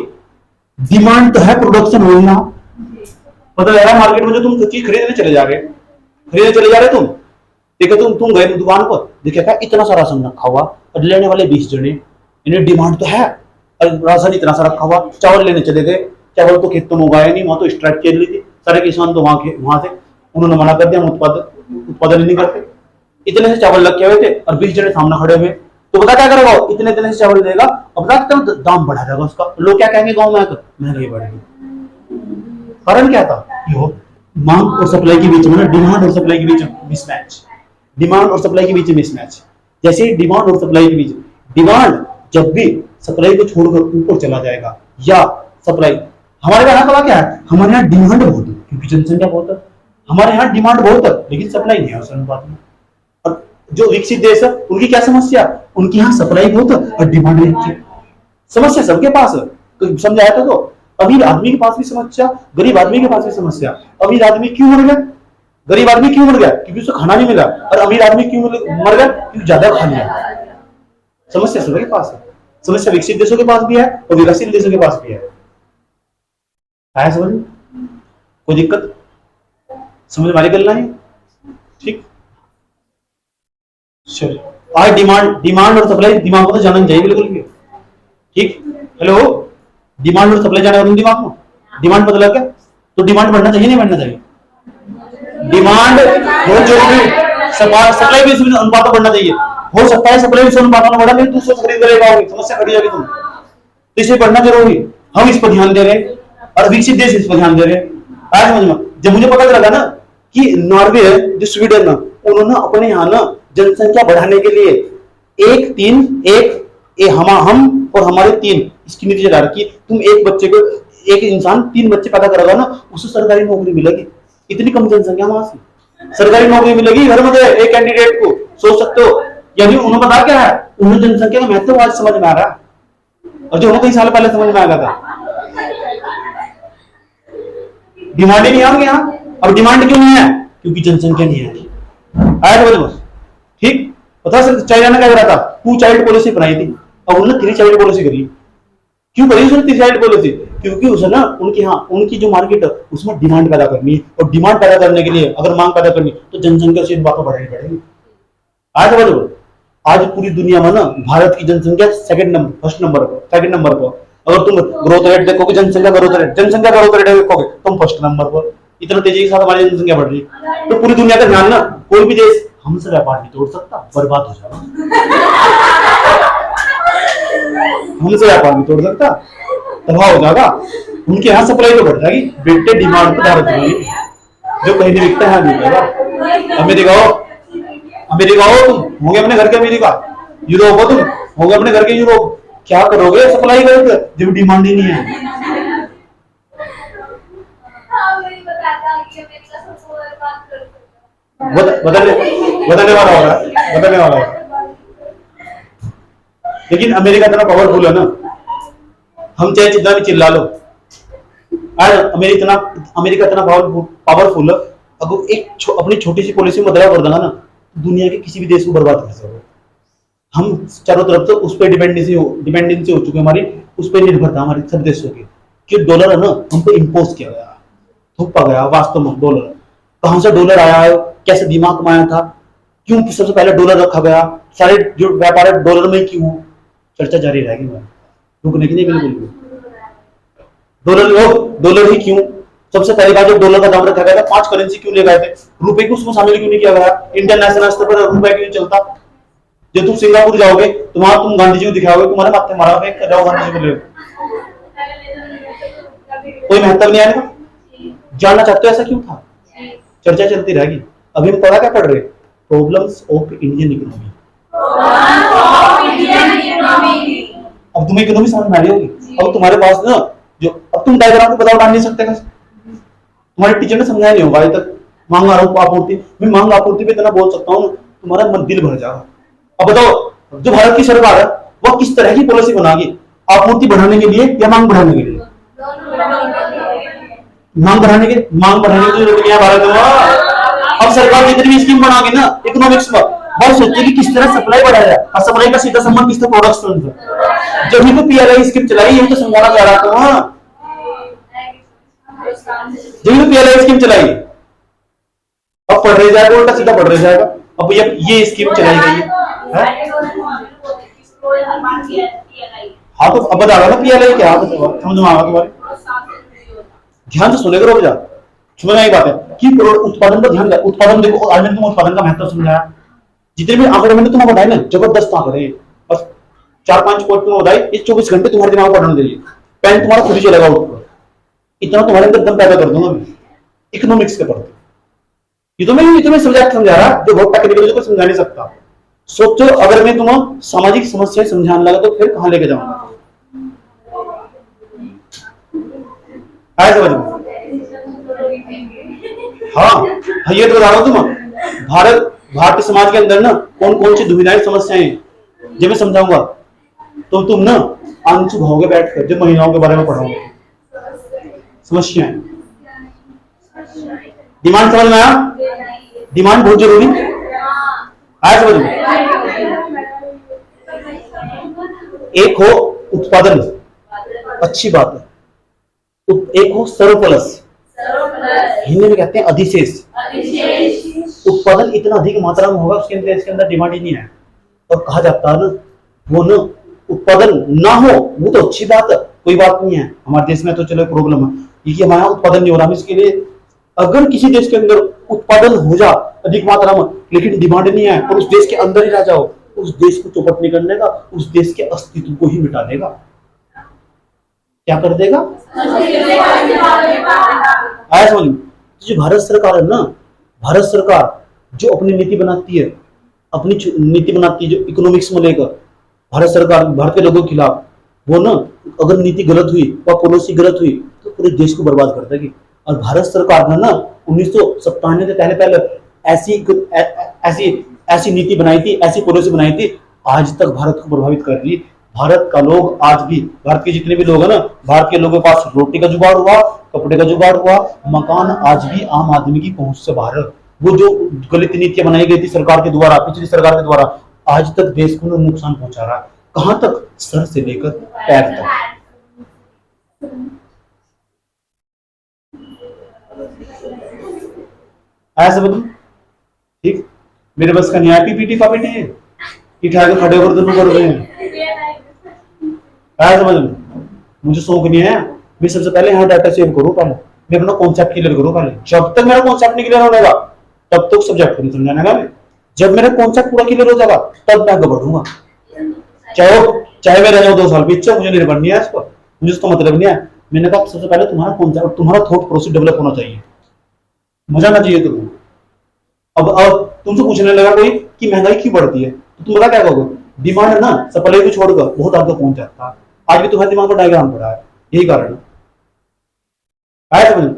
डिमांड तो है, प्रोडक्शन हो ना। पता लगा मार्केट में जो तुम चीज खरीदने चले जा रहे तुम देखो, तुम गए दुकान पर, देखा इतना सारा राशन रखा हुआ और लेने वाले 20 जने, इन्हें डिमांड तो है और राशन इतना सारा रखा हुआ। चावल लेने चले गए, चावल तो खेतों में उगाया नहीं, वहां तो स्ट्राइक चल रही थी, सारे किसान तो वहां थे, उन्होंने मना कर दिया, हम उत्पादन नहीं करते। इतने से चावल लगे हुए थे और 20 जने सामने खड़े हुए, तो बता क्या करेगा, इतने से चावल देगा, अब बता दाम बढ़ा जाएगा उसका, लोग क्या कहेंगे गाँव में आकर, महंगाई बढ़ेगी। कारण क्या था, मांग और सप्लाई के बीच में, डिमांड और सप्लाई के बीच मिसमैच, डिमांड और सप्लाई के बीच मिसमैच। जैसे डिमांड और सप्लाई के बीच, डिमांड जब भी सप्लाई को छोड़कर ऊपर चला जाएगा, या सप्लाई, हमारे यहाँ कहा क्या है, हमारे यहाँ डिमांड बहुत है क्योंकि जनसंख्या बहुत है, हमारे यहाँ डिमांड बहुत है लेकिन सप्लाई नहीं है उस अनुपात में। और जो विकसित देश है उनकी क्या समस्या, उनके यहाँ सप्लाई बहुत है और डिमांड नहीं। समस्या सबके पास है, तो समझाया था, तो अमीर आदमी के पास भी समस्या, गरीब आदमी के पास भी समस्या। अमीर आदमी क्यों मर गया, गरीब आदमी क्यों मर गया, क्योंकि उसे खाना नहीं मिला, और अमीर आदमी क्यों मर गया, क्योंकि ज्यादा खा लिया। समस्या सबके पास है, समस्या विकसित देशों के पास भी है और विकसित देशों के पास भी है। आया समझ में? कोई दिक्कत समझ वाली गल नहीं? ठीक, चलो आज डिमांड और सप्लाई दिमाग को तो जानना चाहिए बिल्कुल भी। ठीक, हेलो, डिमांड और सप्लाई जाना दिमाग में, डिमांड पता लग गया, तो डिमांड बढ़ना चाहिए नहीं बढ़ना चाहिए? डिमांड बहुत जरूरी, सप्लाई भी इसमें अनुपात बढ़ना चाहिए। हो सकता है सप्लाई भी अनुपात में बढ़ा, नहीं तो खरीद कर पाओगे, समस्या खड़ी जाएगी तुम, तो इसे बढ़ना जरूरी। हम इस पर ध्यान दे रहे हैं और विकसित देश इस पर ध्यान दे रहे हैं। आज समझ में, जब मुझे पता लगा ना कि नॉर्वे जो स्वीडन ना, उन्होंने अपने यहाँ ना जनसंख्या बढ़ाने के लिए हम और हमारे 3 इसकी नीति चला रखी। तुम एक बच्चे को, एक इंसान 3 बच्चे पैदा करेगा ना, उसे सरकारी नौकरी मिलेगी। इतनी कम जनसंख्या वहां से सरकारी नौकरी मिलेगी घर में एक कैंडिडेट को, सोच सकते हो। यानी उन्होंने बता क्या है, उन्होंने जनसंख्या का महत्व आज समझ में आ रहा है, और जो उन्हें कई साल पहले समझ में आ गया था। डिमांड ही नहीं आ गया, अब डिमांड क्यों नहीं है, क्योंकि जनसंख्या नहीं है। आया समझ में? ठीक, पता सर चाइना ने क्या करा था, 2 चाइल्ड पॉलिसी बनाई थी, अब उन्होंने 3 चाइल्ड पॉलिसी करी। क्यों करी उसने 3 चाइल्ड पॉलिसी? क्योंकि उसे ना उनकी जो मार्केट है उसमें डिमांड पैदा करनी है, और डिमांड पैदा करने के लिए अगर मांग पैदा करनी तो जनसंख्या से इन बातों बढ़ानी पड़ेगी। आज समझो, आज पूरी दुनिया में ना भारत की जनसंख्या सेकंड नंबर पर। अगर तुम ग्रोथ रेट देखोगे, जनसंख्या ग्रोथ रेट देखोगे, तुम फर्स्ट नंबर पर। इतना तेजी के साथ हमारी जनसंख्या बढ़ रही है। तो पूरी दुनिया का ध्यान ना, कोई भी देश हमसे व्यापार नहीं तोड़ सकता, बर्बाद हो जाएगा। हमसे व्यापार नहीं तोड़ सकता, तबाह हो जाएगा। उनके यहाँ सप्लाई तो बढ़ जाएगी, बेटे डिमांड पे धारत होगी। जो कहीं नहीं बिकता है बिकेगा। अमेरिका हो तुम, होंगे अपने घर के अमेरिका। यूरोप हो तुम, होंगे अपने घर के यूरोप। क्या करोगे सप्लाई करोगे जब डिमांड ही नहीं है। बदलने वाला होगा। लेकिन अमेरिका इतना पावरफुल है ना, हम चाहे जितना भी चिल्ला लो, आज अमेरिका इतना पावरफुल है। अगर एक अपनी छोटी सी पॉलिसी में बदलाव कर देगा ना, दुनिया के किसी भी देश को बर्बाद कर सकते। हम चारों तरफ से उस पर डिपेंडेंसी हो चुकी है हमारी, उस पर निर्भरता हमारी सब देशों की, कि डॉलर है ना हम पे इम्पोज किया गया, थोपा गया। वास्तव में डॉलर कहां से डॉलर आया है, कैसे दिमाग कमाया था, क्यों सबसे पहले डॉलर रखा गया, सारे जो व्यापार है डॉलर में क्यों, चर्चा जारी रहेगी। रुकने की नहीं बिल्कुल भी। डॉलर ही क्यों, सबसे पहली बात जो डॉलर का दाम रखा गया था, 5 करेंसी क्यों ले गए थे, रुपए को उसमें शामिल क्यों नहीं किया गया, इंटरनेशनल स्तर पर रुपए क्यों चलता। जब तुम सिंगापुर जाओगे तो वहां तुम गांधी जी को दिखाओगे, तुम्हारे माथे मारा फेंक जाओ गांधी जी को ले, कोई महत्व नहीं आएगा। जानना चाहते हो ऐसा क्यों था, चर्चा चलती रहेगी। अभी हम क्या पढ़ रहे, प्रॉब्लम्स ऑफ इंडियन इकोनॉमी। अब तुम्हें इकोनॉमी समझ में आ रही होगी। अब तुम्हारे पास ना जो, अब तुम डायग्राम को बदलाव डाल नहीं सकते, तुम्हारे टीचर ने समझाया नहीं होगा अभी तक। मांग आपूर्ति, मैं मांग आपूर्ति पे इतना बोल सकता हूँ तुम्हारा मन दिल भर जाएगा। अब बताओ जो भारत की सरकार है वह किस तरह की पॉलिसी बनाएगी, आपूर्ति बढ़ाने के लिए या मांग बढ़ाने के लिए। मांग बढ़ाने की जरूरत नहीं है भारत में। अब सरकार जितनी भी स्कीम बनाएगी ना इकोनॉमिक्स में, वह सोचती कि किस तरह सप्लाई बढ़ाया जाए, और सप्लाई का सीधा संबंध किस तरह प्रोडक्शन से। जब भी तो पीएलआई स्कीम चलाई, यही तो समझाना चाह रहा था। जब भी पीएलआई स्कीम चलाई, अब पढ़ रहे जाएगा, उल्टा सीधा पढ़ रहे जाएगा। अब ये स्कीम चलाई गई है। हाँ तो अब बता रहा ना पीएलआई क्या समझ में आएगा तुम्हारे, ध्यान से सुनेगा। रोक जा, समझना एक बात है कि उत्पादन पर ध्यान दे। उत्पादन देखो, आज मैंने तुम्हें उत्पादन का महत्व समझाया। जितने भी आंकड़े मैंने तुम्हें बताए ना, जबरदस्त आंकड़े, बस 4-5 पॉइंट तुम्हें बताए, ये 24 घंटे तुम्हारे दिमाग पढ़ने देंगे, पेन तुम्हारा खुद ही चलेगा ऊपर। इतना तुम्हारे अंदर दम पैदा कर दूंगा मैं इकोनॉमिक्स के पढ़ते। ये तो मैं सब्जेक्ट समझा रहा जो बहुत टेक्निकल को समझा नहीं सकता। सोचो अगर मैं तुम्हें सामाजिक समस्या समझाने लगा तो फिर कहां लेके जाऊंगा। आए समझ में? हाँ ये तो बता रहा हूं तुम्हें, भारतीय समाज के अंदर ना कौन कौन सी दुविधाएं समस्याएं हैं जब मैं समझाऊंगा तो तुम ना आंसू भाओगे बैठकर, जब महिलाओं के बारे में पढ़ाऊंगा। समस्याएं, डिमांड समझ में आया? डिमांड बहुत जरूरी आया समझ में? एक हो उत्पादन, अच्छी बात है। एक हो सर्वप्लस, हिंदी में कहते हैं अधिशेष। उत्पादन इतना अधिक मात्रा में होगा उसके अंदर, इसके अंदर डिमांड ही नहीं है। और कहा जाता है ना, वो ना उत्पादन ना हो वो तो अच्छी बात है, कोई बात नहीं है। हमारे देश में तो चलो प्रॉब्लम है कि हमारा उत्पादन नहीं हो रहा, हम इसके लिए अगर किसी देश के अंदर उत्पादन हो जा अधिक मात्रा में लेकिन डिमांड नहीं है, और उस देश के अंदर ही रह जाओ, उस देश को चौपट नहीं करने का, उस देश के अस्तित्व को ही मिटा देगा। क्या कर देगा? आया समझ में? जो भारत सरकार है ना, भारत सरकार जो अपनी नीति बनाती है, जो इकोनॉमिक्स में लेकर भारत सरकार भारत के लोगों के खिलाफ, वो ना अगर नीति गलत हुई व पॉलिसी गलत हुई तो पूरे देश को बर्बाद कर देगी। और भारत सरकार ने ना 1997 से पहले ऐसी नीति बनाई थी, ऐसी पॉलिसी बनाई थी, आज तक भारत को प्रभावित कर रही। भारत का लोग आज भी, भारत के जितने भी लोग हैं ना, भारत के लोगों के पास रोटी का जुगाड़ हुआ, कपड़े का जुगाड़ हुआ, मकान आज भी आम आदमी की पहुंच से बाहर है। वो जो गलत नीतियां बनाई गई थी सरकार के द्वारा, पिछली सरकार के द्वारा, आज तक देश को नुकसान पहुंचा रहा है। कहां तक? सर से लेकर पैर तक। ऐसे बदलू ठीक। मेरे बस का नहीं है पीपीटी पापीटी है कि ठाकर खड़े होकर दोनों कर रहे हैं। आया समझ में? मुझे शौक नहीं है, मैं सबसे पहले यहाँ डाटा सेव करूँ, पहले मैं अपना कॉन्सेप्ट क्लियर करूँ। पहले जब तक मेरा कॉन्सेप्ट नहीं क्लियर होगा तब तक सब्जेक्ट को नहीं समझाने का मैं। जब मेरा कॉन्सेप्ट पूरा क्लियर हो जाएगा तब मैं आगे बढ़ूंगा, चाहे मैं रह जाऊँ 2 साल पीछे, मुझे निर्भर नहीं है इस पर, मुझे उसका मतलब नहीं है। मैंने कहा सबसे पहले तुम्हारा कॉन्सेप्ट, तुम्हारा थॉट प्रोसेस डेवलप होना चाहिए, मजा आना चाहिए तुमको। अब तुमसे पूछने लगा कोई कि महंगाई क्यों बढ़ती है, तो तुम बता क्या कहोगे? डिमांड ना सप्लाई को छोड़कर बहुत आगे पहुंच जाता है। आज भी तुम्हारे दिमाग पर डायग्राम पड़ा है, यही कारण है। आया समझ?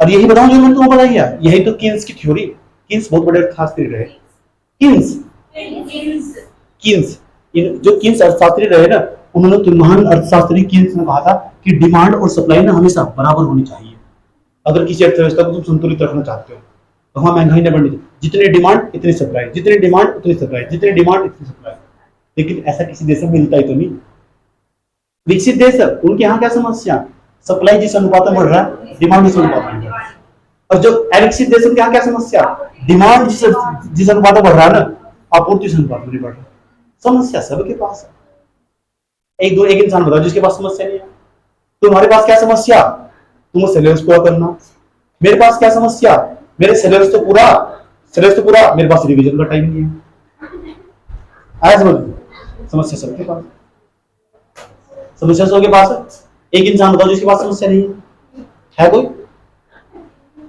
और यही बताऊं जो मैंने तुमको बताई है, यही तो कीन्स की थ्योरी। कीन्स बहुत बड़े अर्थशास्त्री रहे। कीन्स जो कीन्स अर्थशास्त्री रहे ना, उन्होंने तो महान अर्थशास्त्री कीन्स ने कहा था कि डिमांड और सप्लाई ना हमेशा बराबर होनी चाहिए। अगर किसी अर्थव्यवस्था को तुम संतुलित रखना चाहते हो तो वहां महंगाई नहीं बढ़नी चाहिए। जितनी डिमांड इतनी सप्लाई, जितनी डिमांड उतनी सप्लाई, जितनी डिमांड इतनी सप्लाई। लेकिन ऐसा किसी देश में मिलता ही तो नहीं। विकसित देश है, उनके यहाँ क्या समस्या? सप्लाई जिस अनुपात में बढ़ रहा है, डिमांड जिस अनुपात में बढ़ रहा है। और जो अविकसित देश उनके यहाँ क्या समस्या? डिमांड जिस अनुपात में बढ़ रहा है ना, आपूर्ति जिस अनुपात में नहीं बढ़ रहा। समस्या सबके पास है। एक इंसान बताओ जिसके पास समस्या नहीं है। तुम्हारे पास क्या समस्या? तुम सिलेबस पूरा करना। मेरे पास क्या समस्या? मेरे सिलेबस तो पूरा, मेरे पास रिवीजन का टाइम नहीं है। आया समझ? समस्या सबके पास, समस्या सबके पास है। एक इंसान बताओ जिसके पास समस्या नहीं है कोई?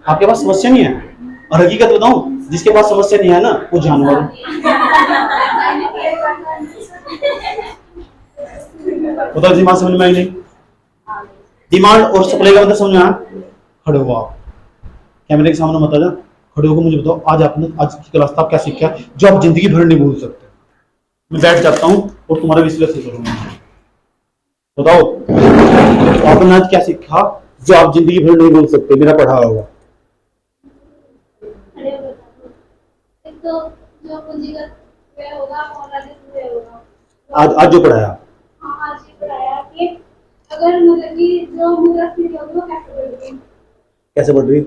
आपके पास समस्या नहीं है। और हकीकत बताऊं, जिसके पास समस्या नहीं है ना, वो जानवर है। बताओ दिमाग समझ में आई नहीं? डिमांड और सप्लाई का मतलब समझ में आया? खड़े हो आप कैमरे के सामने, बता जाओ, खड़े होकर मुझे बताओ आज आपने आज की क्लास आप क्या सीखा जो आप जिंदगी भर नहीं भूल सकते। मैं बैठ जाता हूँ और तुम्हारा विश्लेषण करूंगा। बताओ आपने आज क्या सीखा जो आप जिंदगी भर नहीं भूल सकते, मेरा पढ़ा होगा। तो जो पूंजीगत व्यय होगा आज जो पढ़ाया, हाँ आज ये पढ़ाया कि अगर मतलब कि जो मुद्रास्फीति होगी वो कैसे बढ़ रही,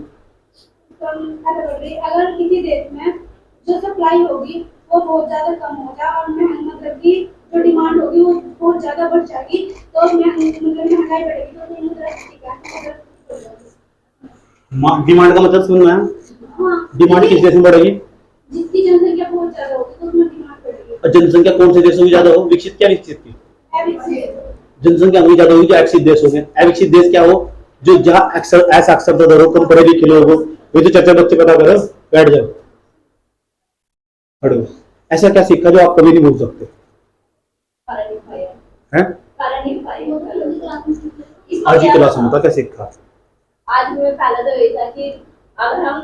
अगर किसी देश में जो सप्लाई होगी वो बहुत ज्यादा कम हो जाए और मतलब कि जो डिमांड होगी वो बहुत ज्यादा बढ़ जाएगी, तो महंगाई बढ़ेगी, तो मुद्रास्फीति का डिमांड का मतलब समझ में आया? हाँ, डिमांड किस देश में बढ़ेगी? जिसकी जनसंख्या बहुत ज्यादा होगी तो उसमें डिमांड बढ़ेगी। और जनसंख्या कौन से देशों की ज्यादा हो? विकसित क्या विकसित की? जनसंख्या वही ज्यादा होगी जो अविकसित देश हो गए। अविकसित देश क्या हो? जो जहाँ असाक्षरता दर हो, कम पढ़े लिखे लोग हो। वही तो चर्चा बच्चे पता करो, बैठ जाओ, खड़े हो। ऐसा क्या सीखा जो आप कभी नहीं भूल सकते? आज की क्लास में क्या सीखा? आज में पहला तो यही था कि अगर हम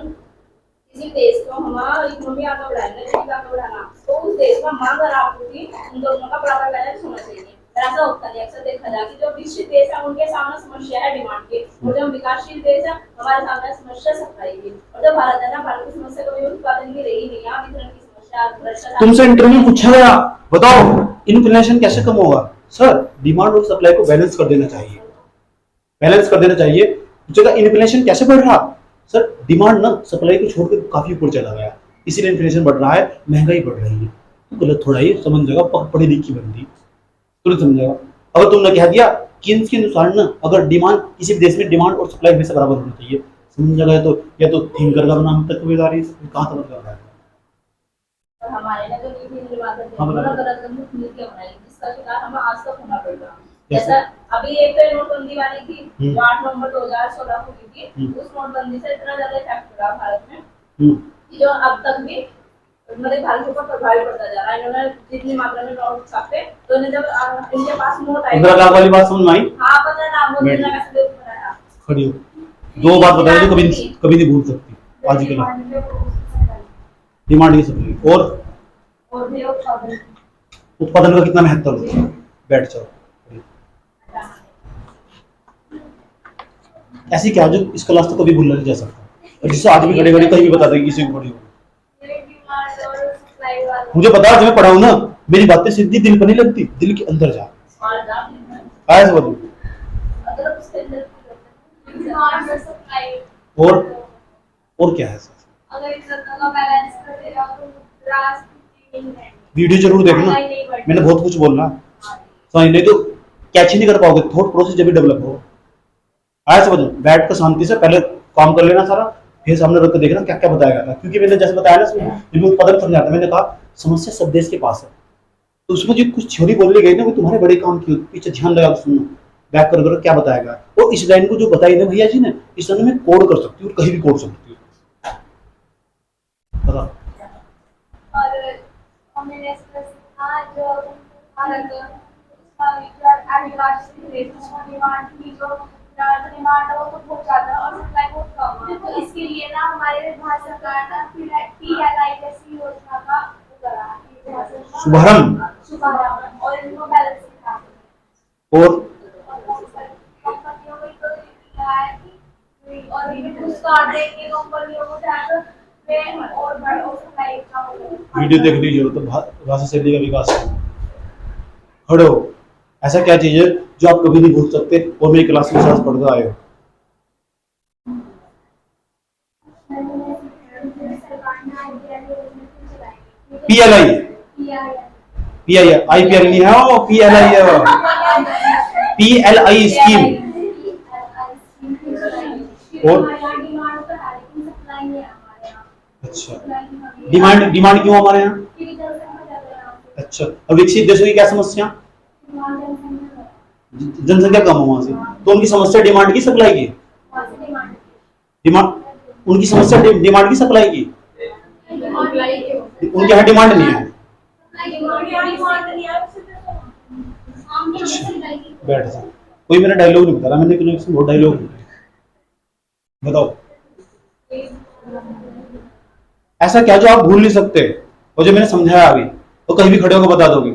किसी देश को हमारा इकोनॉमी आगे बढ़ाना, जीविका आगे बढ़ाना, तो उस देश में मांग और आपूर्ति उन दोनों का बराबर बैलेंस होना चाहिए। ऐसा होता नहीं, अक्सर देखा जाए कि जो विकसित देश है उनके सामने समस्या है डिमांड की, और जो विकासशील देश है हमारे सामने समस्या सप्लाई की। और जो भारत है ना, भारत की समस्या कभी उत्पादन की रही नहीं है, वितरण की समस्या। तुमसे इंटरव्यू पूछा गया, बताओ इन्फ्लेशन कैसे कम होगा? सर डिमांड और सप्लाई को बैलेंस कर देना चाहिए, बैलेंस कर देना चाहिए। जगह इन्फ्लेशन कैसे बढ़ रहा? सर डिमांड ना सप्लाई को छोड़कर काफी ऊपर चला गया, इसीलिए इन्फ्लेशन बढ़ रहा है, महंगाई बढ़ रही है। तो गलत थोड़ा ही समझ जाएगा, पढ़ी लिखी बंदी तुरंत समझेगा। अगर तुमने कह दिया कीन्स के अनुसार ना, अगर डिमांड किसी भी देश में डिमांड और सप्लाई हमेशा बराबर होना चाहिए, समझ जाएगा। तो या तो थिंकर का नाम तत्ववेदारी कहाँ समझ कर रहा है? हमारे ना जो नीति निर्माता थे उन्होंने गलत नीतियां बनाई जिसका शिकार हमें आज तक होना पड़ रहा है। जैसा अभी एक तो नोटबंदी वाली थी जो 8 नवंबर 2016 को हुई थी, उस नोटबंदी से इतना ज्यादा इफेक्ट पड़ा भारत में कि जो अब तक भी मतलब भारत के ऊपर प्रभाव पड़ता जा रहा है। इन्होंने जितनी मात्रा में नोट छापे, तो इन्हें जब इनके पास नोट आए 15 लाख वाली बात समझ में आई? हाँ 15 लाख वो जितना कैसे बेवकूफ बनाया। खड़ी हो, दो बात बताई जो कभी नहीं भूल सकती आज के लिए। डिमांड की सप्लाई और उत्पादन का कितना महत्व है? बैठ जाओ। ऐसी क्या जो इस क्लास तो कभी भूलना नहीं जा सकता, और जिससे आज भी खड़े खड़े कहीं भी बता देगी किसी को खड़ी हो। मुझे पता है, जब मैं पढ़ाऊं ना मेरी बातें सीधी दिल पर नहीं लगती, दिल के अंदर जा आया समझ। और क्या है? अगर इतना बैलेंस कर देगा तो वीडियो जरूर देखना, मैंने बहुत कुछ बोलना समझ, नहीं तो कैच ही नहीं कर पाओगे, थॉट प्रोसेस जब भी डेवलप हो। आया समझ, बैठ कर शांति से पहले काम कर लेना सारा, फिर सामने रख कर देखना क्या क्या बताया गया था। क्योंकि मैंने जैसे बताया ना उसमें पदम समझ आता, मैंने कहा समस्या सब देश के पास है, तो उसमें जो कुछ थ्योरी बोलने गई ना वो तुम्हारे बड़े काम की, पीछे ध्यान लगा सुनना, बैक कर क्या बताएगा। और इस लाइन को जो बताई ना भैया जी ने, इस लाइन में कोड कर सकती हूँ, कहीं भी कोड सकती हूँ। बताओ। और मैंने सीखा जो भारत आदिवासी देश डिमांड की जो डिमांड है वो तो बहुत ज्यादा और सप्लाई बहुत कम है, तो इसके लिए ना हमारे भारत सरकार ने PLI जैसी योजना का शुभारंभ और इनको बैलेंस किया और कंपनियों को तो लिखा है कि और ये पुरस्कार देंगे कंपनियों को जाकर और बड़ा सप्लाई का वीडियो देख लीजिए तो भाषा शैली का विकास है। खड़े हो, ऐसा क्या चीज है जो आप कभी नहीं भूल सकते और मेरी क्लास में साथ पढ़कर आए हो? PLI, IPL नहीं है वो, PLI है वो, PLI स्कीम। और अच्छा, डिमांड क्यों हमारे यहाँ? अच्छा, और विकसित देशों की क्या समस्या? जनसंख्या कम हो वहां से, तो उनकी समस्या डिमांड की सप्लाई की, डिमांड उनकी समस्या डिमांड की सप्लाई की, उनके यहाँ डिमांड नहीं है। बैठ जा, कोई मेरा डायलॉग नहीं बता रहा, मैंने कुछ बहुत डायलॉग बताओ। ऐसा क्या जो आप भूल नहीं सकते और जो मैंने समझाया अभी तो कहीं भी खड़े होकर बता दोगे?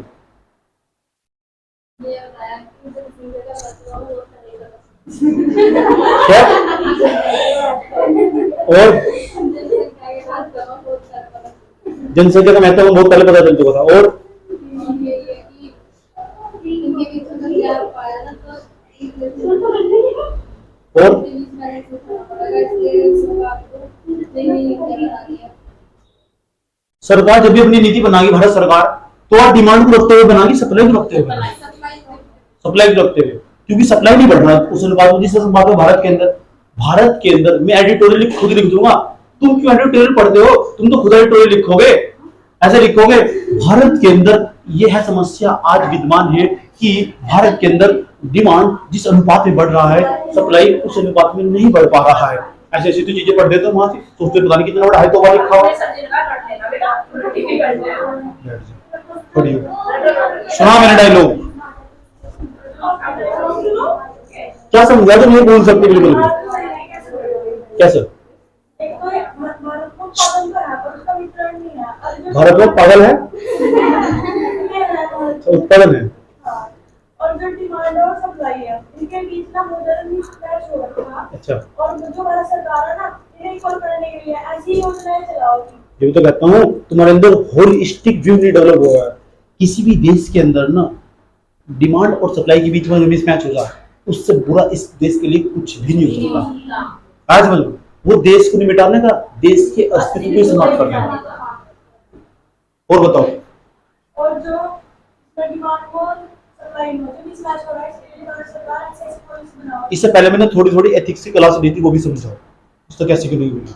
क्या? और जनसंख्या का महत्व बहुत पहले पता चल चुका था। और सरकार जब भी अपनी नीति बनाएगी भारत सरकार, तो आप डिमांड को रखते हुए बनाएगी, सप्लाई को रखते हुए बनाएगी, सप्लाई को रखते हुए, क्योंकि सप्लाई नहीं बढ़ रहा उस अनुपात में जिस अनुपात में भारत के अंदर मैं एडिटोरियल खुद लिख दूंगा। तुम क्यों एडिटोरियल पढ़ते हो? तुम तो खुद एडिटोरियल लिखोगे, ऐसे लिखोगे भारत के अंदर यह है समस्या आज विद्यमान है कि भारत के अंदर डिमांड जिस अनुपात में बढ़ रहा है, सप्लाई उस अनुपात में नहीं बढ़ पा रहा है। ऐसी ऐसी तो चीजें पढ़ देते हो वहां से, सोचते पता नहीं कितना बड़ा है तो वहां लिखा हुआ। सुना मैंने डायलॉग, क्या समझा? तो नहीं बोल सकते बिल्कुल भी। क्या सर? भारत में पागल है, उत्पादन है और जो डिमांड और सप्लाई है इनके बीच ना मॉडर्न क्लैश हो रहा है। अच्छा, और जो भारत सरकार है ना इन्हें इक्वल करने के लिए ऐसी योजनाएं चलाओगी। ये तो कहता हूँ तुम्हारे अंदर होलिस्टिक व्यू नहीं डेवलप हुआ है। किसी भी देश के अंदर ना डिमांड और सप्लाई के बीच में जो मिसमैच हो जाए, उससे बुरा इस देश के लिए कुछ भी नहीं हो सकता। आज समझ, वो देश को नहीं मिटाने का, देश के अस्तित्व को समाप्त करने का। और बताओ। और जो डिमांड को सप्लाई में जो मिसमैच हो रहा है इसके लिए भारत सरकार ऐसे पॉलिसी बनाओ। इससे पहले मैंने थोड़ी थोड़ी एथिक्स की क्लास ली थी, वो भी समझाओ उसका क्या सीखने को मिला,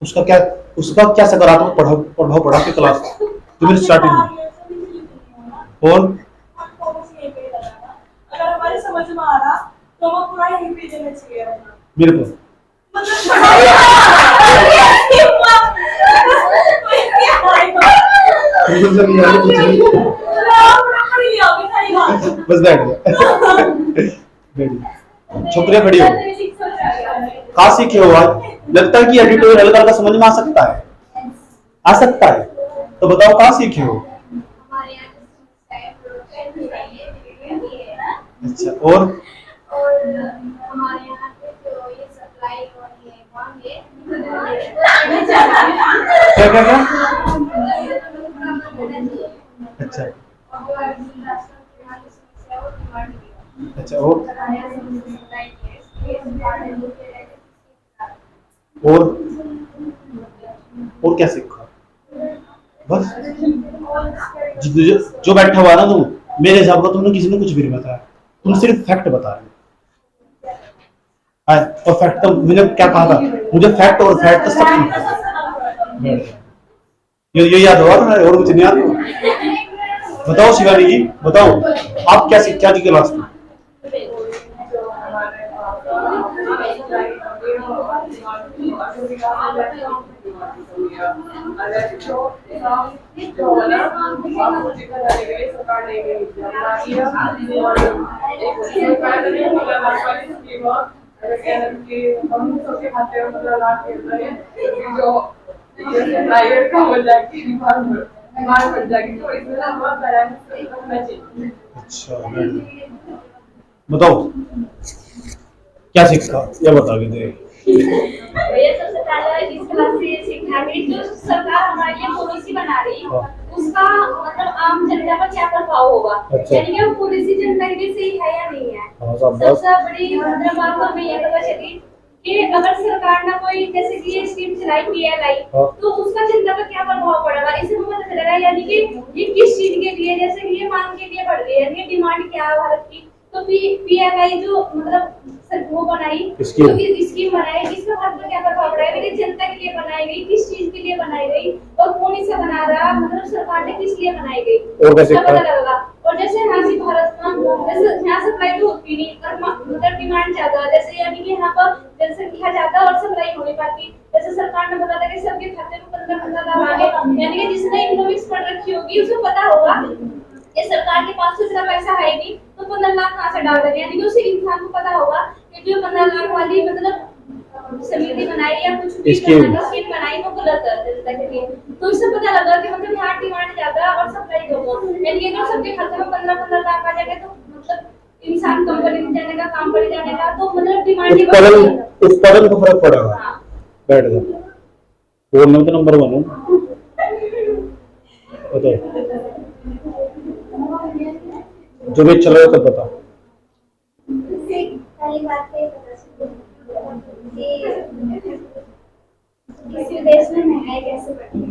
उसका क्या सकारात्मक प्रभाव पड़ा के क्लास जो मैंने स्टार्टिंग में। और अगर हमारे समझ में आ रहा तो वो पूरा यहीं पे देना चाहिए मेरे को। बस बैठ गया। छोकरियां खड़ी हो, कहाँ सीखे हो आज? लगता है कि एडिटोरियल हल्का हल्का समझ में आ सकता है, तो बताओ कहाँ सीखे हो? अच्छा, और हमारे यहाँ पे जो ये सप्लाई और ये मांग है, क्या क्या क्या? अच्छा अच्छा, और क्या सीखा? बस जो बैठा हुआ है ना, तुम मेरे हिसाब का तुमने किसी ने कुछ भी नहीं बताया, तुम सिर्फ फैक्ट बता रहे हो। और फैक्ट तो मैंने क्या कहा था, मुझे फैक्ट और फैक्ट सब ये याद होगा ना, और कुछ नहीं याद होगा। बताओ शिवानी जी, बताओ आप क्या शिक्षा दी क्लास में? प्राइवेट का हो जाएगी बीमार पड़ जाएगी, तो इसमें ना बहुत पेरेंट्स को रखना चाहिए। अच्छा बताओ क्या सीखा, ये बता के दे। भैया सबसे पहले इस क्लास से ये सीखा कि जो सरकार हमारे लिए पॉलिसी बना रही है उसका मतलब आम जनता पर क्या प्रभाव होगा, अच्छा। यानी कि वो पॉलिसी जनता के लिए सही है या नहीं है। हाँ, सब सबसे बड़ी मतलब बात तो हमें ये पता चली कि अगर सरकार ने कोई जैसे कि ये स्कीम चलाई PLI, हाँ। तो उसका जनता पर क्या प्रभाव पड़ेगा इससे हमें पता चलेगा, यानी कि ये किस चीज के लिए, जैसे कि ये मांग के लिए बढ़ रही है, यानी कि डिमांड क्या है भारत की, तो PLI जो मतलब वो बनाई स्कीम बनाई, इसका भारत पर क्या प्रभाव पड़ेगा, कि जनता के लिए बनाई गई, किस चीज के लिए बनाई गई और कौन इसे बना रहा, मतलब सरकार ने किस लिए बनाई गई, और कैसे पता लगेगा। और जैसे यहाँ से भारत में जैसे यहाँ सप्लाई तो होती नहीं और मतलब डिमांड ज्यादा, जैसे यानी कि यहाँ पर जनसंख्या ज्यादा और सप्लाई हो नहीं पाती। जैसे सरकार ने बताया कि सबके खाते में 15 लाख आ गए, यानी कि जिसने इकोनॉमिक्स पढ़ रखी होगी उसे पता होगा कि सरकार के पास तो इतना पैसा है नहीं, तो 15 लाख कहाँ से डाल देंगे, यानी कि उसे इंसान को पता होगा कि जो 15 लाख वाली मतलब समिति बनाई या कुछ भी स्कीम बनाई वो गलत है जनता के लिए। तो इससे पता लगा कि मतलब यहाँ डिमांड ज्यादा और सप्लाई कम, यानी कि अगर सबके खाते में 15 लाख आ जाएगा तो मतलब इंसान कंपनी में जाने का, काम पर जाने का, तो मतलब डिमांड उत्पादन को फर्क पड़ेगा। बैठ जा बोलने में तो नंबर 1 हूँ। बताओ जो भी चल रहा है तब बता। पहली बात तो ये पता चली कि किसी देश में महंगाई कैसे बढ़ती है।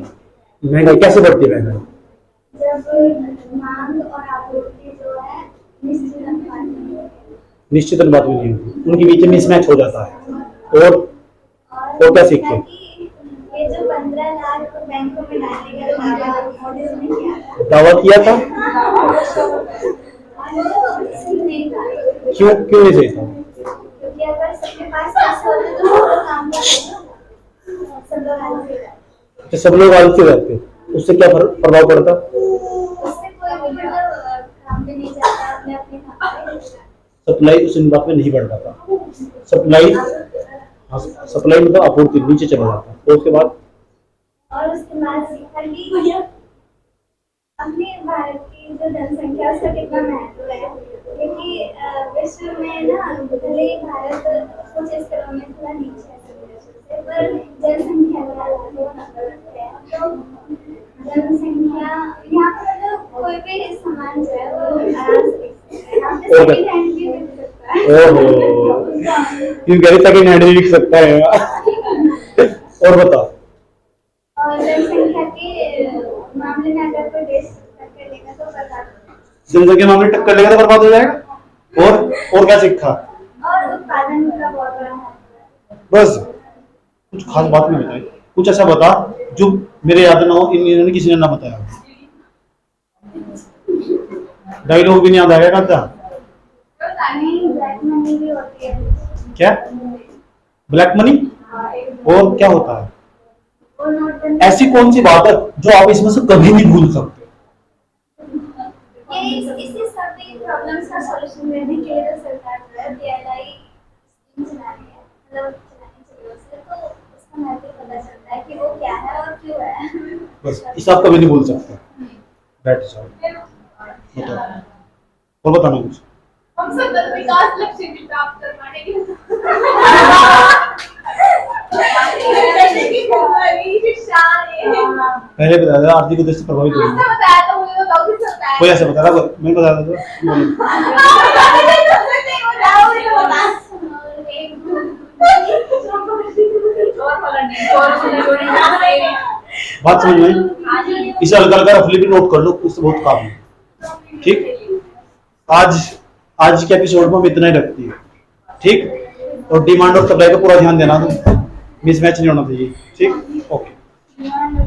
महंगाई कैसे बढ़ती है? जब मांग और आपूर्ति जो है निश्चित अनुपात में नहीं होती, उनके बीच में मिसमैच हो जाता है। और क्या सीखते हैं? ये जो 15 लाख बैंकों में डालने का दावा मोदी ने किया था, दावा किया था, नहीं था, क्यों नहीं सही था? क्योंकि अगर सबके पास पैसे होते तो वो काम सब लोग आलसी रहते। तो सब लोग आलसी रहते, उससे क्या प्रभाव पड़ता? उससे कोई भी मतलब काम भी नहीं जाता, अपने अपने काम पे। सप्लाई उस अनुपात में नहीं बढ़ पाता। सप्लाई मतलब आपूर्ति नीचे चला जाता है। तो उसके बाद और उसके बाद सीखा कि अपने भारत की जो जनसंख्या उसका कितना महत्व है, क्योंकि विश्व में ना भले भारत कुछ इस करोड़ में थोड़ा नीचे है, पर जनसंख्या का 2 नंबर है। तो जनसंख्या यहाँ पर मतलब कोई भी सामान जो है वो आराम से यहाँ पे सेकंड हैंड भी मिल सकता है। क्यों कह रही सेकंड हैंड भी बिक सकता है? और बता। और जनसंख्या के मामले में अगर कोई देश टक्कर लेगा तो बर्बाद, जनसंख्या मामले टक्कर लेगा तो बर्बाद हो जाएगा। और क्या सीखा? और उत्पादन का बहुत बड़ा महत्व है। बस कुछ खास बात नहीं बताई, कुछ ऐसा बता जो मेरे याद ना हो, इन्होंने किसी ने ना बताया। डायलॉग भी नहीं याद आएगा क्या? ब्लैक मनी भी होती है। क्या ब्लैक मनी? और क्या होता है? वो नोटबंदी ऐसी कौन सी बात है जो आप इसमें से कभी नहीं भूल सकते? इसी सभी प्रॉब्लम्स का सॉल्यूशन देने के लिए तो सरकार जो है PLI स्कीम चला रही है, मतलब चलानी चाहिए उसे, तो उसका महत्व पता चलता है कि वो क्या है और क्यों है। बस इस आप कभी नहीं भूल सकते। बैठ जाओ, बताओ और बताना कुछ। हम सतत विकास लक्ष्य भी प्राप्त करवाने के पहले बता दो आर्थिक उद्देश्य से प्रभावित होगी। बताया तो मुझे बताओ किस होता है। कोई ऐसा बता रहा, मैं बता देता बात समझ में आई? इसे हल्का हल्का रफली भी नोट कर लो, उससे बहुत काम है। ठीक, आज के एपिसोड में हम इतना ही रखती है। ठीक, और डिमांड और सप्लाई का पूरा ध्यान देना, तुम मिसमैच नहीं होना चाहिए। ठीक, ओके। डिमांड